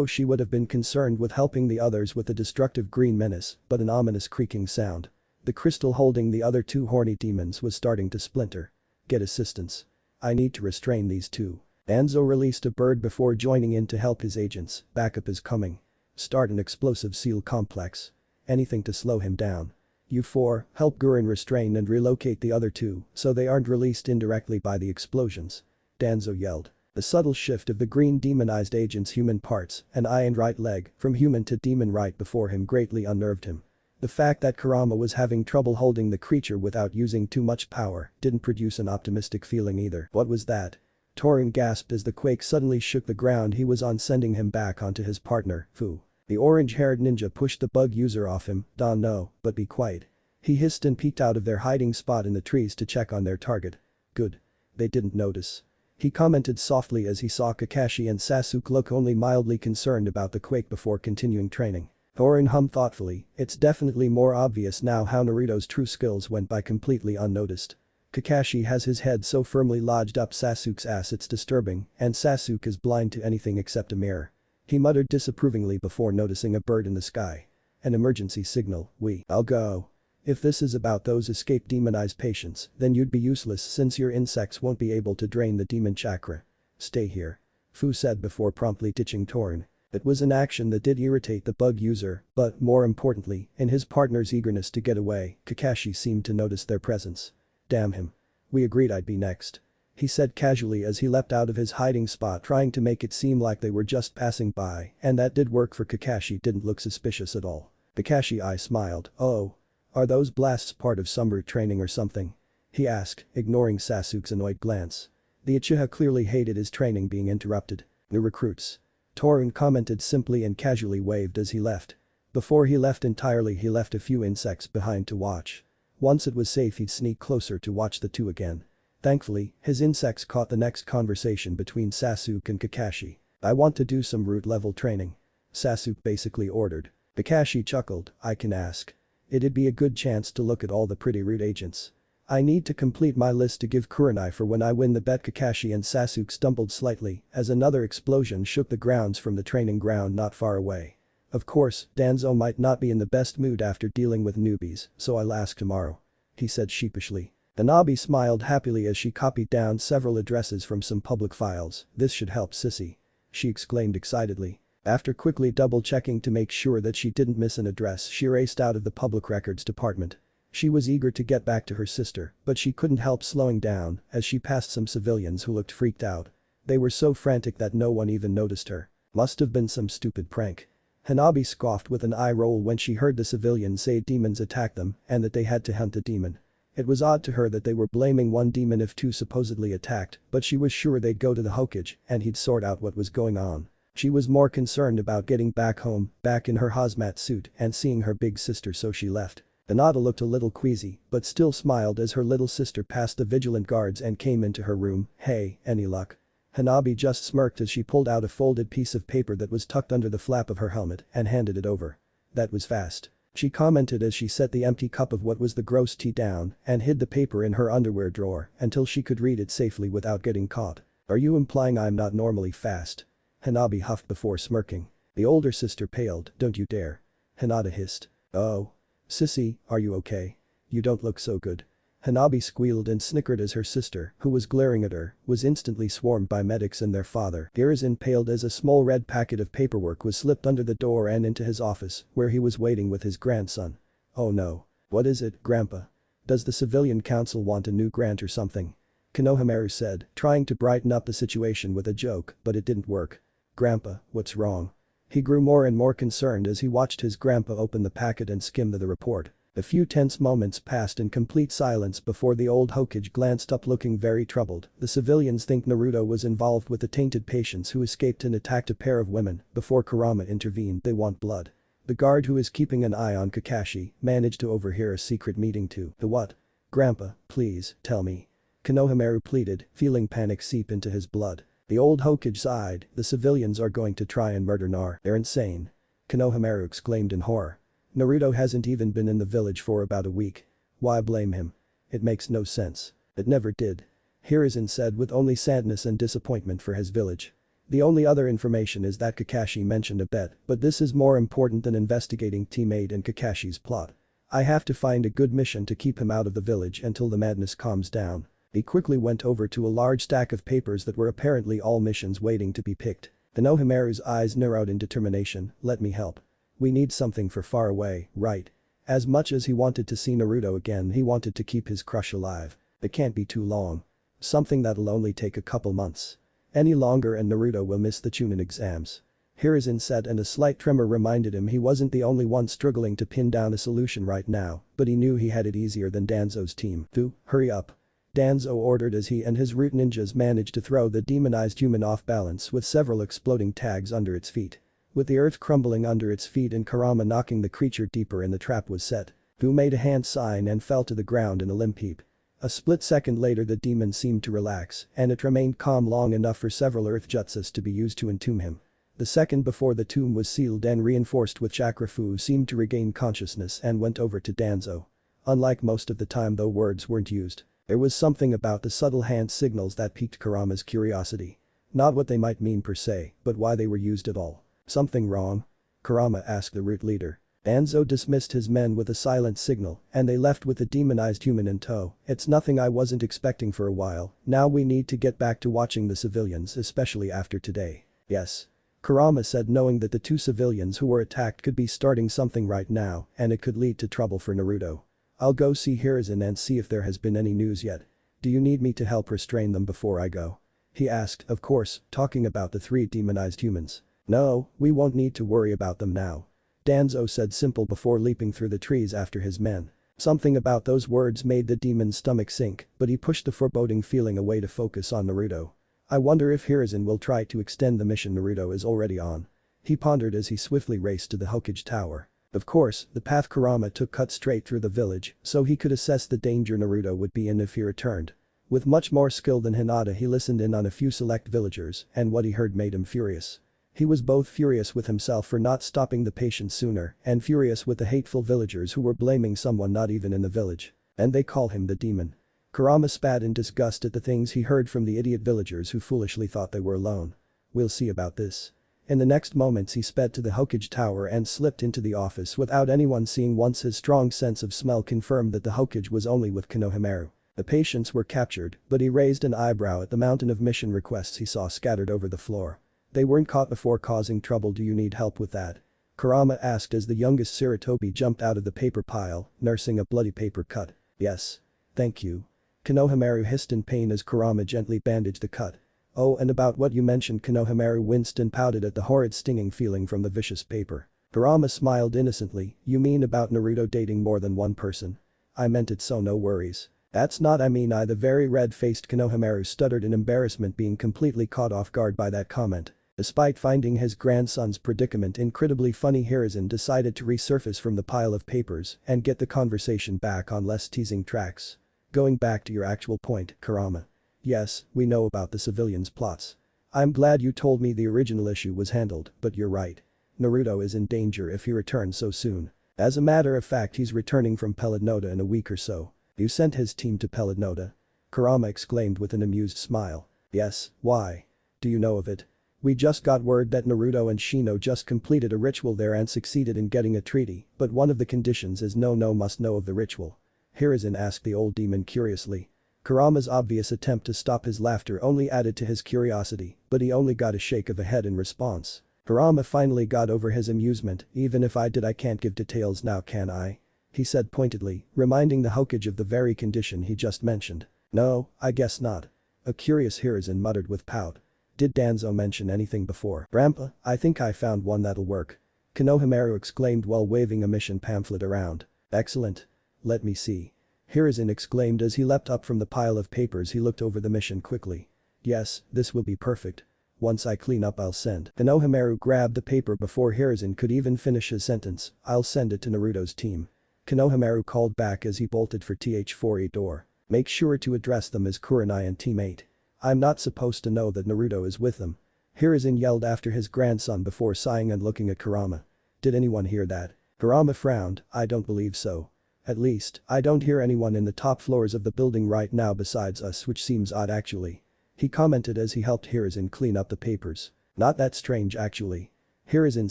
She would have been concerned with helping the others with the destructive green menace, but an ominous creaking sound. The crystal holding the other two horny demons was starting to splinter. Get assistance. I need to restrain these two. Danzo released a bird before joining in to help his agents. Backup is coming. Start an explosive seal complex. Anything to slow him down. You four, help Gurin restrain and relocate the other two so they aren't released indirectly by the explosions. Danzo yelled. The subtle shift of the green demonized agent's human parts, an eye and right leg, from human to demon right before him greatly unnerved him. The fact that Kurama was having trouble holding the creature without using too much power didn't produce an optimistic feeling either. What was that? Torin gasped as the quake suddenly shook the ground he was on, sending him back onto his partner, Fu. The orange-haired ninja pushed the bug user off him. "Don, no, but be quiet." He hissed and peeked out of their hiding spot in the trees to check on their target. Good. They didn't notice. He commented softly as he saw Kakashi and Sasuke look only mildly concerned about the quake before continuing training. Thorin hummed thoughtfully, it's definitely more obvious now how Naruto's true skills went by completely unnoticed. Kakashi has his head so firmly lodged up Sasuke's ass it's disturbing, and Sasuke is blind to anything except a mirror. He muttered disapprovingly before noticing a bird in the sky. An emergency signal. I'll go. If this is about those escaped demonized patients, then you'd be useless since your insects won't be able to drain the demon chakra. Stay here. Fu said before promptly ditching Torin. It was an action that did irritate the bug user, but more importantly, in his partner's eagerness to get away, Kakashi seemed to notice their presence. Damn him. We agreed I'd be next. He said casually as he leapt out of his hiding spot, trying to make it seem like they were just passing by, and that did work for Kakashi didn't look suspicious at all. Kakashi smiled. Oh. Are those blasts part of summer training or something? He asked, ignoring Sasuke's annoyed glance. The Uchiha clearly hated his training being interrupted. New recruits. Torin commented simply and casually waved as he left. Before he left entirely, he left a few insects behind to watch. Once it was safe, he'd sneak closer to watch the two again. Thankfully, his insects caught the next conversation between Sasuke and Kakashi. I want to do some root level training. Sasuke basically ordered. Kakashi chuckled, I can ask. It'd be a good chance to look at all the pretty root agents. I need to complete my list to give Kurenai for when I win the bet. Kakashi and Sasuke stumbled slightly as another explosion shook the grounds from the training ground not far away. Of course, Danzo might not be in the best mood after dealing with newbies, so I'll ask tomorrow. He said sheepishly. Hanabi smiled happily as she copied down several addresses from some public files. This should help Sissy. She exclaimed excitedly. After quickly double-checking to make sure that she didn't miss an address, she raced out of the public records department. She was eager to get back to her sister, but she couldn't help slowing down as she passed some civilians who looked freaked out. They were so frantic that no one even noticed her. Must have been some stupid prank. Hanabi scoffed with an eye roll when she heard the civilians say demons attacked them and that they had to hunt the demon. It was odd to her that they were blaming one demon if two supposedly attacked, but she was sure they'd go to the Hokage and he'd sort out what was going on. She was more concerned about getting back home, back in her hazmat suit and seeing her big sister, so she left. Anata looked a little queasy but still smiled as her little sister passed the vigilant guards and came into her room. Hey, any luck? Hanabi just smirked as she pulled out a folded piece of paper that was tucked under the flap of her helmet and handed it over. That was fast. She commented as she set the empty cup of what was the gross tea down and hid the paper in her underwear drawer until she could read it safely without getting caught. Are you implying I'm not normally fast? Hanabi huffed before smirking. The older sister paled. Don't you dare. Hinata hissed. Oh. Sissy, are you okay? You don't look so good. Hanabi squealed and snickered as her sister, who was glaring at her, was instantly swarmed by medics and their father. Hiruzen paled as a small red packet of paperwork was slipped under the door and into his office, where he was waiting with his grandson. Oh no. What is it, Grandpa? Does the civilian council want a new grant or something? Konohamaru said, trying to brighten up the situation with a joke, but it didn't work. Grandpa, what's wrong? He grew more and more concerned as he watched his grandpa open the packet and skim the report. A few tense moments passed in complete silence before the old Hokage glanced up looking very troubled. The civilians think Naruto was involved with the tainted patients who escaped and attacked a pair of women before Kurama intervened. They want blood. The guard who is keeping an eye on Kakashi managed to overhear a secret meeting too. The what? Grandpa, please, tell me. Konohamaru pleaded, feeling panic seep into his blood. The old Hokage sighed, the civilians are going to try and murder Nar. They're insane. Konohamaru exclaimed in horror. Naruto hasn't even been in the village for about a week. Why blame him? It makes no sense. It never did. Hiruzen said with only sadness and disappointment for his village. The only other information is that Kakashi mentioned a bet, but this is more important than investigating Team 8 and Kakashi's plot. I have to find a good mission to keep him out of the village until the madness calms down. He quickly went over to a large stack of papers that were apparently all missions waiting to be picked. Konohamaru's eyes narrowed in determination, let me help. We need something for far away, right? As much as he wanted to see Naruto again, he wanted to keep his crush alive. It can't be too long. Something that'll only take a couple months. Any longer and Naruto will miss the Chunin exams. Hiruzen said, and a slight tremor reminded him he wasn't the only one struggling to pin down a solution right now, but he knew he had it easier than Danzo's team. Fu, hurry up. Danzo ordered as he and his root ninjas managed to throw the demonized human off balance with several exploding tags under its feet. With the earth crumbling under its feet and Kurama knocking the creature deeper in the trap was set. Fu made a hand sign and fell to the ground in a limp heap. A split second later the demon seemed to relax and it remained calm long enough for several earth jutsus to be used to entomb him. The second before the tomb was sealed and reinforced with chakra, Fu seemed to regain consciousness and went over to Danzo. Unlike most of the time though words weren't used. There was something about the subtle hand signals that piqued Kurama's curiosity. Not what they might mean per se, but why they were used at all. Something wrong? Kurama asked the root leader. Danzo dismissed his men with a silent signal and they left with the demonized human in tow. It's nothing I wasn't expecting for a while, now we need to get back to watching the civilians especially after today. Yes. Kurama said, knowing that the two civilians who were attacked could be starting something right now and it could lead to trouble for Naruto. I'll go see Hiruzen and see if there has been any news yet. Do you need me to help restrain them before I go? He asked, of course, talking about the three demonized humans. No, we won't need to worry about them now. Danzo said simple before leaping through the trees after his men. Something about those words made the demon's stomach sink, but he pushed the foreboding feeling away to focus on Naruto. I wonder if Hiruzen will try to extend the mission Naruto is already on. He pondered as he swiftly raced to the Hokage tower. Of course, the path Kurama took cut straight through the village, so he could assess the danger Naruto would be in if he returned. With much more skill than Hinata he listened in on a few select villagers and what he heard made him furious. He was both furious with himself for not stopping the patient sooner and furious with the hateful villagers who were blaming someone not even in the village. And they call him the demon. Kurama spat in disgust at the things he heard from the idiot villagers who foolishly thought they were alone. We'll see about this. In the next moments he sped to the Hokage tower and slipped into the office without anyone seeing. Once his strong sense of smell confirmed that the Hokage was only with Konohamaru. The patients were captured, but he raised an eyebrow at the mountain of mission requests he saw scattered over the floor. They weren't caught before causing trouble. Do you need help with that? Kurama asked as the youngest Sarutobi jumped out of the paper pile, nursing a bloody paper cut. Yes. Thank you. Konohamaru hissed in pain as Kurama gently bandaged the cut. Oh, and about what you mentioned. Konohamaru winced and pouted at the horrid stinging feeling from the vicious paper. Kurama smiled innocently, you mean about Naruto dating more than one person? I meant it, so no worries. That's not I mean. The very red-faced Konohamaru stuttered in embarrassment, being completely caught off guard by that comment. Despite finding his grandson's predicament incredibly funny, Hiruzen decided to resurface from the pile of papers and get the conversation back on less teasing tracks. Going back to your actual point, Kurama. Yes, we know about the civilians' plots. I'm glad you told me the original issue was handled, but you're right. Naruto is in danger if he returns so soon. As a matter of fact, he's returning from Pelennota in a week or so. You sent his team to Pelennota? Kurama exclaimed with an amused smile. Yes, why? Do you know of it? We just got word that Naruto and Shino just completed a ritual there and succeeded in getting a treaty, but one of the conditions is no must know of the ritual. Hiruzen asked the old demon curiously. Kurama's obvious attempt to stop his laughter only added to his curiosity, but he only got a shake of a head in response. Kurama finally got over his amusement. Even if I did, I can't give details now, can I? He said pointedly, reminding the Hokage of the very condition he just mentioned. No, I guess not. A curious Hiruzen muttered with pout. Did Danzo mention anything before? Grandpa, I think I found one that'll work. Konohamaru exclaimed while waving a mission pamphlet around. Excellent. Let me see. Hiruzen exclaimed as he leapt up from the pile of papers. He looked over the mission quickly. Yes, this will be perfect. Once I clean up I'll send. Konohamaru grabbed the paper before Hiruzen could even finish his sentence. I'll send it to Naruto's team. Konohamaru called back as he bolted for Th4E door. Make sure to address them as Kurenai and teammate. I'm not supposed to know that Naruto is with them. Hiruzen yelled after his grandson before sighing and looking at Kurama. Did anyone hear that? Kurama frowned, I don't believe so. At least, I don't hear anyone in the top floors of the building right now besides us, which seems odd actually. He commented as he helped Hiruzen clean up the papers. Not that strange actually. Hiruzen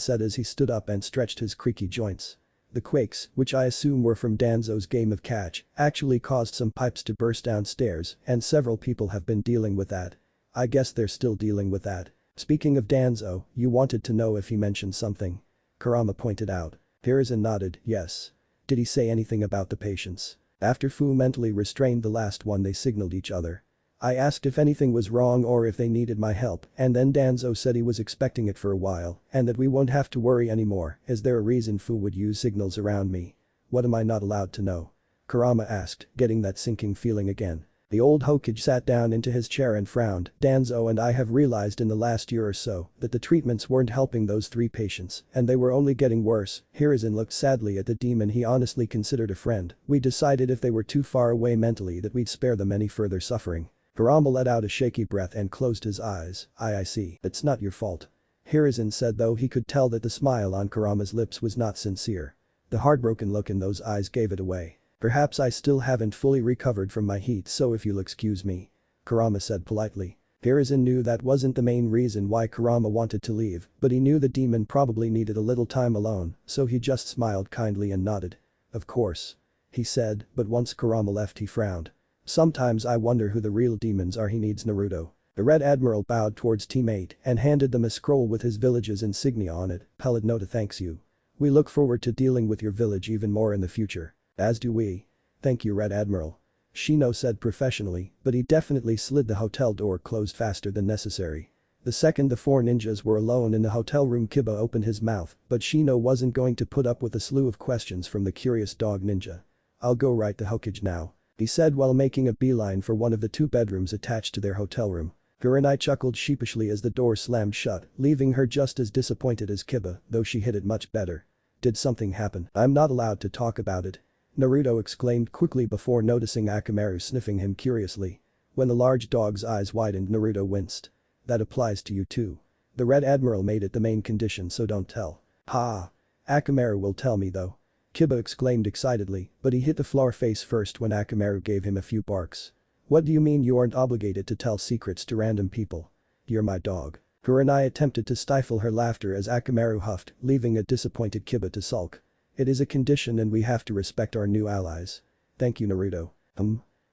said as he stood up and stretched his creaky joints. The quakes, which I assume were from Danzo's game of catch, actually caused some pipes to burst downstairs and several people have been dealing with that. I guess they're still dealing with that. Speaking of Danzo, you wanted to know if he mentioned something. Kurama pointed out. Hiruzen nodded, yes. Did he say anything about the patients? After Fu mentally restrained the last one they signaled each other. I asked if anything was wrong or if they needed my help and then Danzo said he was expecting it for a while and that we won't have to worry anymore. Is there a reason Fu would use signals around me? What am I not allowed to know? Kurama asked, getting that sinking feeling again. The old Hokage sat down into his chair and frowned. Danzo and I have realized in the last year or so that the treatments weren't helping those 3 patients and they were only getting worse. Hiruzen looked sadly at the demon he honestly considered a friend. We decided if they were too far away mentally that we'd spare them any further suffering. Kurama let out a shaky breath and closed his eyes. I see. It's not your fault. Hiruzen said though he could tell that the smile on Kurama's lips was not sincere. The heartbroken look in those eyes gave it away. Perhaps I still haven't fully recovered from my heat so if you'll excuse me. Kurama said politely. Hiruzen knew that wasn't the main reason why Kurama wanted to leave, but he knew the demon probably needed a little time alone, so he just smiled kindly and nodded. Of course. He said, but once Kurama left he frowned. Sometimes I wonder who the real demons are. He needs Naruto. The Red Admiral bowed towards teammate and handed them a scroll with his village's insignia on it. Pellet Nota thanks you. We look forward to dealing with your village even more in the future. As do we. Thank you Red Admiral. Shino said professionally, but he definitely slid the hotel door closed faster than necessary. The second the 4 ninjas were alone in the hotel room Kiba opened his mouth, but Shino wasn't going to put up with a slew of questions from the curious dog ninja. I'll go right to Hokage now. He said while making a beeline for one of the 2 bedrooms attached to their hotel room. Kurenai chuckled sheepishly as the door slammed shut, leaving her just as disappointed as Kiba, though she hid it much better. Did something happen? I'm not allowed to talk about it. Naruto exclaimed quickly before noticing Akamaru sniffing him curiously. When the large dog's eyes widened Naruto winced. That applies to you too. The Red Admiral made it the main condition so don't tell. Ha! Akamaru will tell me though. Kiba exclaimed excitedly, but he hit the floor face first when Akamaru gave him a few barks. What do you mean you aren't obligated to tell secrets to random people? You're my dog. Kurenai attempted to stifle her laughter as Akamaru huffed, leaving a disappointed Kiba to sulk. It is a condition and we have to respect our new allies. Thank you Naruto.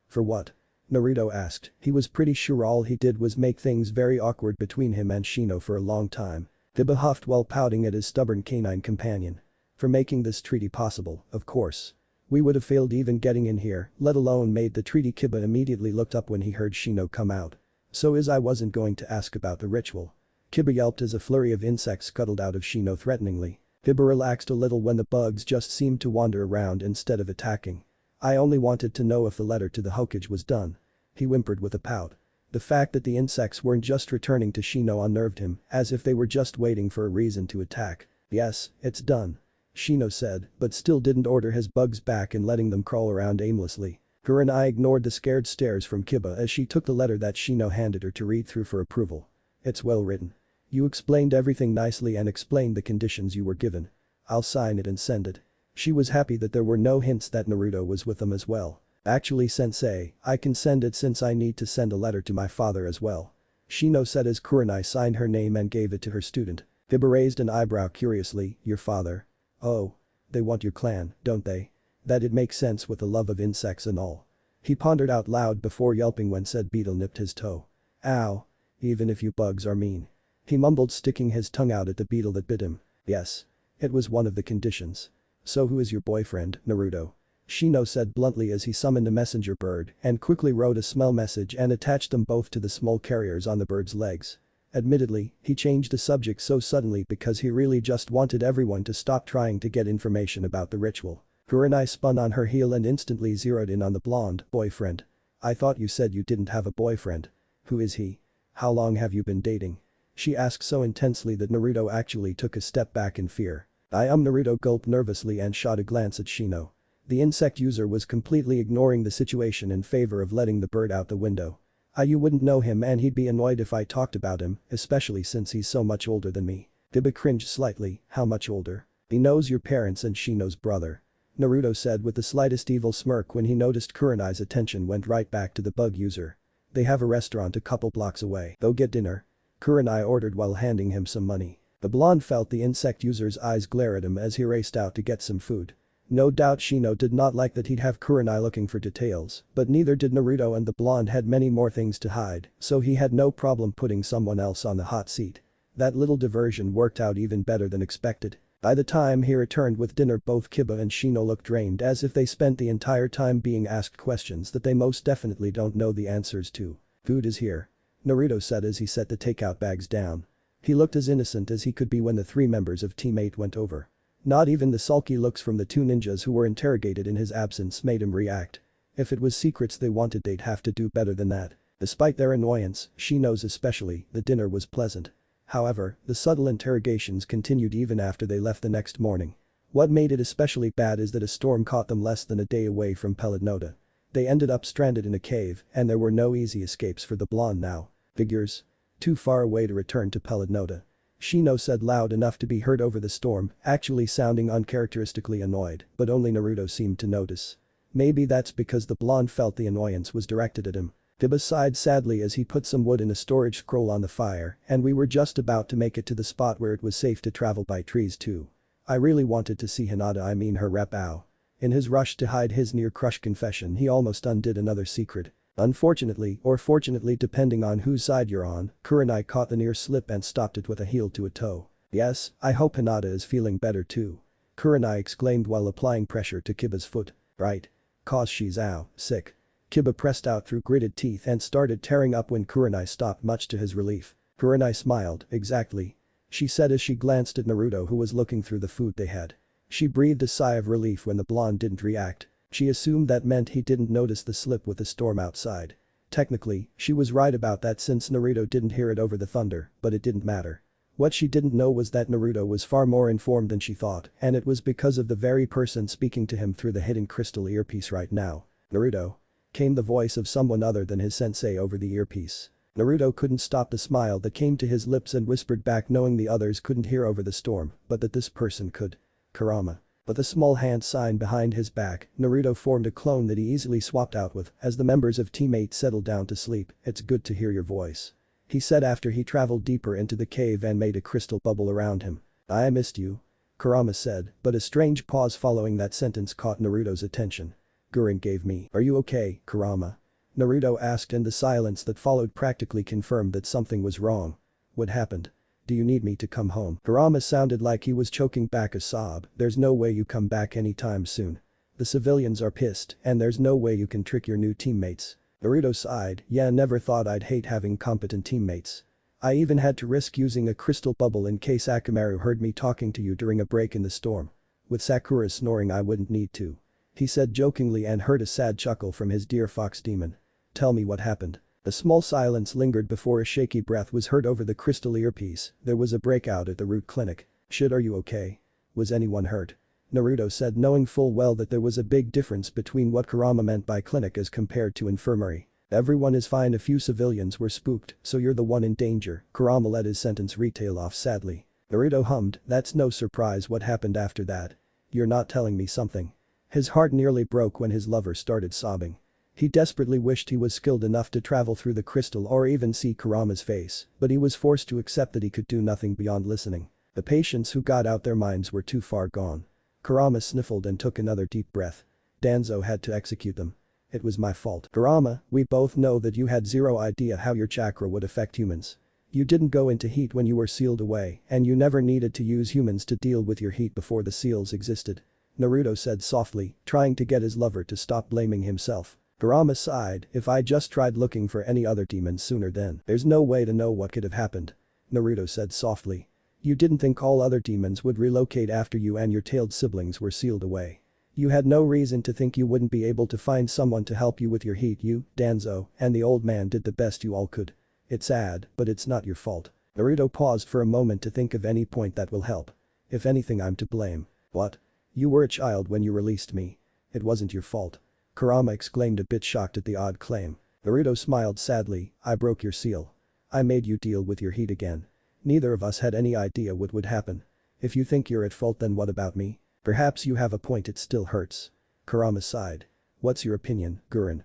For what? Naruto asked. He was pretty sure all he did was make things very awkward between him and Shino for a long time. Kiba huffed while pouting at his stubborn canine companion. For making this treaty possible, of course. We would have failed even getting in here, let alone made the treaty. Kiba immediately looked up when he heard Shino come out. So I wasn't going to ask about the ritual. Kiba yelped as a flurry of insects scuttled out of Shino threateningly. Kiba relaxed a little when the bugs just seemed to wander around instead of attacking. I only wanted to know if the letter to the Hokage was done. He whimpered with a pout. The fact that the insects weren't just returning to Shino unnerved him, as if they were just waiting for a reason to attack. Yes, it's done. Shino said, but still didn't order his bugs back and letting them crawl around aimlessly. Kurenai ignored the scared stares from Kiba as she took the letter that Shino handed her to read through for approval. It's well written. You explained everything nicely and explained the conditions you were given. I'll sign it and send it. She was happy that there were no hints that Naruto was with them as well. Actually sensei, I can send it since I need to send a letter to my father as well. Shino said as Kurenai signed her name and gave it to her student. Kiba raised an eyebrow curiously. Your father? Oh. They want your clan, don't they? That'd make sense with the love of insects and all. He pondered out loud before yelping when said beetle nipped his toe. Ow. Even if you bugs are mean. He mumbled, sticking his tongue out at the beetle that bit him. Yes. It was one of the conditions. So who is your boyfriend, Naruto? Shino said bluntly as he summoned a messenger bird and quickly wrote a smell message and attached them both to the small carriers on the bird's legs. Admittedly, he changed the subject so suddenly because he really just wanted everyone to stop trying to get information about the ritual. Kurenai spun on her heel and instantly zeroed in on the blonde. Boyfriend. I thought you said you didn't have a boyfriend. Who is he? How long have you been dating? She asked so intensely that Naruto actually took a step back in fear. Naruto gulped nervously and shot a glance at Shino. The insect user was completely ignoring the situation in favor of letting the bird out the window. You wouldn't know him and he'd be annoyed if I talked about him, especially since he's so much older than me. Biba cringed slightly. How much older? He knows your parents and Shino's brother. Naruto said with the slightest evil smirk when he noticed Kurenai's attention went right back to the bug user. They have a restaurant a couple blocks away. Go get dinner. Kurenai ordered while handing him some money. The blonde felt the insect user's eyes glare at him as he raced out to get some food. No doubt Shino did not like that he'd have Kurenai looking for details, but neither did Naruto, and the blonde had many more things to hide, so he had no problem putting someone else on the hot seat. That little diversion worked out even better than expected. By the time he returned with dinner, both Kiba and Shino looked drained, as if they spent the entire time being asked questions that they most definitely don't know the answers to. Food is here. Naruto said as he set the takeout bags down. He looked as innocent as he could be when the three members of Team 8 went over. Not even the sulky looks from the two ninjas who were interrogated in his absence made him react. If it was secrets they wanted, they'd have to do better than that. Despite their annoyance, Shino's especially, the dinner was pleasant. However, the subtle interrogations continued even after they left the next morning. What made it especially bad is that a storm caught them less than a day away from Pelennota. They ended up stranded in a cave, and there were no easy escapes for the blonde now. Figures. Too far away to return to Pelennota. Shino said loud enough to be heard over the storm, actually sounding uncharacteristically annoyed, but only Naruto seemed to notice. Maybe that's because the blonde felt the annoyance was directed at him. Kiba sighed sadly as he put some wood in a storage scroll on the fire, and we were just about to make it to the spot where it was safe to travel by trees too. I really wanted to see Hinata, I mean her rep Ao. In his rush to hide his near-crushed confession, he almost undid another secret. Unfortunately, or fortunately depending on whose side you're on, Kurenai caught the near slip and stopped it with a heel to a toe. Yes, I hope Hinata is feeling better too. Kurenai exclaimed while applying pressure to Kiba's foot. Right. Cause she's sick. Kiba pressed out through gritted teeth and started tearing up when Kurenai stopped, much to his relief. Kurenai smiled. Exactly. She said as she glanced at Naruto, who was looking through the food they had. She breathed a sigh of relief when the blonde didn't react. She assumed that meant he didn't notice the slip with the storm outside. Technically, she was right about that since Naruto didn't hear it over the thunder, but it didn't matter. What she didn't know was that Naruto was far more informed than she thought, and it was because of the very person speaking to him through the hidden crystal earpiece right now. Naruto? Came the voice of someone other than his sensei over the earpiece. Naruto couldn't stop the smile that came to his lips and whispered back, knowing the others couldn't hear over the storm, but that this person could. Kurama. With a small hand sign behind his back, Naruto formed a clone that he easily swapped out with as the members of Team 8 settled down to sleep. It's good to hear your voice. He said after he traveled deeper into the cave and made a crystal bubble around him. I missed you. Kurama said, but a strange pause following that sentence caught Naruto's attention. Gurren gave me. Are you okay, Kurama? Naruto asked, and the silence that followed practically confirmed that something was wrong. What happened? Do you need me to come home? Kurama sounded like he was choking back a sob. There's no way you come back anytime soon. The civilians are pissed, and there's no way you can trick your new teammates. Naruto sighed. Yeah, never thought I'd hate having competent teammates. I even had to risk using a crystal bubble in case Akamaru heard me talking to you during a break in the storm. With Sakura snoring, I wouldn't need to. He said jokingly and heard a sad chuckle from his dear fox demon. Tell me what happened. A small silence lingered before a shaky breath was heard over the crystal earpiece. There was a breakout at the root clinic. Shit, are you okay? Was anyone hurt? Naruto said, knowing full well that there was a big difference between what Kurama meant by clinic as compared to infirmary. Everyone is fine, a few civilians were spooked, so you're the one in danger. Kurama let his sentence retail off sadly. Naruto hummed, that's no surprise. What happened after that? You're not telling me something. His heart nearly broke when his lover started sobbing. He desperately wished he was skilled enough to travel through the crystal or even see Kurama's face, but he was forced to accept that he could do nothing beyond listening. The patients who got out their minds were too far gone. Kurama sniffled and took another deep breath. Danzo had to execute them. It was my fault. Kurama, we both know that you had zero idea how your chakra would affect humans. You didn't go into heat when you were sealed away, and you never needed to use humans to deal with your heat before the seals existed. Naruto said softly, trying to get his lover to stop blaming himself. Kurama sighed, if I just tried looking for any other demons sooner, then there's no way to know what could have happened. Naruto said softly. You didn't think all other demons would relocate after you and your tailed siblings were sealed away. You had no reason to think you wouldn't be able to find someone to help you with your heat. You, Danzo, and the old man did the best you all could. It's sad, but it's not your fault. Naruto paused for a moment to think of any point that will help. If anything, I'm to blame. What? You were a child when you released me. It wasn't your fault. Kurama exclaimed, a bit shocked at the odd claim. Naruto smiled sadly, I broke your seal. I made you deal with your heat again. Neither of us had any idea what would happen. If you think you're at fault, then what about me? Perhaps you have a point, it still hurts. Kurama sighed. What's your opinion, Gurren?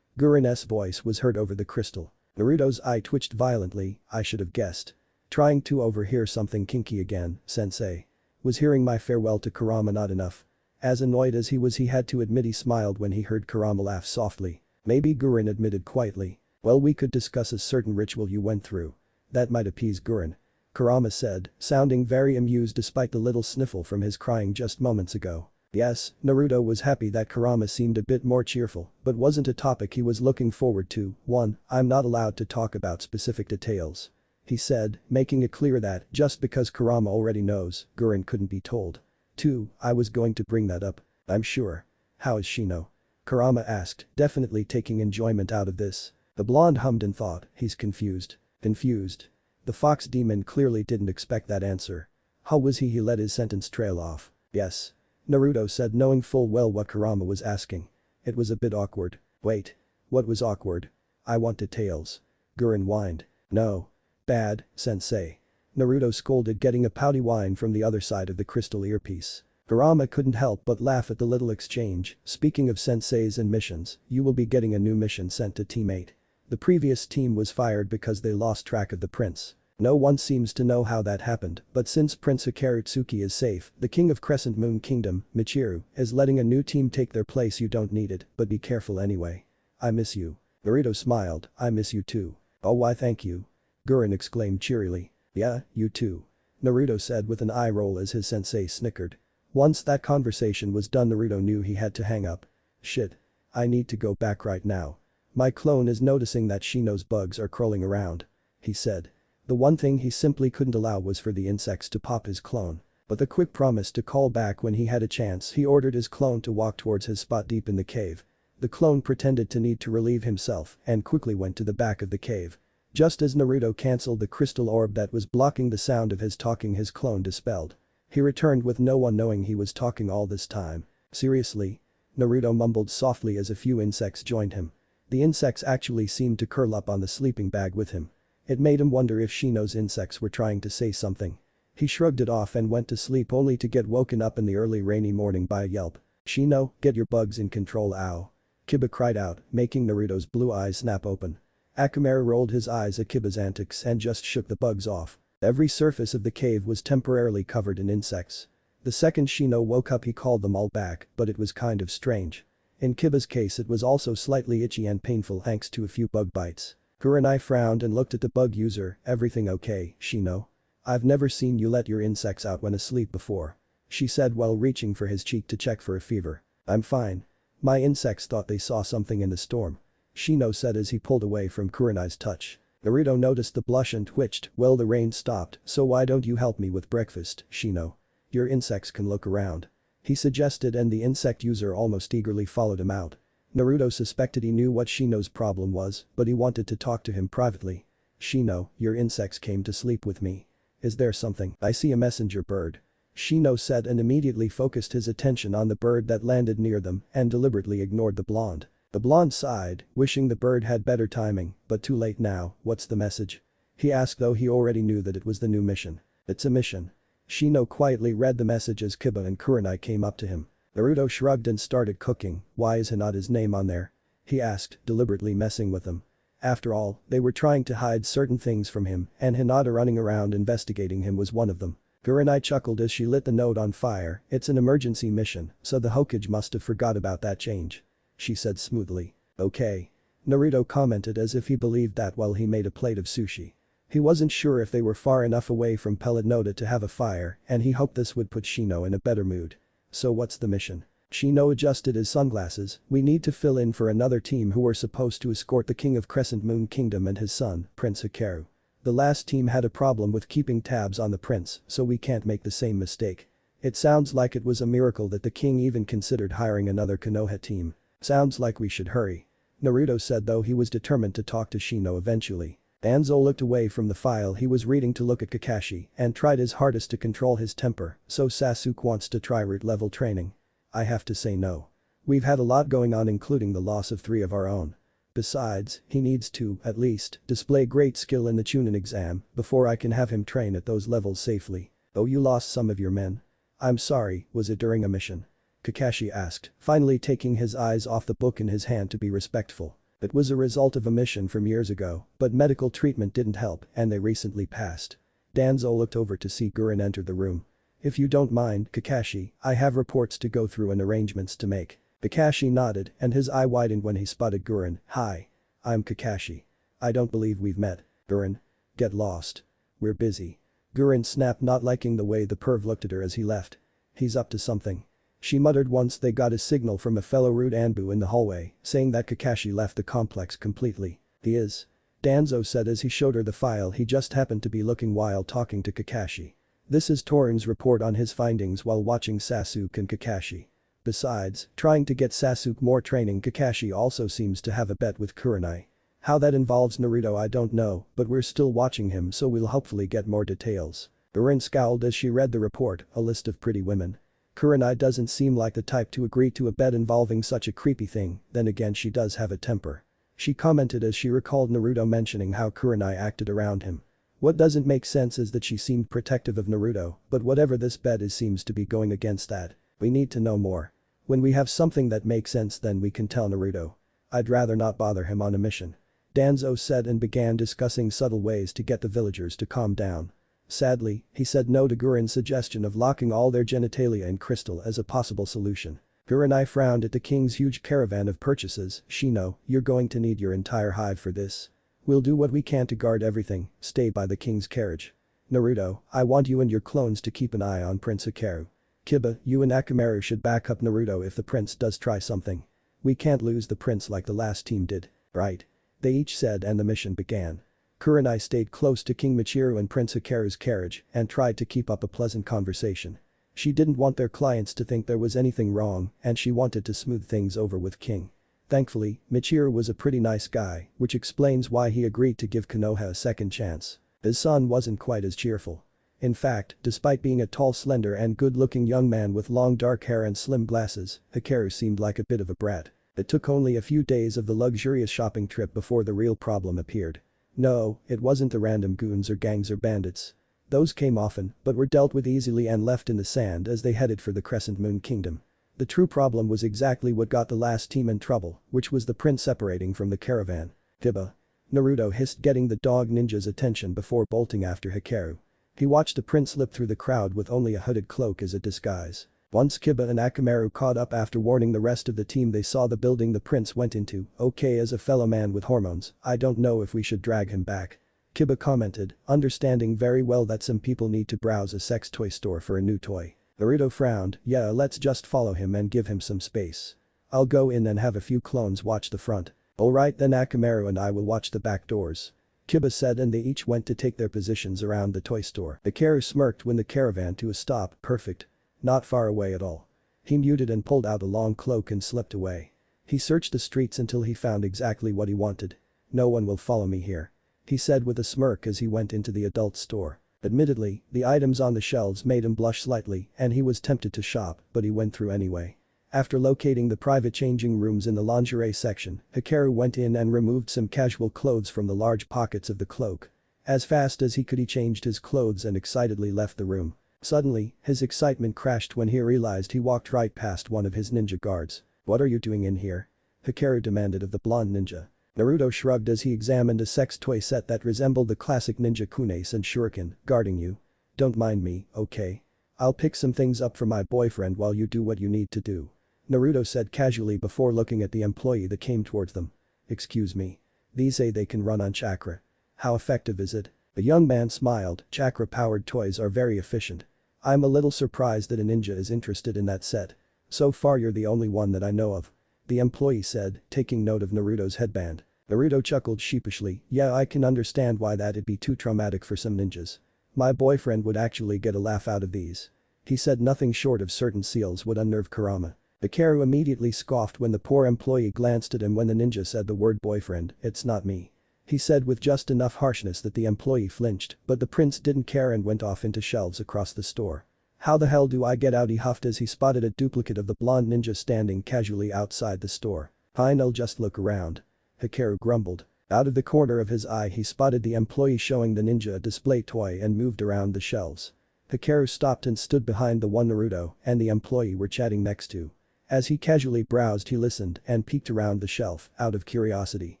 Gurren's voice was heard over the crystal. Naruto's eye twitched violently, I should have guessed. Trying to overhear something kinky again, sensei. Was hearing my farewell to Kurama not enough? As annoyed as he was, he had to admit he smiled when he heard Kurama laugh softly. Maybe, Gurren admitted quietly. Well, we could discuss a certain ritual you went through. That might appease Gurren. Kurama said, sounding very amused despite the little sniffle from his crying just moments ago. Yes, Naruto was happy that Kurama seemed a bit more cheerful, but wasn't a topic he was looking forward to. 1. I'm not allowed to talk about specific details. He said, making it clear that, just because Kurama already knows, Gurren couldn't be told. 2. I was going to bring that up. I'm sure. How is Shino? Kurama asked, definitely taking enjoyment out of this. The blonde hummed in thought, he's confused. Confused. The fox demon clearly didn't expect that answer. How was he? He let his sentence trail off. Yes. Naruto said, knowing full well what Kurama was asking. It was a bit awkward. Wait. What was awkward? I want details. Gurren whined. No. Bad, sensei. Naruto scolded, getting a pouty whine from the other side of the crystal earpiece. Kurama couldn't help but laugh at the little exchange. Speaking of senseis and missions, you will be getting a new mission sent to Team 8. The previous team was fired because they lost track of the prince. No one seems to know how that happened, but since Prince Hikaritsuki is safe, the king of Crescent Moon Kingdom, Michiru, is letting a new team take their place. You don't need it, but be careful anyway. I miss you. Naruto smiled, I miss you too. Oh, why thank you. Gurren exclaimed cheerily. Yeah, you too. Naruto said with an eye roll as his sensei snickered. Once that conversation was done, Naruto knew he had to hang up. Shit. I need to go back right now. My clone is noticing that Shino's bugs are crawling around. He said. The one thing he simply couldn't allow was for the insects to pop his clone. But the quick promise to call back when he had a chance, he ordered his clone to walk towards his spot deep in the cave. The clone pretended to need to relieve himself and quickly went to the back of the cave. Just as Naruto cancelled the crystal orb that was blocking the sound of his talking, his clone dispelled. He returned with no one knowing he was talking all this time. Seriously? Naruto mumbled softly as a few insects joined him. The insects actually seemed to curl up on the sleeping bag with him. It made him wonder if Shino's insects were trying to say something. He shrugged it off and went to sleep only to get woken up in the early rainy morning by a yelp. Shino, get your bugs in control, ow. Kiba cried out, making Naruto's blue eyes snap open. Akamaru rolled his eyes at Kiba's antics and just shook the bugs off. Every surface of the cave was temporarily covered in insects. The second Shino woke up he called them all back, but it was kind of strange. In Kiba's case it was also slightly itchy and painful thanks to a few bug bites. Kurenai frowned and looked at the bug user, everything okay, Shino? I've never seen you let your insects out when asleep before. She said while reaching for his cheek to check for a fever. I'm fine. My insects thought they saw something in the storm. Shino said as he pulled away from Kurenai's touch. Naruto noticed the blush and twitched, well, the rain stopped, so why don't you help me with breakfast, Shino? Your insects can look around. He suggested and the insect user almost eagerly followed him out. Naruto suspected he knew what Shino's problem was, but he wanted to talk to him privately. Shino, your insects came to sleep with me. Is there something? I see a messenger bird. Shino said and immediately focused his attention on the bird that landed near them and deliberately ignored the blonde. The blonde sighed, wishing the bird had better timing, but too late now. What's the message? He asked, though he already knew that it was the new mission. It's a mission. Shino quietly read the message as Kiba and Kurenai came up to him. Naruto shrugged and started cooking. Why is Hinata's name on there? He asked, deliberately messing with them. After all, they were trying to hide certain things from him, and Hinata running around investigating him was one of them. Kurenai chuckled as she lit the note on fire. It's an emergency mission, so the Hokage must have forgot about that change. She said smoothly. Okay. Naruto commented as if he believed that while he made a plate of sushi. He wasn't sure if they were far enough away from Pellet Noda to have a fire, and he hoped this would put Shino in a better mood. So what's the mission? Shino adjusted his sunglasses. We need to fill in for another team who were supposed to escort the king of Crescent Moon Kingdom and his son, Prince Hikaru. The last team had a problem with keeping tabs on the prince, so we can't make the same mistake. It sounds like it was a miracle that the king even considered hiring another Konoha team. Sounds like we should hurry. Naruto said, though he was determined to talk to Shino eventually. Danzo looked away from the file he was reading to look at Kakashi and tried his hardest to control his temper, so Sasuke wants to try root level training. I have to say no. We've had a lot going on, including the loss of 3 of our own. Besides, he needs to, at least, display great skill in the Chunin exam before I can have him train at those levels safely. Oh, you lost some of your men? I'm sorry, was it during a mission? Kakashi asked, finally taking his eyes off the book in his hand to be respectful. It was a result of a mission from years ago, but medical treatment didn't help and they recently passed. Danzo looked over to see Gurren enter the room. If you don't mind, Kakashi, I have reports to go through and arrangements to make. Kakashi nodded and his eye widened when he spotted Gurren. Hi. I'm Kakashi. I don't believe we've met. Gurren. Get lost. We're busy. Gurren snapped, not liking the way the perv looked at her as he left. He's up to something. She muttered once they got a signal from a fellow rude Anbu in the hallway saying that Kakashi left the complex completely. He is. Danzo said as he showed her the file he just happened to be looking while talking to Kakashi. This is Torin's report on his findings while watching Sasuke and Kakashi. Besides, trying to get Sasuke more training, Kakashi also seems to have a bet with Kurenai. How that involves Naruto I don't know, but we're still watching him so we'll hopefully get more details. Gurren scowled as she read the report, a list of pretty women. Kurenai doesn't seem like the type to agree to a bet involving such a creepy thing, then again she does have a temper. She commented as she recalled Naruto mentioning how Kurenai acted around him. What doesn't make sense is that she seemed protective of Naruto, but whatever this bet is seems to be going against that. We need to know more. When we have something that makes sense then we can tell Naruto. I'd rather not bother him on a mission. Danzo said and began discussing subtle ways to get the villagers to calm down. Sadly, he said no to Gurren's suggestion of locking all their genitalia in crystal as a possible solution. Kurenai frowned at the king's huge caravan of purchases. Shino, you're going to need your entire hive for this. We'll do what we can to guard everything, stay by the king's carriage. Naruto, I want you and your clones to keep an eye on Prince Hikaru. Kiba, you and Akamaru should back up Naruto if the prince does try something. We can't lose the prince like the last team did, right? They each said and the mission began. Kurenai stayed close to King Michiru and Prince Hikaru's carriage and tried to keep up a pleasant conversation. She didn't want their clients to think there was anything wrong and she wanted to smooth things over with King. Thankfully, Michiru was a pretty nice guy, which explains why he agreed to give Konoha a second chance. His son wasn't quite as cheerful. In fact, despite being a tall, slender and good-looking young man with long dark hair and slim glasses, Hikaru seemed like a bit of a brat. It took only a few days of the luxurious shopping trip before the real problem appeared. No, it wasn't the random goons or gangs or bandits. Those came often, but were dealt with easily and left in the sand as they headed for the Crescent Moon Kingdom. The true problem was exactly what got the last team in trouble, which was the prince separating from the caravan. Kiba. Naruto hissed, getting the dog ninja's attention before bolting after Hikaru. He watched the prince slip through the crowd with only a hooded cloak as a disguise. Once Kiba and Akamaru caught up after warning the rest of the team they saw the building the prince went into. Okay, as a fellow man with hormones, I don't know if we should drag him back. Kiba commented, understanding very well that some people need to browse a sex toy store for a new toy. Naruto frowned, yeah, let's just follow him and give him some space. I'll go in and have a few clones watch the front. Alright, then Akamaru and I will watch the back doors. Kiba said and they each went to take their positions around the toy store. Hikaru smirked when the caravan to a stop. Perfect. Not far away at all. He muted and pulled out a long cloak and slipped away. He searched the streets until he found exactly what he wanted. No one will follow me here. He said with a smirk as he went into the adult store. Admittedly, the items on the shelves made him blush slightly and he was tempted to shop, but he went through anyway. After locating the private changing rooms in the lingerie section, Hikaru went in and removed some casual clothes from the large pockets of the cloak. As fast as he could he changed his clothes and excitedly left the room. Suddenly, his excitement crashed when he realized he walked right past one of his ninja guards. What are you doing in here? Hikaru demanded of the blonde ninja. Naruto shrugged as he examined a sex toy set that resembled the classic ninja kunais and shuriken. Guarding you? Don't mind me, okay? I'll pick some things up for my boyfriend while you do what you need to do. Naruto said casually before looking at the employee that came towards them. Excuse me. These say they can run on chakra. How effective is it? The young man smiled, chakra-powered toys are very efficient. I'm a little surprised that a ninja is interested in that set. So far you're the only one that I know of. The employee said, taking note of Naruto's headband. Naruto chuckled sheepishly, yeah, I can understand why that'd be too traumatic for some ninjas. My boyfriend would actually get a laugh out of these. He said nothing short of certain seals would unnerve Kurama. Hikaru immediately scoffed when the poor employee glanced at him when the ninja said the word boyfriend. It's not me. He said with just enough harshness that the employee flinched, but the prince didn't care and went off into shelves across the store. How the hell do I get out? He huffed as he spotted a duplicate of the blonde ninja standing casually outside the store. Fine, I'll just look around. Hikaru grumbled. Out of the corner of his eye he spotted the employee showing the ninja a display toy and moved around the shelves. Hikaru stopped and stood behind the one Naruto and the employee were chatting next to. As he casually browsed he listened and peeked around the shelf out of curiosity.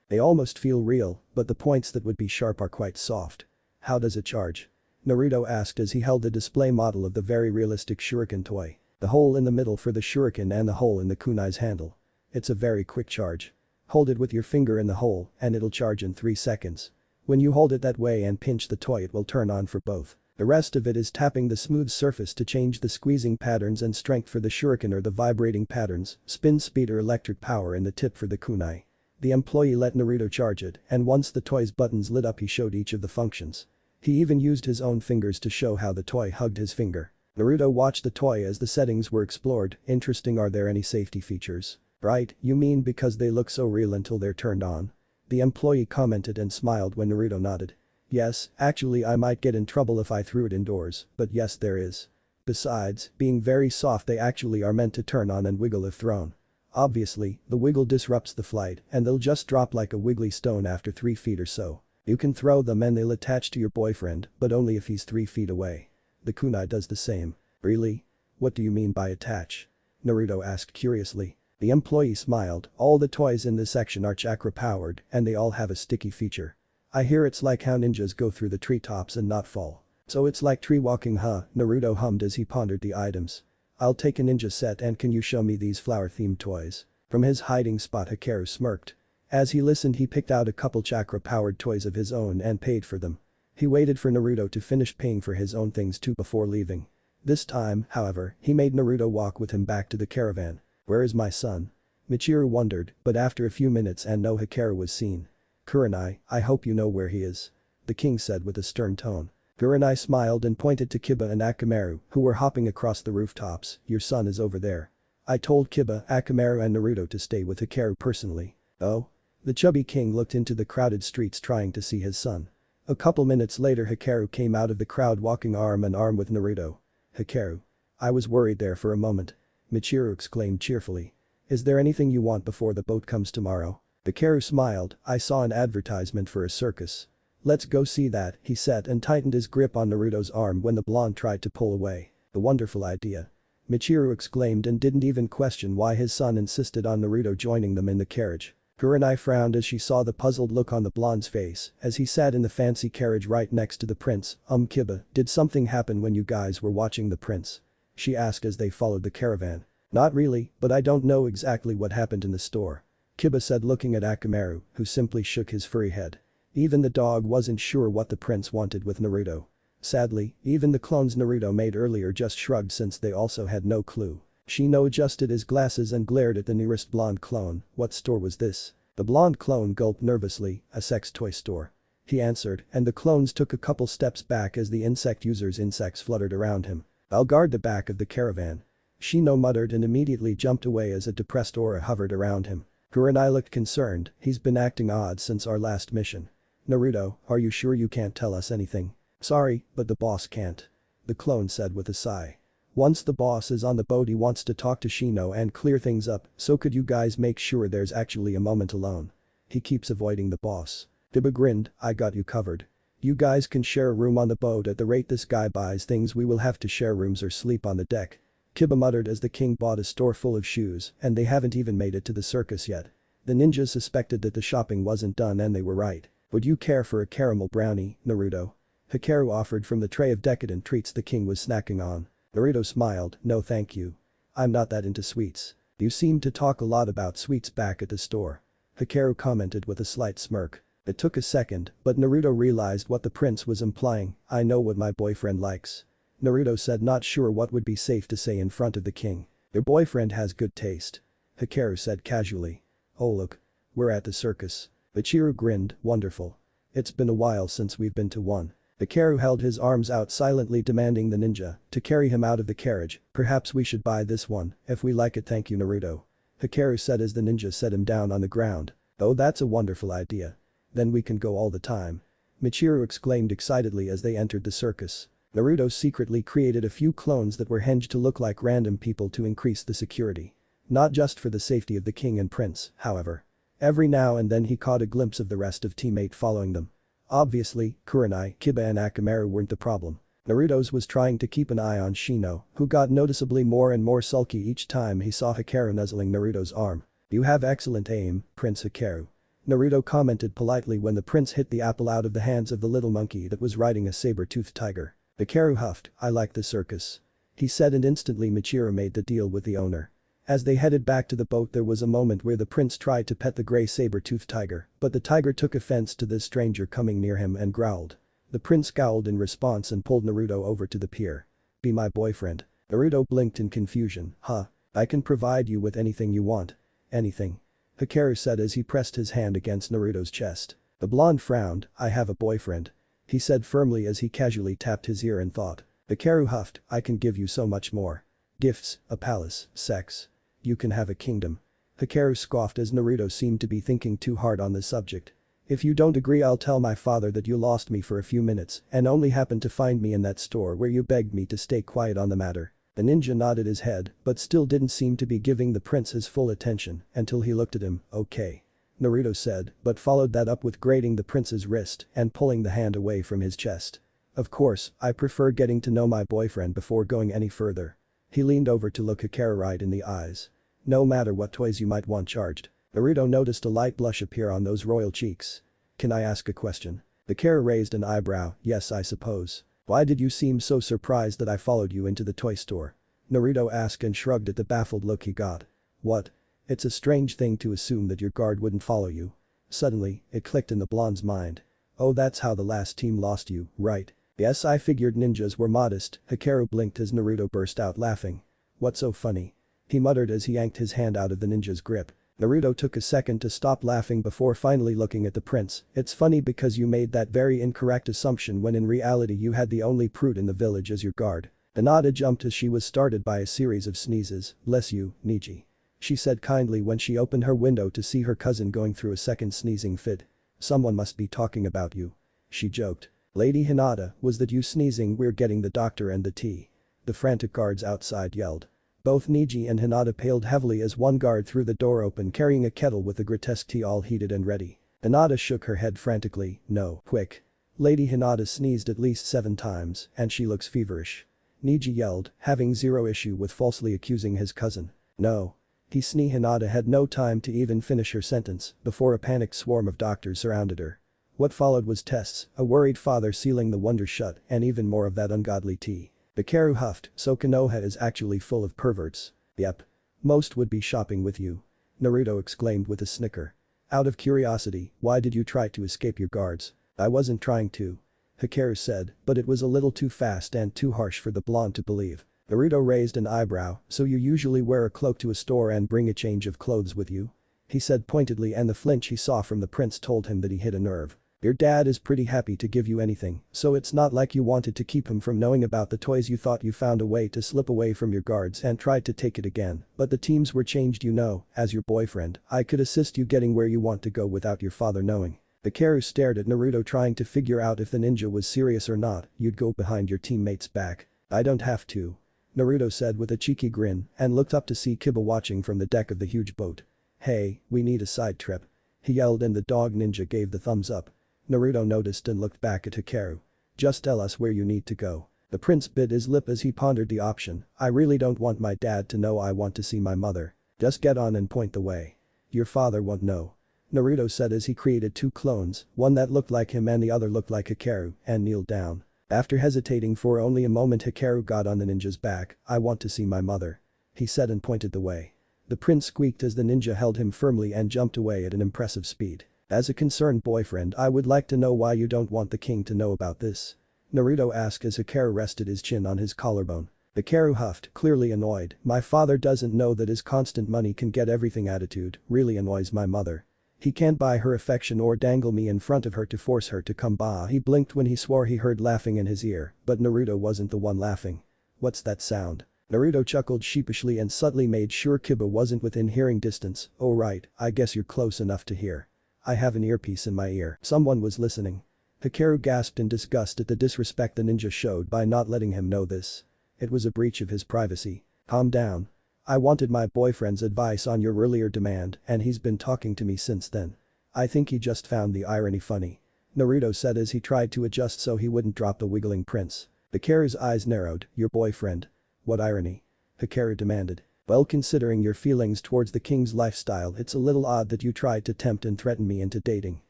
They almost feel real, but the points that would be sharp are quite soft. How does it charge? Naruto asked as he held the display model of the very realistic shuriken toy. The hole in the middle for the shuriken and the hole in the kunai's handle. It's a very quick charge. Hold it with your finger in the hole and it'll charge in 3 seconds. When you hold it that way and pinch the toy it will turn on for both. The rest of it is tapping the smooth surface to change the squeezing patterns and strength for the shuriken or the vibrating patterns, spin speed or electric power in the tip for the kunai. The employee let Naruto charge it and once the toy's buttons lit up he showed each of the functions. He even used his own fingers to show how the toy hugged his finger. Naruto watched the toy as the settings were explored. Interesting. Are there any safety features? Right, you mean because they look so real until they're turned on? The employee commented and smiled when Naruto nodded. Yes, actually I might get in trouble if I threw it indoors, but yes there is. Besides, being very soft they actually are meant to turn on and wiggle if thrown. Obviously, the wiggle disrupts the flight and they'll just drop like a wiggly stone after 3 feet or so. You can throw them and they'll attach to your boyfriend, but only if he's 3 feet away. The kunai does the same. Really? What do you mean by attach? Naruto asked curiously. The employee smiled. All the toys in this section are chakra powered and they all have a sticky feature. I hear it's like how ninjas go through the treetops and not fall. So it's like tree walking, huh? Naruto hummed as he pondered the items. I'll take a ninja set and can you show me these flower-themed toys? From his hiding spot Hikaru smirked. As he listened he picked out a couple chakra-powered toys of his own and paid for them. He waited for Naruto to finish paying for his own things too before leaving. This time, however, he made Naruto walk with him back to the caravan. Where is my son? Michiru wondered, but after a few minutes and no Hikaru was seen. Kurenai, I hope you know where he is. The king said with a stern tone. Kurenai smiled and pointed to Kiba and Akamaru, who were hopping across the rooftops. Your son is over there. I told Kiba, Akamaru and Naruto to stay with Hikaru personally. Oh? The chubby king looked into the crowded streets trying to see his son. A couple minutes later Hikaru came out of the crowd walking arm in arm with Naruto. Hikaru. I was worried there for a moment. Michiru exclaimed cheerfully. Is there anything you want before the boat comes tomorrow? Hikaru smiled. I saw an advertisement for a circus. Let's go see that, he said and tightened his grip on Naruto's arm when the blonde tried to pull away. The wonderful idea. Michiru exclaimed and didn't even question why his son insisted on Naruto joining them in the carriage. Kurenai frowned as she saw the puzzled look on the blonde's face as he sat in the fancy carriage right next to the prince. Kiba, did something happen when you guys were watching the prince? She asked as they followed the caravan. Not really, but I don't know exactly what happened in the store. Kiba said looking at Akamaru, who simply shook his furry head. Even the dog wasn't sure what the prince wanted with Naruto. Sadly, even the clones Naruto made earlier just shrugged since they also had no clue. Shino adjusted his glasses and glared at the nearest blonde clone. What store was this? The blonde clone gulped nervously. A sex toy store. He answered, and the clones took a couple steps back as the insect user's insects fluttered around him. I'll guard the back of the caravan. Shino muttered and immediately jumped away as a depressed aura hovered around him. Kurenai looked concerned. He's been acting odd since our last mission. Naruto, are you sure you can't tell us anything? Sorry, but the boss can't. The clone said with a sigh. Once the boss is on the boat he wants to talk to Shino and clear things up, so could you guys make sure there's actually a moment alone? He keeps avoiding the boss. Kiba grinned, I got you covered. You guys can share a room on the boat. At the rate this guy buys things we will have to share rooms or sleep on the deck. Kiba muttered as the king bought a store full of shoes and they haven't even made it to the circus yet. The ninjas suspected that the shopping wasn't done and they were right. Would you care for a caramel brownie, Naruto? Hikaru offered from the tray of decadent treats the king was snacking on. Naruto smiled, no thank you. I'm not that into sweets. You seem to talk a lot about sweets back at the store. Hikaru commented with a slight smirk. It took a second, but Naruto realized what the prince was implying. I know what my boyfriend likes. Naruto said, not sure what would be safe to say in front of the king. Your boyfriend has good taste. Hikaru said casually. Oh look. We're at the circus. Ichiro grinned, wonderful. It's been a while since we've been to one. Hikaru held his arms out silently demanding the ninja to carry him out of the carriage. Perhaps we should buy this one, if we like it, thank you Naruto. Hikaru said as the ninja set him down on the ground. Oh, that's a wonderful idea. Then we can go all the time. Michiru exclaimed excitedly as they entered the circus. Naruto secretly created a few clones that were hinged to look like random people to increase the security. Not just for the safety of the king and prince, however. Every now and then he caught a glimpse of the rest of teammate following them. Obviously, Kurenai, Kiba and Akamaru weren't the problem. Naruto's was trying to keep an eye on Shino, who got noticeably more and more sulky each time he saw Hikaru nuzzling Naruto's arm. "You have excellent aim, Prince Hikaru." Naruto commented politely when the prince hit the apple out of the hands of the little monkey that was riding a saber-toothed tiger. Hikaru huffed, "I like the circus," he said, and instantly Michiru made the deal with the owner. As they headed back to the boat, there was a moment where the prince tried to pet the grey saber-toothed tiger, but the tiger took offense to this stranger coming near him and growled. The prince scowled in response and pulled Naruto over to the pier. "Be my boyfriend." Naruto blinked in confusion. "Huh? I can provide you with anything you want." "Anything?" Hikaru said as he pressed his hand against Naruto's chest. The blonde frowned. "I have a boyfriend," he said firmly as he casually tapped his ear in thought. Hikaru huffed, "I can give you so much more. Gifts, a palace, sex. You can have a kingdom." Hikaru scoffed as Naruto seemed to be thinking too hard on the subject. "If you don't agree, I'll tell my father that you lost me for a few minutes and only happened to find me in that store where you begged me to stay quiet on the matter." The ninja nodded his head but still didn't seem to be giving the prince his full attention until he looked at him. "Okay," Naruto said, but followed that up with grating the prince's wrist and pulling the hand away from his chest. "Of course, I prefer getting to know my boyfriend before going any further." He leaned over to look Hikaru right in the eyes. "No matter what toys you might want charged." Naruto noticed a light blush appear on those royal cheeks. "Can I ask a question?" Hikaru raised an eyebrow. "Yes, I suppose." "Why did you seem so surprised that I followed you into the toy store?" Naruto asked and shrugged at the baffled look he got. "What? It's a strange thing to assume that your guard wouldn't follow you." Suddenly, it clicked in the blonde's mind. "Oh, that's how the last team lost you, right?" "Yes, I figured ninjas were modest." Hikaru blinked as Naruto burst out laughing. "What's so funny?" he muttered as he yanked his hand out of the ninja's grip. Naruto took a second to stop laughing before finally looking at the prince. "It's funny because you made that very incorrect assumption when in reality you had the only prude in the village as your guard." Hinata jumped as she was startled by a series of sneezes. "Bless you, Niji," she said kindly when she opened her window to see her cousin going through a second sneezing fit. "Someone must be talking about you," she joked. "Lady Hinata, was that you sneezing? We're getting the doctor and the tea," the frantic guards outside yelled. Both Niji and Hinata paled heavily as one guard threw the door open carrying a kettle with the grotesque tea all heated and ready. Hinata shook her head frantically. "No, quick." Lady Hinata sneezed at least 7 times and she looks feverish. Niji yelled, having zero issue with falsely accusing his cousin. "No." He sneezed. Hinata had no time to even finish her sentence before a panicked swarm of doctors surrounded her. What followed was tests, a worried father sealing the wonder shut, and even more of that ungodly tea. Hikaru huffed, "So Konoha is actually full of perverts." "Yep. Most would be shopping with you," Naruto exclaimed with a snicker. "Out of curiosity, why did you try to escape your guards?" "I wasn't trying to," Hikaru said, but it was a little too fast and too harsh for the blonde to believe. Naruto raised an eyebrow. "So you usually wear a cloak to a store and bring a change of clothes with you?" he said pointedly, and the flinch he saw from the prince told him that he hit a nerve. "Your dad is pretty happy to give you anything, so it's not like you wanted to keep him from knowing about the toys. You thought you found a way to slip away from your guards and tried to take it again, but the teams were changed. You know, as your boyfriend, I could assist you getting where you want to go without your father knowing." Hikaru stared at Naruto trying to figure out if the ninja was serious or not. "You'd go behind your teammate's back." "I don't have to," Naruto said with a cheeky grin and looked up to see Kiba watching from the deck of the huge boat. "Hey, we need a side trip," he yelled, and the dog ninja gave the thumbs up. Naruto noticed and looked back at Hikaru. "Just tell us where you need to go." The prince bit his lip as he pondered the option. "I really don't want my dad to know I want to see my mother." "Just get on and point the way. Your father won't know," Naruto said as he created 2 clones, one that looked like him and the other looked like Hikaru, and kneeled down. After hesitating for only a moment, Hikaru got on the ninja's back. "I want to see my mother," he said and pointed the way. The prince squeaked as the ninja held him firmly and jumped away at an impressive speed. "As a concerned boyfriend, I would like to know why you don't want the king to know about this," Naruto asked as Hikaru rested his chin on his collarbone. Hikaru huffed, clearly annoyed. "My father doesn't know that his constant money can get everything attitude really annoys my mother. He can't buy her affection or dangle me in front of her to force her to come by." He blinked when he swore he heard laughing in his ear, but Naruto wasn't the one laughing. "What's that sound?" Naruto chuckled sheepishly and subtly made sure Kiba wasn't within hearing distance. "Oh right, I guess you're close enough to hear. I have an earpiece in my ear." Someone was listening. Hikaru gasped in disgust at the disrespect the ninja showed by not letting him know this. It was a breach of his privacy. Calm down. I wanted my boyfriend's advice on your earlier demand and he's been talking to me since then. I think he just found the irony funny. Naruto said as he tried to adjust so he wouldn't drop the wiggling prince. Hikaru's eyes narrowed. Your boyfriend? What irony? Hikaru demanded. Well, considering your feelings towards the king's lifestyle, it's a little odd that you tried to tempt and threaten me into dating.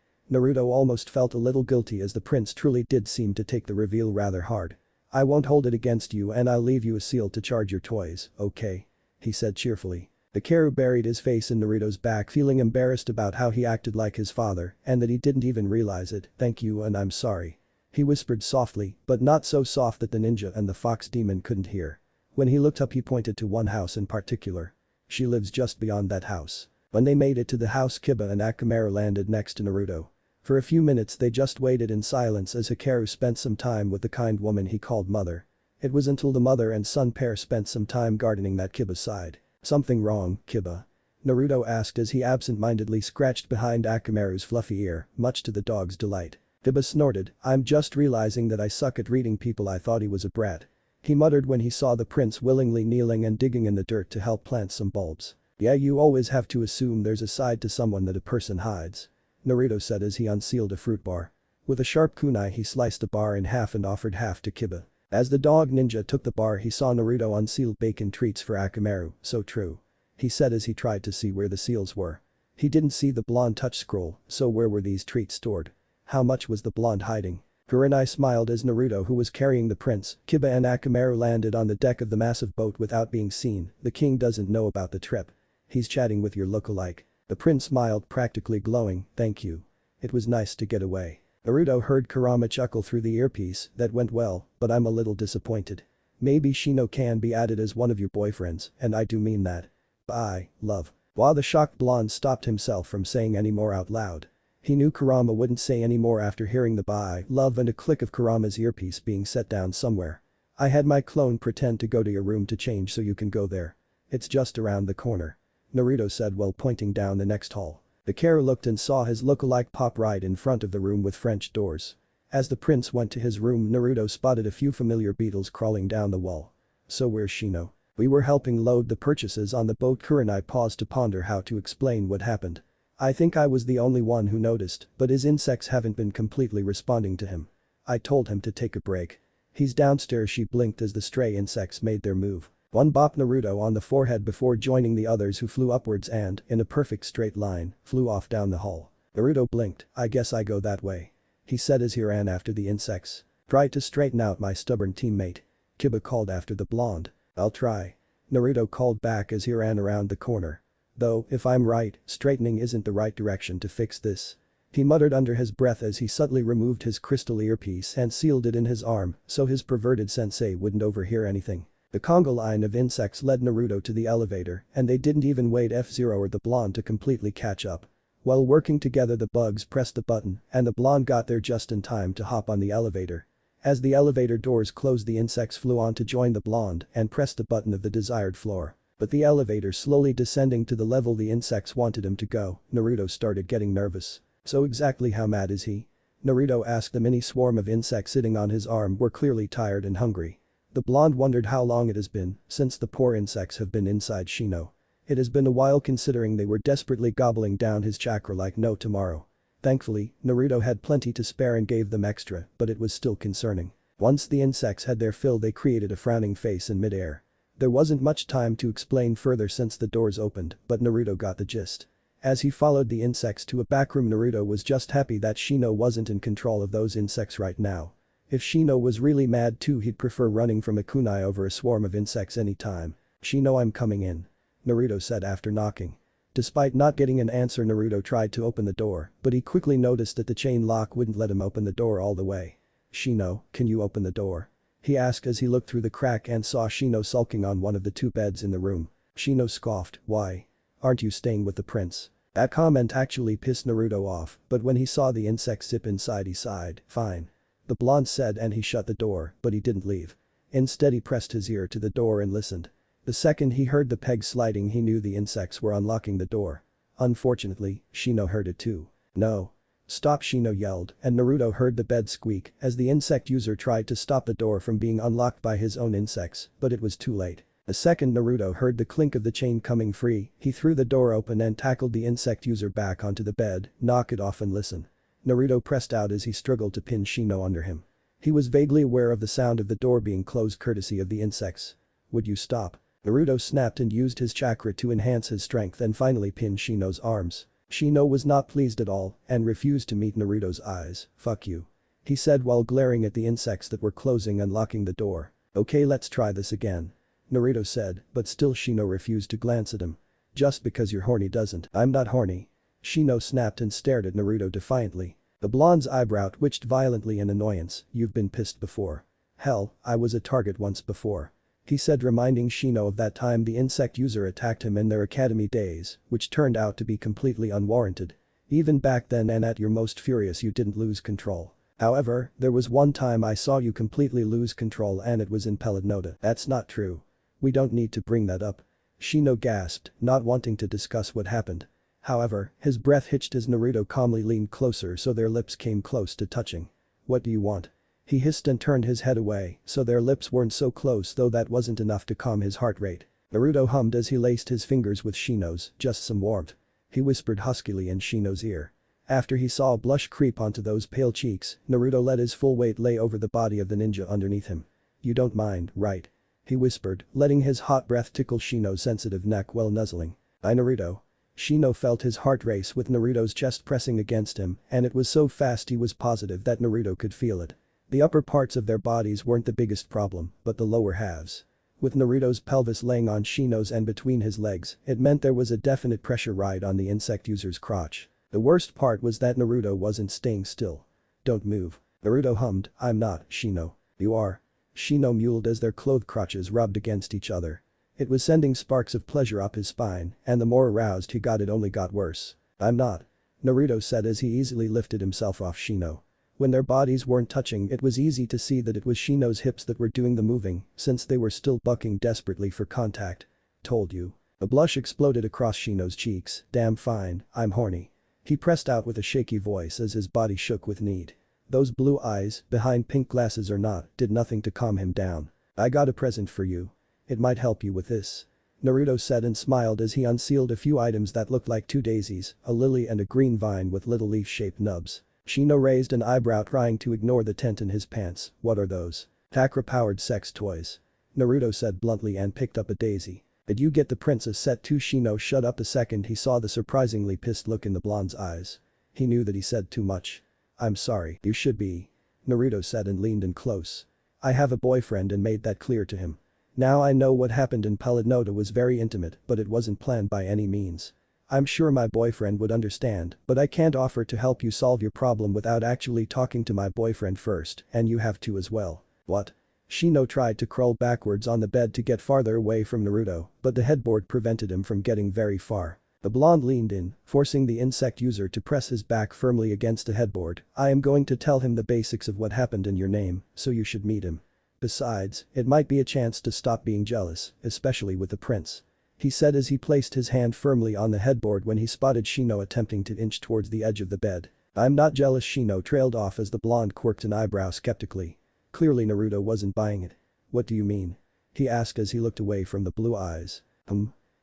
Naruto almost felt a little guilty as the prince truly did seem to take the reveal rather hard. I won't hold it against you and I'll leave you a seal to charge your toys, okay? He said cheerfully. Hikaru buried his face in Naruto's back, feeling embarrassed about how he acted like his father and that he didn't even realize it. Thank you and I'm sorry. He whispered softly, but not so soft that the ninja and the fox demon couldn't hear. When he looked up he pointed to one house in particular. She lives just beyond that house. When they made it to the house, Kiba and Akamaru landed next to Naruto. For a few minutes they just waited in silence as Hikaru spent some time with the kind woman he called mother. It was until the mother and son pair spent some time gardening that Kiba sighed. Something wrong, Kiba? Naruto asked as he absent-mindedly scratched behind Akamaru's fluffy ear, much to the dog's delight. Kiba snorted, I'm just realizing that I suck at reading people. I thought he was a brat. He muttered when he saw the prince willingly kneeling and digging in the dirt to help plant some bulbs. Yeah, you always have to assume there's a side to someone that a person hides. Naruto said as he unsealed a fruit bar. With a sharp kunai he sliced the bar in half and offered half to Kiba. As the dog ninja took the bar he saw Naruto unseal bacon treats for Akamaru. So true. He said as he tried to see where the seals were. He didn't see the blonde touch scroll, so where were these treats stored? How much was the blonde hiding? Kurenai smiled as Naruto, who was carrying the prince, Kiba and Akamaru landed on the deck of the massive boat without being seen. The king doesn't know about the trip. He's chatting with your lookalike. The prince smiled, practically glowing. Thank you. It was nice to get away. Naruto heard Kurama chuckle through the earpiece. That went well, but I'm a little disappointed. Maybe Shino can be added as one of your boyfriends, and I do mean that. Bye, love. While the shocked blonde stopped himself from saying any more out loud. He knew Kurama wouldn't say any more after hearing the bye, love and a click of Kurama's earpiece being set down somewhere. I had my clone pretend to go to your room to change so you can go there. It's just around the corner. Naruto said while pointing down the next hall. Hikaru looked and saw his lookalike pop right in front of the room with French doors. As the prince went to his room, Naruto spotted a few familiar beetles crawling down the wall. So where's Shino? We were helping load the purchases on the boat. Kurenai paused to ponder how to explain what happened. I think I was the only one who noticed, but his insects haven't been completely responding to him. I told him to take a break. He's downstairs. She blinked as the stray insects made their move. One bopped Naruto on the forehead before joining the others who flew upwards and, in a perfect straight line, flew off down the hall. Naruto blinked. I guess I go that way. He said as he ran after the insects. Try to straighten out my stubborn teammate. Kiba called after the blonde. I'll try. Naruto called back as he ran around the corner. Though, if I'm right, straightening isn't the right direction to fix this. He muttered under his breath as he subtly removed his crystal earpiece and sealed it in his arm so his perverted sensei wouldn't overhear anything. The conga line of insects led Naruto to the elevator and they didn't even wait F-Zero or the blonde to completely catch up. While working together the bugs pressed the button and the blonde got there just in time to hop on the elevator. As the elevator doors closed the insects flew on to join the blonde and pressed the button of the desired floor. But the elevator slowly descending to the level the insects wanted him to go, Naruto started getting nervous. So exactly how mad is he? Naruto asked. The mini swarm of insects sitting on his arm were clearly tired and hungry. The blonde wondered how long it has been since the poor insects have been inside Shino. It has been a while considering they were desperately gobbling down his chakra like no tomorrow. Thankfully, Naruto had plenty to spare and gave them extra, but it was still concerning. Once the insects had their fill they created a frowning face in midair. There wasn't much time to explain further since the doors opened, but Naruto got the gist. As he followed the insects to a back room, Naruto was just happy that Shino wasn't in control of those insects right now. If Shino was really mad too, he'd prefer running from a kunai over a swarm of insects anytime. Shino, I'm coming in. Naruto said after knocking. Despite not getting an answer, Naruto tried to open the door, but he quickly noticed that the chain lock wouldn't let him open the door all the way. Shino, can you open the door? He asked as he looked through the crack and saw Shino sulking on one of the two beds in the room. Shino scoffed. Why? Aren't you staying with the prince? That comment actually pissed Naruto off, but when he saw the insects zip inside he sighed. Fine. The blonde said and he shut the door, but he didn't leave. Instead he pressed his ear to the door and listened. The second he heard the peg sliding he knew the insects were unlocking the door. Unfortunately, Shino heard it too. No. "Stop!" Shino yelled, and Naruto heard the bed squeak as the insect user tried to stop the door from being unlocked by his own insects, but it was too late. The second Naruto heard the clink of the chain coming free, he threw the door open and tackled the insect user back onto the bed. "Knock it off and listen." Naruto pressed out as he struggled to pin Shino under him. He was vaguely aware of the sound of the door being closed courtesy of the insects. "Would you stop?" Naruto snapped and used his chakra to enhance his strength and finally pin Shino's arms. Shino was not pleased at all and refused to meet Naruto's eyes. "Fuck you," he said while glaring at the insects that were closing and locking the door. "Okay, let's try this again," Naruto said, but still Shino refused to glance at him. "Just because you're horny doesn't." "I'm not horny." Shino snapped and stared at Naruto defiantly. The blonde's eyebrow twitched violently in annoyance. "You've been pissed before." "Hell, I was a target once before," he said, reminding Shino of that time the insect user attacked him in their academy days, which turned out to be completely unwarranted. "Even back then and at your most furious you didn't lose control. However, there was one time I saw you completely lose control and it was in Pelennota." "That's not true. We don't need to bring that up." Shino gasped, not wanting to discuss what happened. However, his breath hitched as Naruto calmly leaned closer so their lips came close to touching. "What do you want?" He hissed and turned his head away so their lips weren't so close, though that wasn't enough to calm his heart rate. Naruto hummed as he laced his fingers with Shino's. "Just some warmth," he whispered huskily in Shino's ear. After he saw a blush creep onto those pale cheeks, Naruto let his full weight lay over the body of the ninja underneath him. "You don't mind, right?" he whispered, letting his hot breath tickle Shino's sensitive neck while nuzzling. "I Naruto." Shino felt his heart race with Naruto's chest pressing against him, and it was so fast he was positive that Naruto could feel it. The upper parts of their bodies weren't the biggest problem, but the lower halves. With Naruto's pelvis laying on Shino's and between his legs, it meant there was a definite pressure ride on the insect user's crotch. The worst part was that Naruto wasn't staying still. "Don't move." Naruto hummed. "I'm not, Shino." "You are." Shino mewled as their clothed crotches rubbed against each other. It was sending sparks of pleasure up his spine, and the more aroused he got it only got worse. "I'm not," Naruto said as he easily lifted himself off Shino. When their bodies weren't touching, it was easy to see that it was Shino's hips that were doing the moving, since they were still bucking desperately for contact. "Told you." A blush exploded across Shino's cheeks. "Damn fine, I'm horny." He pressed out with a shaky voice as his body shook with need. Those blue eyes, behind pink glasses or not, did nothing to calm him down. "I got a present for you. It might help you with this," Naruto said and smiled as he unsealed a few items that looked like two daisies, a lily and a green vine with little leaf-shaped nubs. Shino raised an eyebrow trying to ignore the tent in his pants. "What are those?" "Chakra-powered sex toys," Naruto said bluntly and picked up a daisy. "Did you get the princess set too?" Shino shut up the second he saw the surprisingly pissed look in the blonde's eyes. He knew that he said too much. "I'm sorry, you should be," Naruto said and leaned in close. "I have a boyfriend and made that clear to him. Now I know what happened in Pelennota was very intimate, but it wasn't planned by any means. I'm sure my boyfriend would understand, but I can't offer to help you solve your problem without actually talking to my boyfriend first, and you have to as well." "What?" Shino tried to crawl backwards on the bed to get farther away from Naruto, but the headboard prevented him from getting very far. The blonde leaned in, forcing the insect user to press his back firmly against the headboard. "I am going to tell him the basics of what happened in your name, so you should meet him. Besides, it might be a chance to stop being jealous, especially with the prince," he said as he placed his hand firmly on the headboard when he spotted Shino attempting to inch towards the edge of the bed. "I'm not jealous." Shino trailed off as the blonde quirked an eyebrow skeptically. Clearly Naruto wasn't buying it. "What do you mean?" he asked as he looked away from the blue eyes.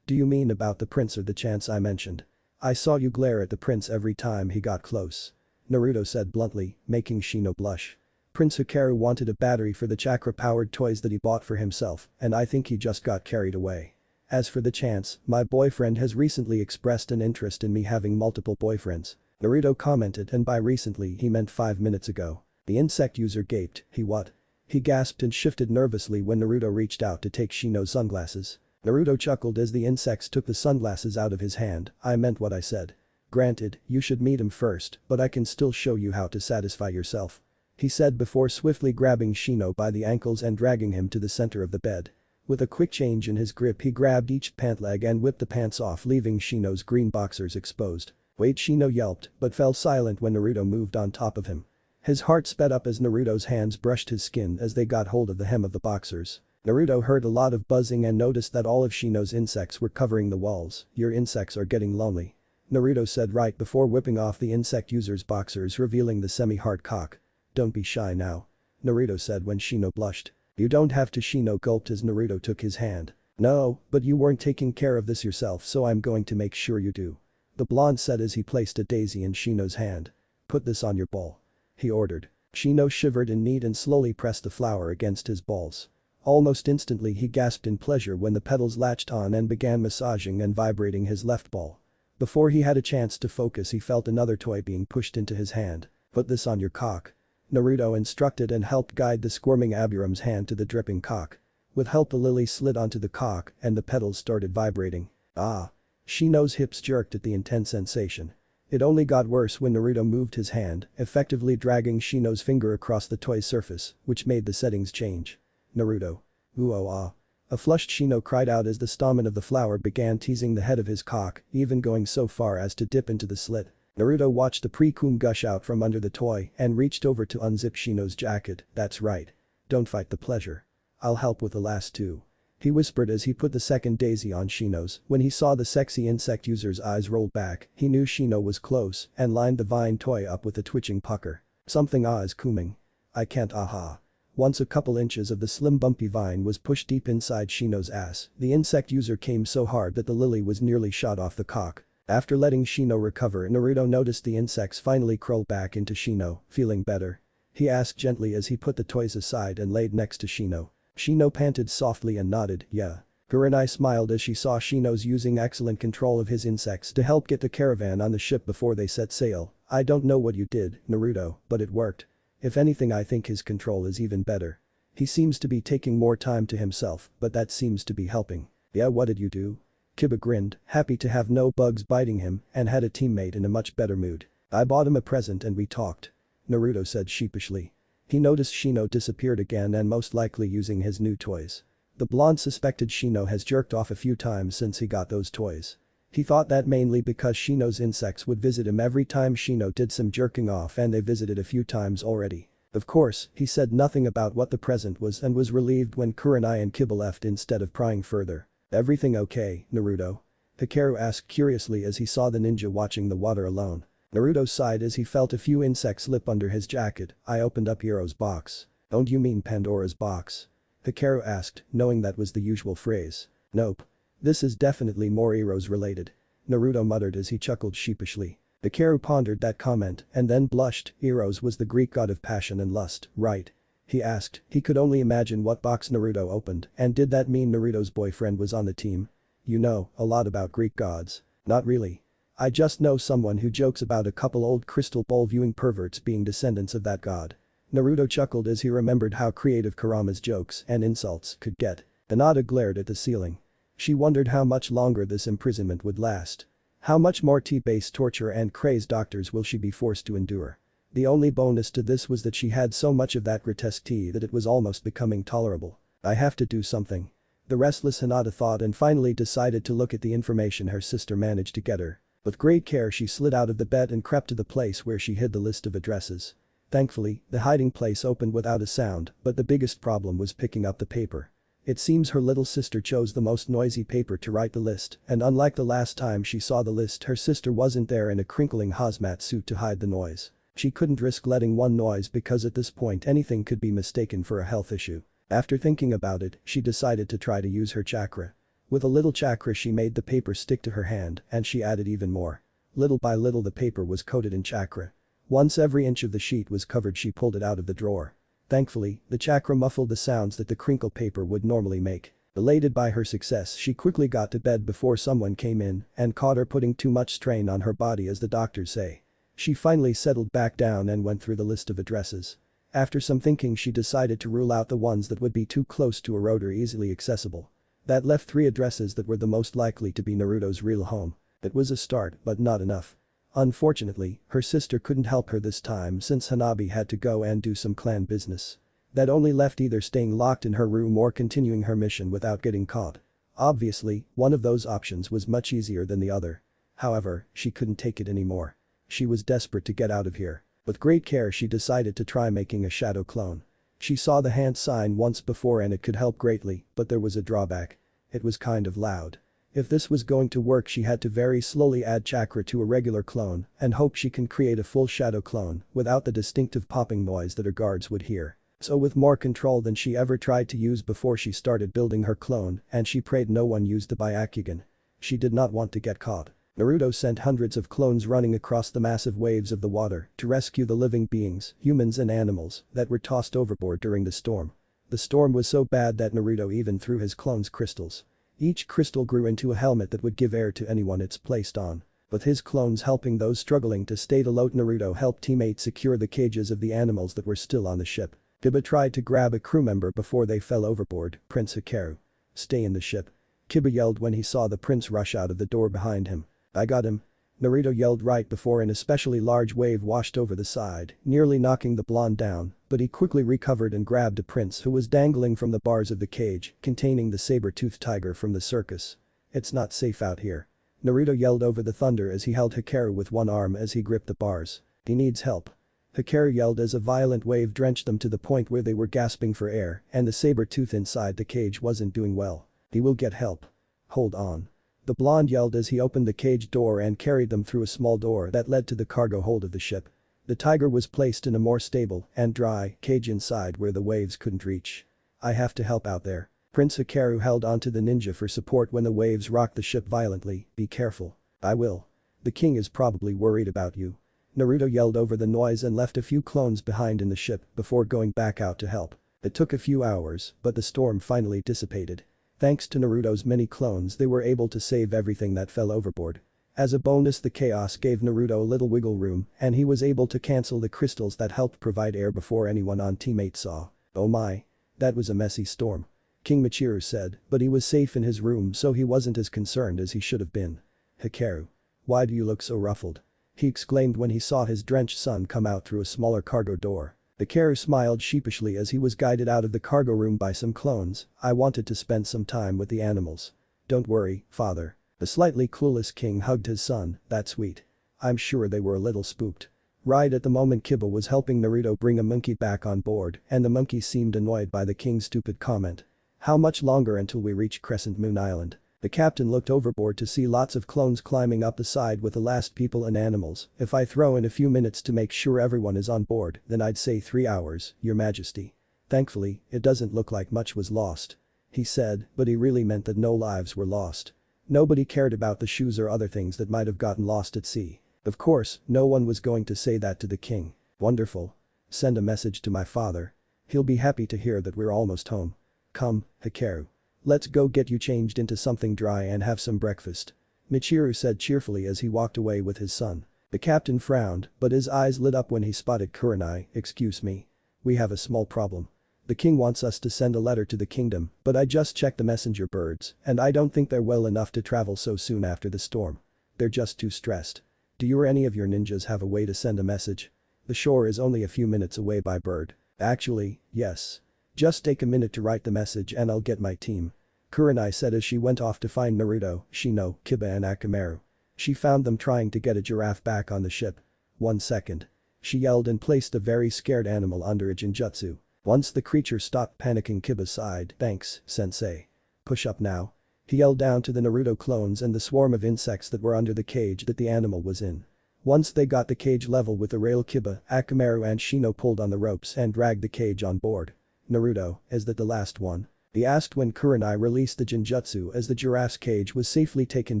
Do you mean about the prince or the chance I mentioned? I saw you glare at the prince every time he got close," Naruto said bluntly, making Shino blush. "Prince Hikaru wanted a battery for the chakra-powered toys that he bought for himself, and I think he just got carried away. As for the chance, my boyfriend has recently expressed an interest in me having multiple boyfriends," Naruto commented, and by recently he meant 5 minutes ago. The insect user gaped. "He what?" He gasped and shifted nervously when Naruto reached out to take Shino's sunglasses. Naruto chuckled as the insects took the sunglasses out of his hand. "I meant what I said. Granted, you should meet him first, but I can still show you how to satisfy yourself," he said before swiftly grabbing Shino by the ankles and dragging him to the center of the bed. With a quick change in his grip he grabbed each pant leg and whipped the pants off, leaving Shino's green boxers exposed. "Wait!" Shino yelped, but fell silent when Naruto moved on top of him. His heart sped up as Naruto's hands brushed his skin as they got hold of the hem of the boxers. Naruto heard a lot of buzzing and noticed that all of Shino's insects were covering the walls. "Your insects are getting lonely," Naruto said right before whipping off the insect user's boxers, revealing the semi-hard cock. Don't be shy now. Naruto said when Shino blushed. You don't have to. Shino gulped as Naruto took his hand. No, but you weren't taking care of this yourself, so I'm going to make sure you do. The blonde said as he placed a daisy in Shino's hand. Put this on your ball. He ordered. Shino shivered in need and slowly pressed the flower against his balls. Almost instantly he gasped in pleasure when the petals latched on and began massaging and vibrating his left ball. Before he had a chance to focus, he felt another toy being pushed into his hand. Put this on your cock. Naruto instructed and helped guide the squirming Aburam's hand to the dripping cock. With help, the lily slid onto the cock and the petals started vibrating. Ah! Shino's hips jerked at the intense sensation. It only got worse when Naruto moved his hand, effectively dragging Shino's finger across the toy's surface, which made the settings change. Naruto. Ooh oh ah. A flushed Shino cried out as the stamen of the flower began teasing the head of his cock, even going so far as to dip into the slit. Naruto watched the pre-cum gush out from under the toy and reached over to unzip Shino's jacket. That's right. Don't fight the pleasure. I'll help with the last two. He whispered as he put the second daisy on Shino's. When he saw the sexy insect user's eyes roll back, he knew Shino was close and lined the vine toy up with a twitching pucker. Something is coming. I can't aha. Once a couple inches of the slim bumpy vine was pushed deep inside Shino's ass, the insect user came so hard that the lily was nearly shot off the cock. After letting Shino recover, Naruto noticed the insects finally crawl back into Shino, feeling better. He asked gently as he put the toys aside and laid next to Shino. Shino panted softly and nodded, yeah. Kurenai smiled as she saw Shino's using excellent control of his insects to help get the caravan on the ship before they set sail. I don't know what you did, Naruto, but it worked. If anything, I think his control is even better. He seems to be taking more time to himself, but that seems to be helping. Yeah, what did you do? Kiba grinned, happy to have no bugs biting him, and had a teammate in a much better mood. I bought him a present and we talked. Naruto said sheepishly. He noticed Shino disappeared again and most likely using his new toys. The blonde suspected Shino has jerked off a few times since he got those toys. He thought that mainly because Shino's insects would visit him every time Shino did some jerking off, and they visited a few times already. Of course, he said nothing about what the present was and was relieved when Kurenai and Kiba left instead of prying further. Everything okay, Naruto? Hikaru asked curiously as he saw the ninja watching the water alone. Naruto sighed as he felt a few insects slip under his jacket. I opened up Hiro's box. Don't you mean Pandora's box? Hikaru asked, knowing that was the usual phrase. Nope. This is definitely more Eros related. Naruto muttered as he chuckled sheepishly. Hikaru pondered that comment and then blushed. Eros was the Greek god of passion and lust, right? He asked. He could only imagine what box Naruto opened, and did that mean Naruto's boyfriend was on the team? You know a lot about Greek gods. Not really. I just know someone who jokes about a couple old crystal ball viewing perverts being descendants of that god. Naruto chuckled as he remembered how creative Kurama's jokes and insults could get. Hinata glared at the ceiling. She wondered how much longer this imprisonment would last. How much more tea-based torture and crazed doctors will she be forced to endure? The only bonus to this was that she had so much of that grotesque tea that it was almost becoming tolerable. I have to do something. The restless Hinata thought and finally decided to look at the information her sister managed to get her. With great care she slid out of the bed and crept to the place where she hid the list of addresses. Thankfully, the hiding place opened without a sound, but the biggest problem was picking up the paper. It seems her little sister chose the most noisy paper to write the list, and unlike the last time she saw the list, her sister wasn't there in a crinkling hazmat suit to hide the noise. She couldn't risk letting one noise because at this point anything could be mistaken for a health issue. After thinking about it, she decided to try to use her chakra. With a little chakra she made the paper stick to her hand and she added even more. Little by little the paper was coated in chakra. Once every inch of the sheet was covered, she pulled it out of the drawer. Thankfully, the chakra muffled the sounds that the crinkle paper would normally make. Elated by her success, she quickly got to bed before someone came in and caught her putting too much strain on her body, as the doctors say. She finally settled back down and went through the list of addresses. After some thinking she decided to rule out the ones that would be too close to a road or easily accessible. That left 3 addresses that were the most likely to be Naruto's real home. It was a start, but not enough. Unfortunately, her sister couldn't help her this time since Hanabi had to go and do some clan business. That only left either staying locked in her room or continuing her mission without getting caught. Obviously, one of those options was much easier than the other. However, she couldn't take it anymore. She was desperate to get out of here. With great care she decided to try making a shadow clone. She saw the hand sign once before and it could help greatly, but there was a drawback. It was kind of loud. If this was going to work, she had to very slowly add chakra to a regular clone and hope she can create a full shadow clone without the distinctive popping noise that her guards would hear. So with more control than she ever tried to use before she started building her clone, and she prayed no one used the Byakugan. She did not want to get caught. Naruto sent hundreds of clones running across the massive waves of the water to rescue the living beings, humans and animals, that were tossed overboard during the storm. The storm was so bad that Naruto even threw his clones crystals. Each crystal grew into a helmet that would give air to anyone it's placed on. With his clones helping those struggling to stay afloat, Naruto helped teammates secure the cages of the animals that were still on the ship. Kiba tried to grab a crew member before they fell overboard, Prince Hikaru. Stay in the ship. Kiba yelled when he saw the prince rush out of the door behind him. I got him. Naruto yelled right before an especially large wave washed over the side, nearly knocking the blonde down, but he quickly recovered and grabbed a prince who was dangling from the bars of the cage containing the saber-toothed tiger from the circus. It's not safe out here. Naruto yelled over the thunder as he held Hikaru with one arm as he gripped the bars. He needs help. Hikaru yelled as a violent wave drenched them to the point where they were gasping for air and the saber-tooth inside the cage wasn't doing well. He will get help. Hold on. The blonde yelled as he opened the cage door and carried them through a small door that led to the cargo hold of the ship. The tiger was placed in a more stable and dry cage inside where the waves couldn't reach. I have to help out there. Prince Hikaru held onto the ninja for support when the waves rocked the ship violently. Be careful. I will. The king is probably worried about you. Naruto yelled over the noise and left a few clones behind in the ship before going back out to help. It took a few hours, but the storm finally dissipated. Thanks to Naruto's many clones, they were able to save everything that fell overboard. As a bonus, the chaos gave Naruto a little wiggle room and he was able to cancel the crystals that helped provide air before anyone on teammate saw. Oh my. That was a messy storm. King Michiru said, but he was safe in his room so he wasn't as concerned as he should have been. Hikaru. Why do you look so ruffled? He exclaimed when he saw his drenched son come out through a smaller cargo door. Hikaru smiled sheepishly as he was guided out of the cargo room by some clones. I wanted to spend some time with the animals. Don't worry, father. The slightly clueless king hugged his son. That's sweet. I'm sure they were a little spooked. Right at the moment, Kiba was helping Naruto bring a monkey back on board and the monkey seemed annoyed by the king's stupid comment. How much longer until we reach Crescent Moon Island? The captain looked overboard to see lots of clones climbing up the side with the last people and animals. If I throw in a few minutes to make sure everyone is on board, then I'd say 3 hours, your majesty. Thankfully, it doesn't look like much was lost. He said, but he really meant that no lives were lost. Nobody cared about the shoes or other things that might have gotten lost at sea. Of course, no one was going to say that to the king. Wonderful. Send a message to my father. He'll be happy to hear that we're almost home. Come, Hikaru. Let's go get you changed into something dry and have some breakfast. Michiru said cheerfully as he walked away with his son. The captain frowned, but his eyes lit up when he spotted Kurenai. Excuse me. We have a small problem. The king wants us to send a letter to the kingdom, but I just checked the messenger birds, and I don't think they're well enough to travel so soon after the storm. They're just too stressed. Do you or any of your ninjas have a way to send a message? The shore is only a few minutes away by bird. Actually, yes. Just take a minute to write the message and I'll get my team. Kurenai said as she went off to find Naruto, Shino, Kiba and Akamaru. She found them trying to get a giraffe back on the ship. 1 second. She yelled and placed a very scared animal under a genjutsu. Once the creature stopped panicking, Kiba sighed. Thanks, sensei. Push up now. He yelled down to the Naruto clones and the swarm of insects that were under the cage that the animal was in. Once they got the cage level with the rail, Kiba, Akamaru and Shino pulled on the ropes and dragged the cage on board. Naruto, is that the last one? He asked when Kurenai released the genjutsu as the giraffe's cage was safely taken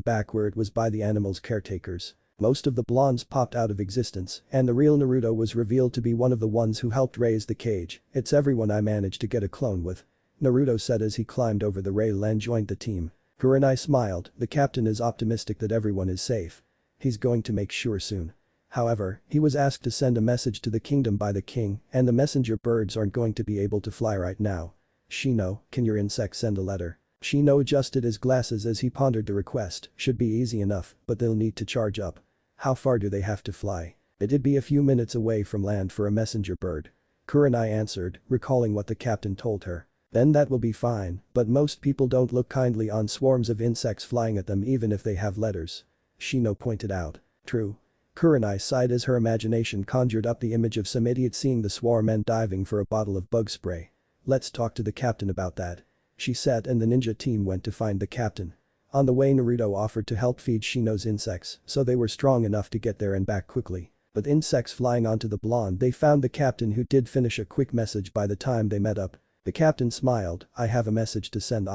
back where it was by the animal's caretakers. Most of the blondes popped out of existence and the real Naruto was revealed to be one of the ones who helped raise the cage. It's everyone I managed to get a clone with. Naruto said as he climbed over the rail and joined the team. Kurenai smiled. The captain is optimistic that everyone is safe. He's going to make sure soon. However, he was asked to send a message to the kingdom by the king and the messenger birds aren't going to be able to fly right now. Shino, can your insect send a letter? Shino adjusted his glasses as he pondered the request. Should be easy enough, but they'll need to charge up. How far do they have to fly? It'd be a few minutes away from land for a messenger bird. Kurenai answered, recalling what the captain told her. Then that will be fine, but most people don't look kindly on swarms of insects flying at them even if they have letters. Shino pointed out. True. Kurenai sighed as her imagination conjured up the image of some idiot seeing the swarm and diving for a bottle of bug spray. Let's talk to the captain about that. She said and the ninja team went to find the captain. On the way Naruto offered to help feed Shino's insects so they were strong enough to get there and back quickly. But insects flying onto the blonde they found the captain who did finish a quick message by the time they met up. The captain smiled, "I have a message to send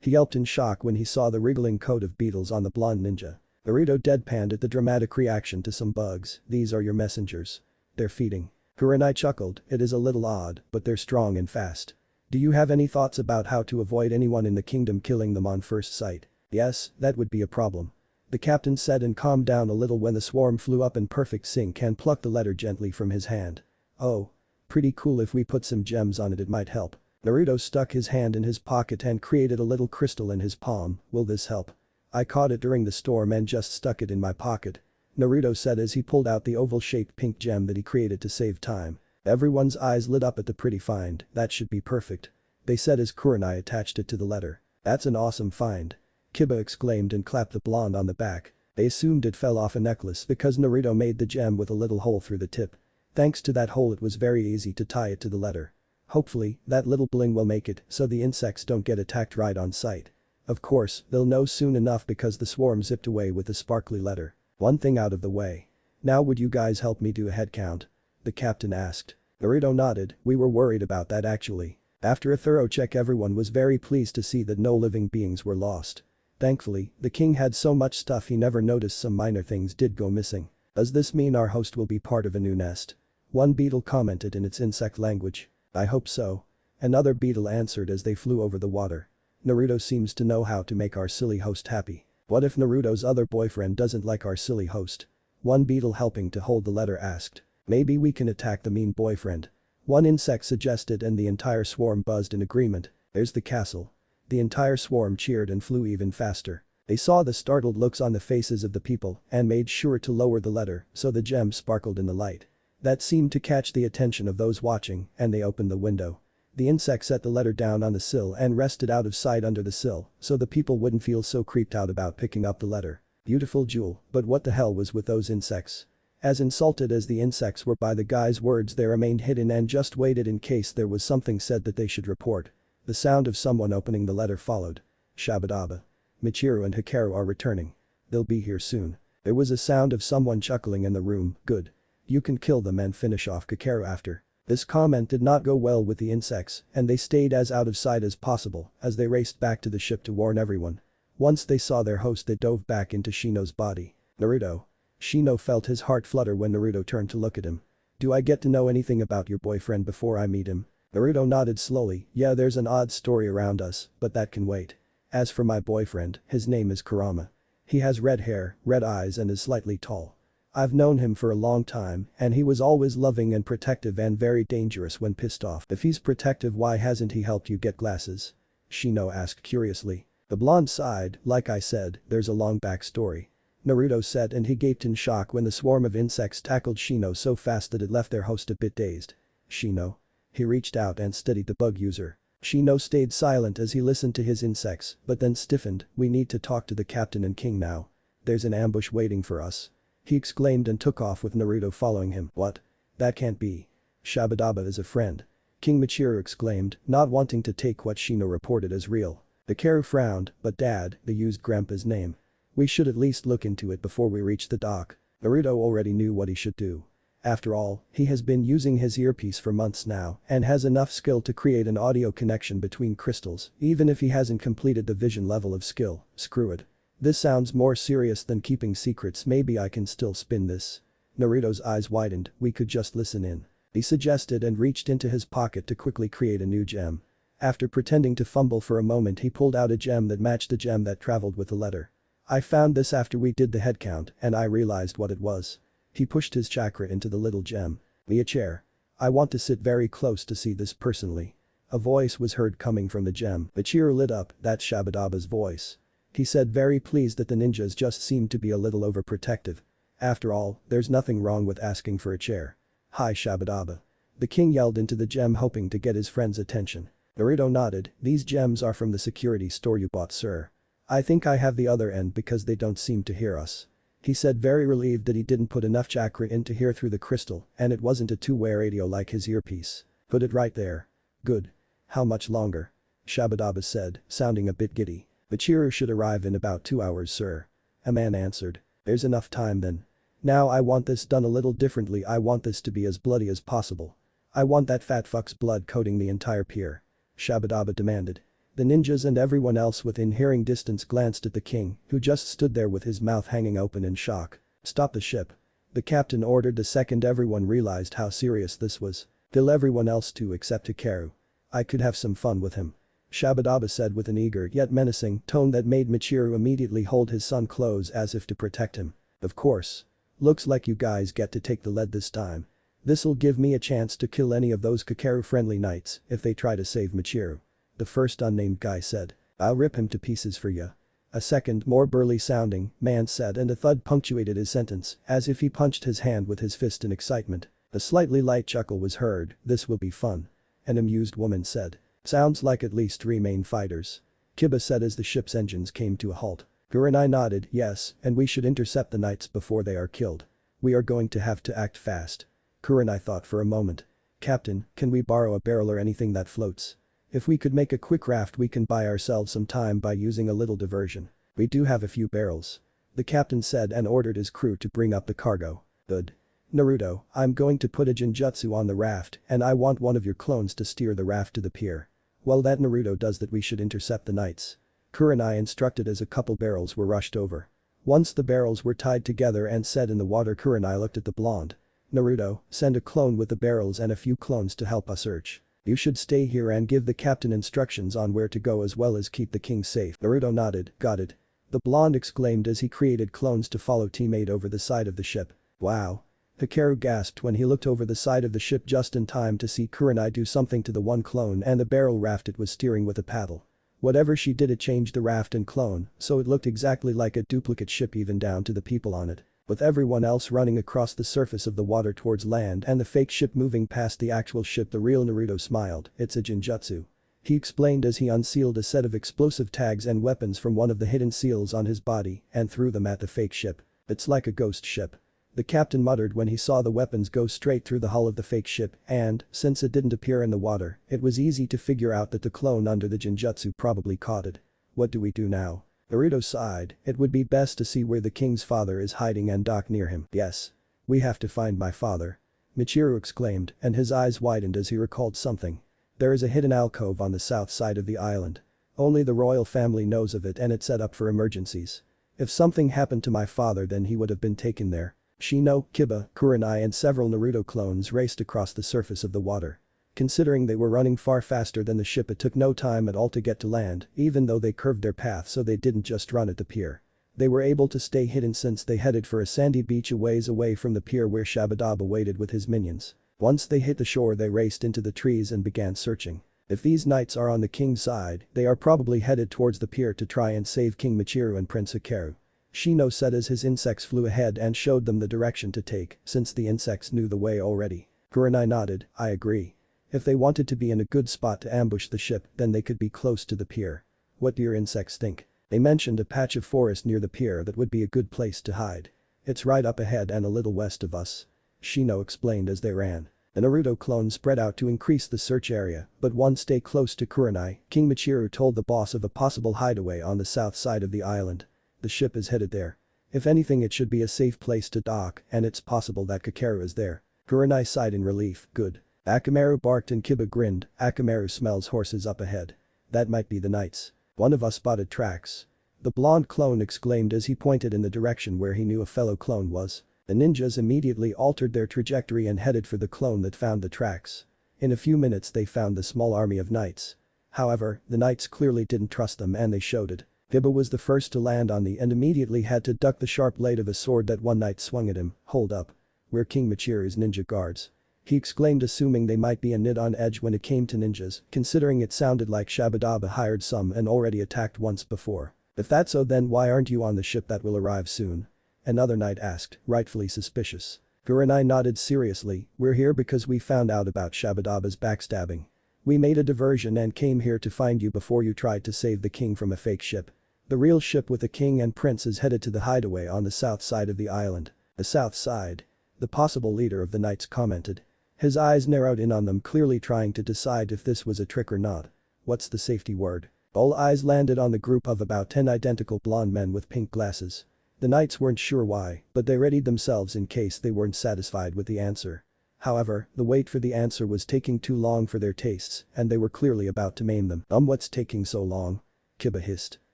He yelped in shock when he saw the wriggling coat of beetles on the blonde ninja. Naruto deadpanned at the dramatic reaction to some bugs, "These are your messengers. They're feeding." Kurenai chuckled, "It is a little odd, but they're strong and fast. Do you have any thoughts about how to avoid anyone in the kingdom killing them on first sight?" "Yes, that would be a problem." The captain said and calmed down a little when the swarm flew up in perfect sync and plucked the letter gently from his hand. "Oh. Pretty cool, if we put some gems on it might help." Naruto stuck his hand in his pocket and created a little crystal in his palm, "Will this help?" "I caught it during the storm and just stuck it in my pocket," Naruto said as he pulled out the oval-shaped pink gem that he created to save time. Everyone's eyes lit up at the pretty find, "That should be perfect," they said as Kurenai attached it to the letter. "That's an awesome find," Kiba exclaimed and clapped the blonde on the back. They assumed it fell off a necklace because Naruto made the gem with a little hole through the tip. Thanks to that hole it was very easy to tie it to the letter. Hopefully, that little bling will make it so the insects don't get attacked right on sight. Of course, they'll know soon enough because the swarm zipped away with the sparkly letter. One thing out of the way. "Now would you guys help me do a head count?" the captain asked. Naruto nodded, "We were worried about that actually." After a thorough check everyone was very pleased to see that no living beings were lost. Thankfully, the king had so much stuff he never noticed some minor things did go missing. "Does this mean our host will be part of a new nest?" one beetle commented in its insect language. "I hope so." Another beetle answered as they flew over the water. "Naruto seems to know how to make our silly host happy. What if Naruto's other boyfriend doesn't like our silly host?" one beetle helping to hold the letter asked. "Maybe we can attack the mean boyfriend," one insect suggested and the entire swarm buzzed in agreement. "There's the castle." The entire swarm cheered and flew even faster. They saw the startled looks on the faces of the people and made sure to lower the letter so the gem sparkled in the light. That seemed to catch the attention of those watching and they opened the window. The insect set the letter down on the sill and rested out of sight under the sill so the people wouldn't feel so creeped out about picking up the letter. Beautiful jewel, but what the hell was with those insects? As insulted as the insects were by the guy's words they remained hidden and just waited in case there was something said that they should report. The sound of someone opening the letter followed. Shabadaba. Michiru and Hikaru are returning. They'll be here soon. There was a sound of someone chuckling in the room, good. You can kill them and finish off Kakaru after. This comment did not go well with the insects and they stayed as out of sight as possible as they raced back to the ship to warn everyone. Once they saw their host they dove back into Shino's body. "Naruto." Shino felt his heart flutter when Naruto turned to look at him. "Do I get to know anything about your boyfriend before I meet him?" Naruto nodded slowly, "Yeah, there's an odd story around us, but that can wait. As for my boyfriend, his name is Kurama. He has red hair, red eyes and is slightly tall. I've known him for a long time and he was always loving and protective and very dangerous when pissed off. If he's protective why hasn't he helped you get glasses?" Shino asked curiously. The blonde sighed, "Like I said, there's a long backstory." Naruto said and he gaped in shock when the swarm of insects tackled Shino so fast that it left their host a bit dazed. "Shino." He reached out and steadied the bug user. Shino stayed silent as he listened to his insects but then stiffened, "We need to talk to the captain and king now. There's an ambush waiting for us." He exclaimed and took off with Naruto following him. "What? That can't be. Shabadaba is a friend." King Michiru exclaimed, not wanting to take what Shino reported as real. Hikaru frowned, "But dad," they used Grandpa's name. "We should at least look into it before we reach the dock." Naruto already knew what he should do. After all, he has been using his earpiece for months now and has enough skill to create an audio connection between crystals even if he hasn't completed the vision level of skill. Screw it. This sounds more serious than keeping secrets, maybe I can still spin this. Naruto's eyes widened, "We could just listen in," he suggested and reached into his pocket to quickly create a new gem. After pretending to fumble for a moment he pulled out a gem that matched the gem that traveled with the letter. "I found this after we did the head count and I realized what it was." He pushed his chakra into the little gem. "Me a chair. I want to sit very close to see this personally." A voice was heard coming from the gem. Michiru lit up, "That's Shabadaba's voice." He said, very pleased that the ninjas just seemed to be a little overprotective. After all, there's nothing wrong with asking for a chair. "Hi Shabadaba." The king yelled into the gem hoping to get his friend's attention. Naruto nodded, "These gems are from the security store you bought, sir. I think I have the other end because they don't seem to hear us." He said, very relieved that he didn't put enough chakra in to hear through the crystal and it wasn't a two-way radio like his earpiece. "Put it right there." "Good. How much longer?" Shabadaba said, sounding a bit giddy. Michiru should arrive in about 2 hours, sir. A man answered. There's enough time then. Now I want this done a little differently. I want this to be as bloody as possible. I want that fat fuck's blood coating the entire pier. Shabadaba demanded. The ninjas and everyone else within hearing distance glanced at the king, who just stood there with his mouth hanging open in shock. Stop the ship. The captain ordered the second everyone realized how serious this was. Kill everyone else too except Hikaru. I could have some fun with him. Shabadaba said with an eager yet menacing tone that made Michiru immediately hold his son close as if to protect him. Of course. Looks like you guys get to take the lead this time. This'll give me a chance to kill any of those Kakaru-friendly knights if they try to save Michiru. The first unnamed guy said. I'll rip him to pieces for ya. A second, more burly-sounding man said, and a thud punctuated his sentence, as if he punched his hand with his fist in excitement. A slightly light chuckle was heard. This will be fun. An amused woman said. Sounds like at least 3 main fighters. Kiba said as the ship's engines came to a halt. Kurenai nodded, yes, and we should intercept the knights before they are killed. We are going to have to act fast. Kurenai thought for a moment. Captain, can we borrow a barrel or anything that floats? If we could make a quick raft we can buy ourselves some time by using a little diversion. We do have a few barrels. The captain said and ordered his crew to bring up the cargo. Good. Naruto, I'm going to put a genjutsu on the raft and I want one of your clones to steer the raft to the pier. While that Naruto does that we should intercept the knights. Kurenai instructed as a couple barrels were rushed over. Once the barrels were tied together and set in the water, Kurenai looked at the blonde. Naruto, send a clone with the barrels and a few clones to help us search. You should stay here and give the captain instructions on where to go as well as keep the king safe. Naruto nodded, got it. The blonde exclaimed as he created clones to follow teammate over the side of the ship. Wow. Hikaru gasped when he looked over the side of the ship just in time to see Kurenai do something to the one clone and the barrel raft it was steering with a paddle. Whatever she did, it changed the raft and clone, so it looked exactly like a duplicate ship even down to the people on it. With everyone else running across the surface of the water towards land and the fake ship moving past the actual ship, the real Naruto smiled. It's a genjutsu. He explained as he unsealed a set of explosive tags and weapons from one of the hidden seals on his body and threw them at the fake ship. It's like a ghost ship. The captain muttered when he saw the weapons go straight through the hull of the fake ship and, since it didn't appear in the water, it was easy to figure out that the clone under the genjutsu probably caught it. What do we do now? Naruto sighed. It would be best to see where the king's father is hiding and dock near him. Yes. We have to find my father. Michiru exclaimed and his eyes widened as he recalled something. There is a hidden alcove on the south side of the island. Only the royal family knows of it and it's set up for emergencies. If something happened to my father then he would have been taken there. Shino, Kiba, Kurenai and several Naruto clones raced across the surface of the water. Considering they were running far faster than the ship, it took no time at all to get to land, even though they curved their path so they didn't just run at the pier. They were able to stay hidden since they headed for a sandy beach a ways away from the pier where Shabadaba waited with his minions. Once they hit the shore they raced into the trees and began searching. If these knights are on the king's side, they are probably headed towards the pier to try and save King Michiru and Prince Hikaru. Shino said as his insects flew ahead and showed them the direction to take, since the insects knew the way already. Kurenai nodded, I agree. If they wanted to be in a good spot to ambush the ship, then they could be close to the pier. What do your insects think? They mentioned a patch of forest near the pier that would be a good place to hide. It's right up ahead and a little west of us. Shino explained as they ran. The Naruto clones spread out to increase the search area, but one stay close to Kurenai. King Michiru told the boss of a possible hideaway on the south side of the island. The ship is headed there. If anything, it should be a safe place to dock, and it's possible that Kakaru is there. Kurenai sighed in relief. Good. Akamaru barked and Kiba grinned. Akamaru smells horses up ahead. That might be the knights. One of us spotted tracks. The blonde clone exclaimed as he pointed in the direction where he knew a fellow clone was. The ninjas immediately altered their trajectory and headed for the clone that found the tracks. In a few minutes they found the small army of knights. However, the knights clearly didn't trust them and they showed it. Kiba was the first to land on the and immediately had to duck the sharp blade of a sword that one knight swung at him. Hold up. We're King Michiru's ninja guards. He exclaimed, assuming they might be a nit on edge when it came to ninjas, considering it sounded like Shabadaba hired some and already attacked once before. If that's so, then why aren't you on the ship that will arrive soon? Another knight asked, rightfully suspicious. Kurenai nodded seriously. We're here because we found out about Shabadaba's backstabbing. We made a diversion and came here to find you before you tried to save the king from a fake ship. The real ship with the king and prince is headed to the hideaway on the south side of the island. The south side? The possible leader of the knights commented. His eyes narrowed in on them, clearly trying to decide if this was a trick or not. What's the safety word? All eyes landed on the group of about 10 identical blonde men with pink glasses. The knights weren't sure why, but they readied themselves in case they weren't satisfied with the answer. However, the wait for the answer was taking too long for their tastes, and they were clearly about to maim them. What's taking so long?" Kiba hissed.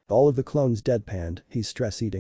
All of the clones deadpanned, he's stress eating.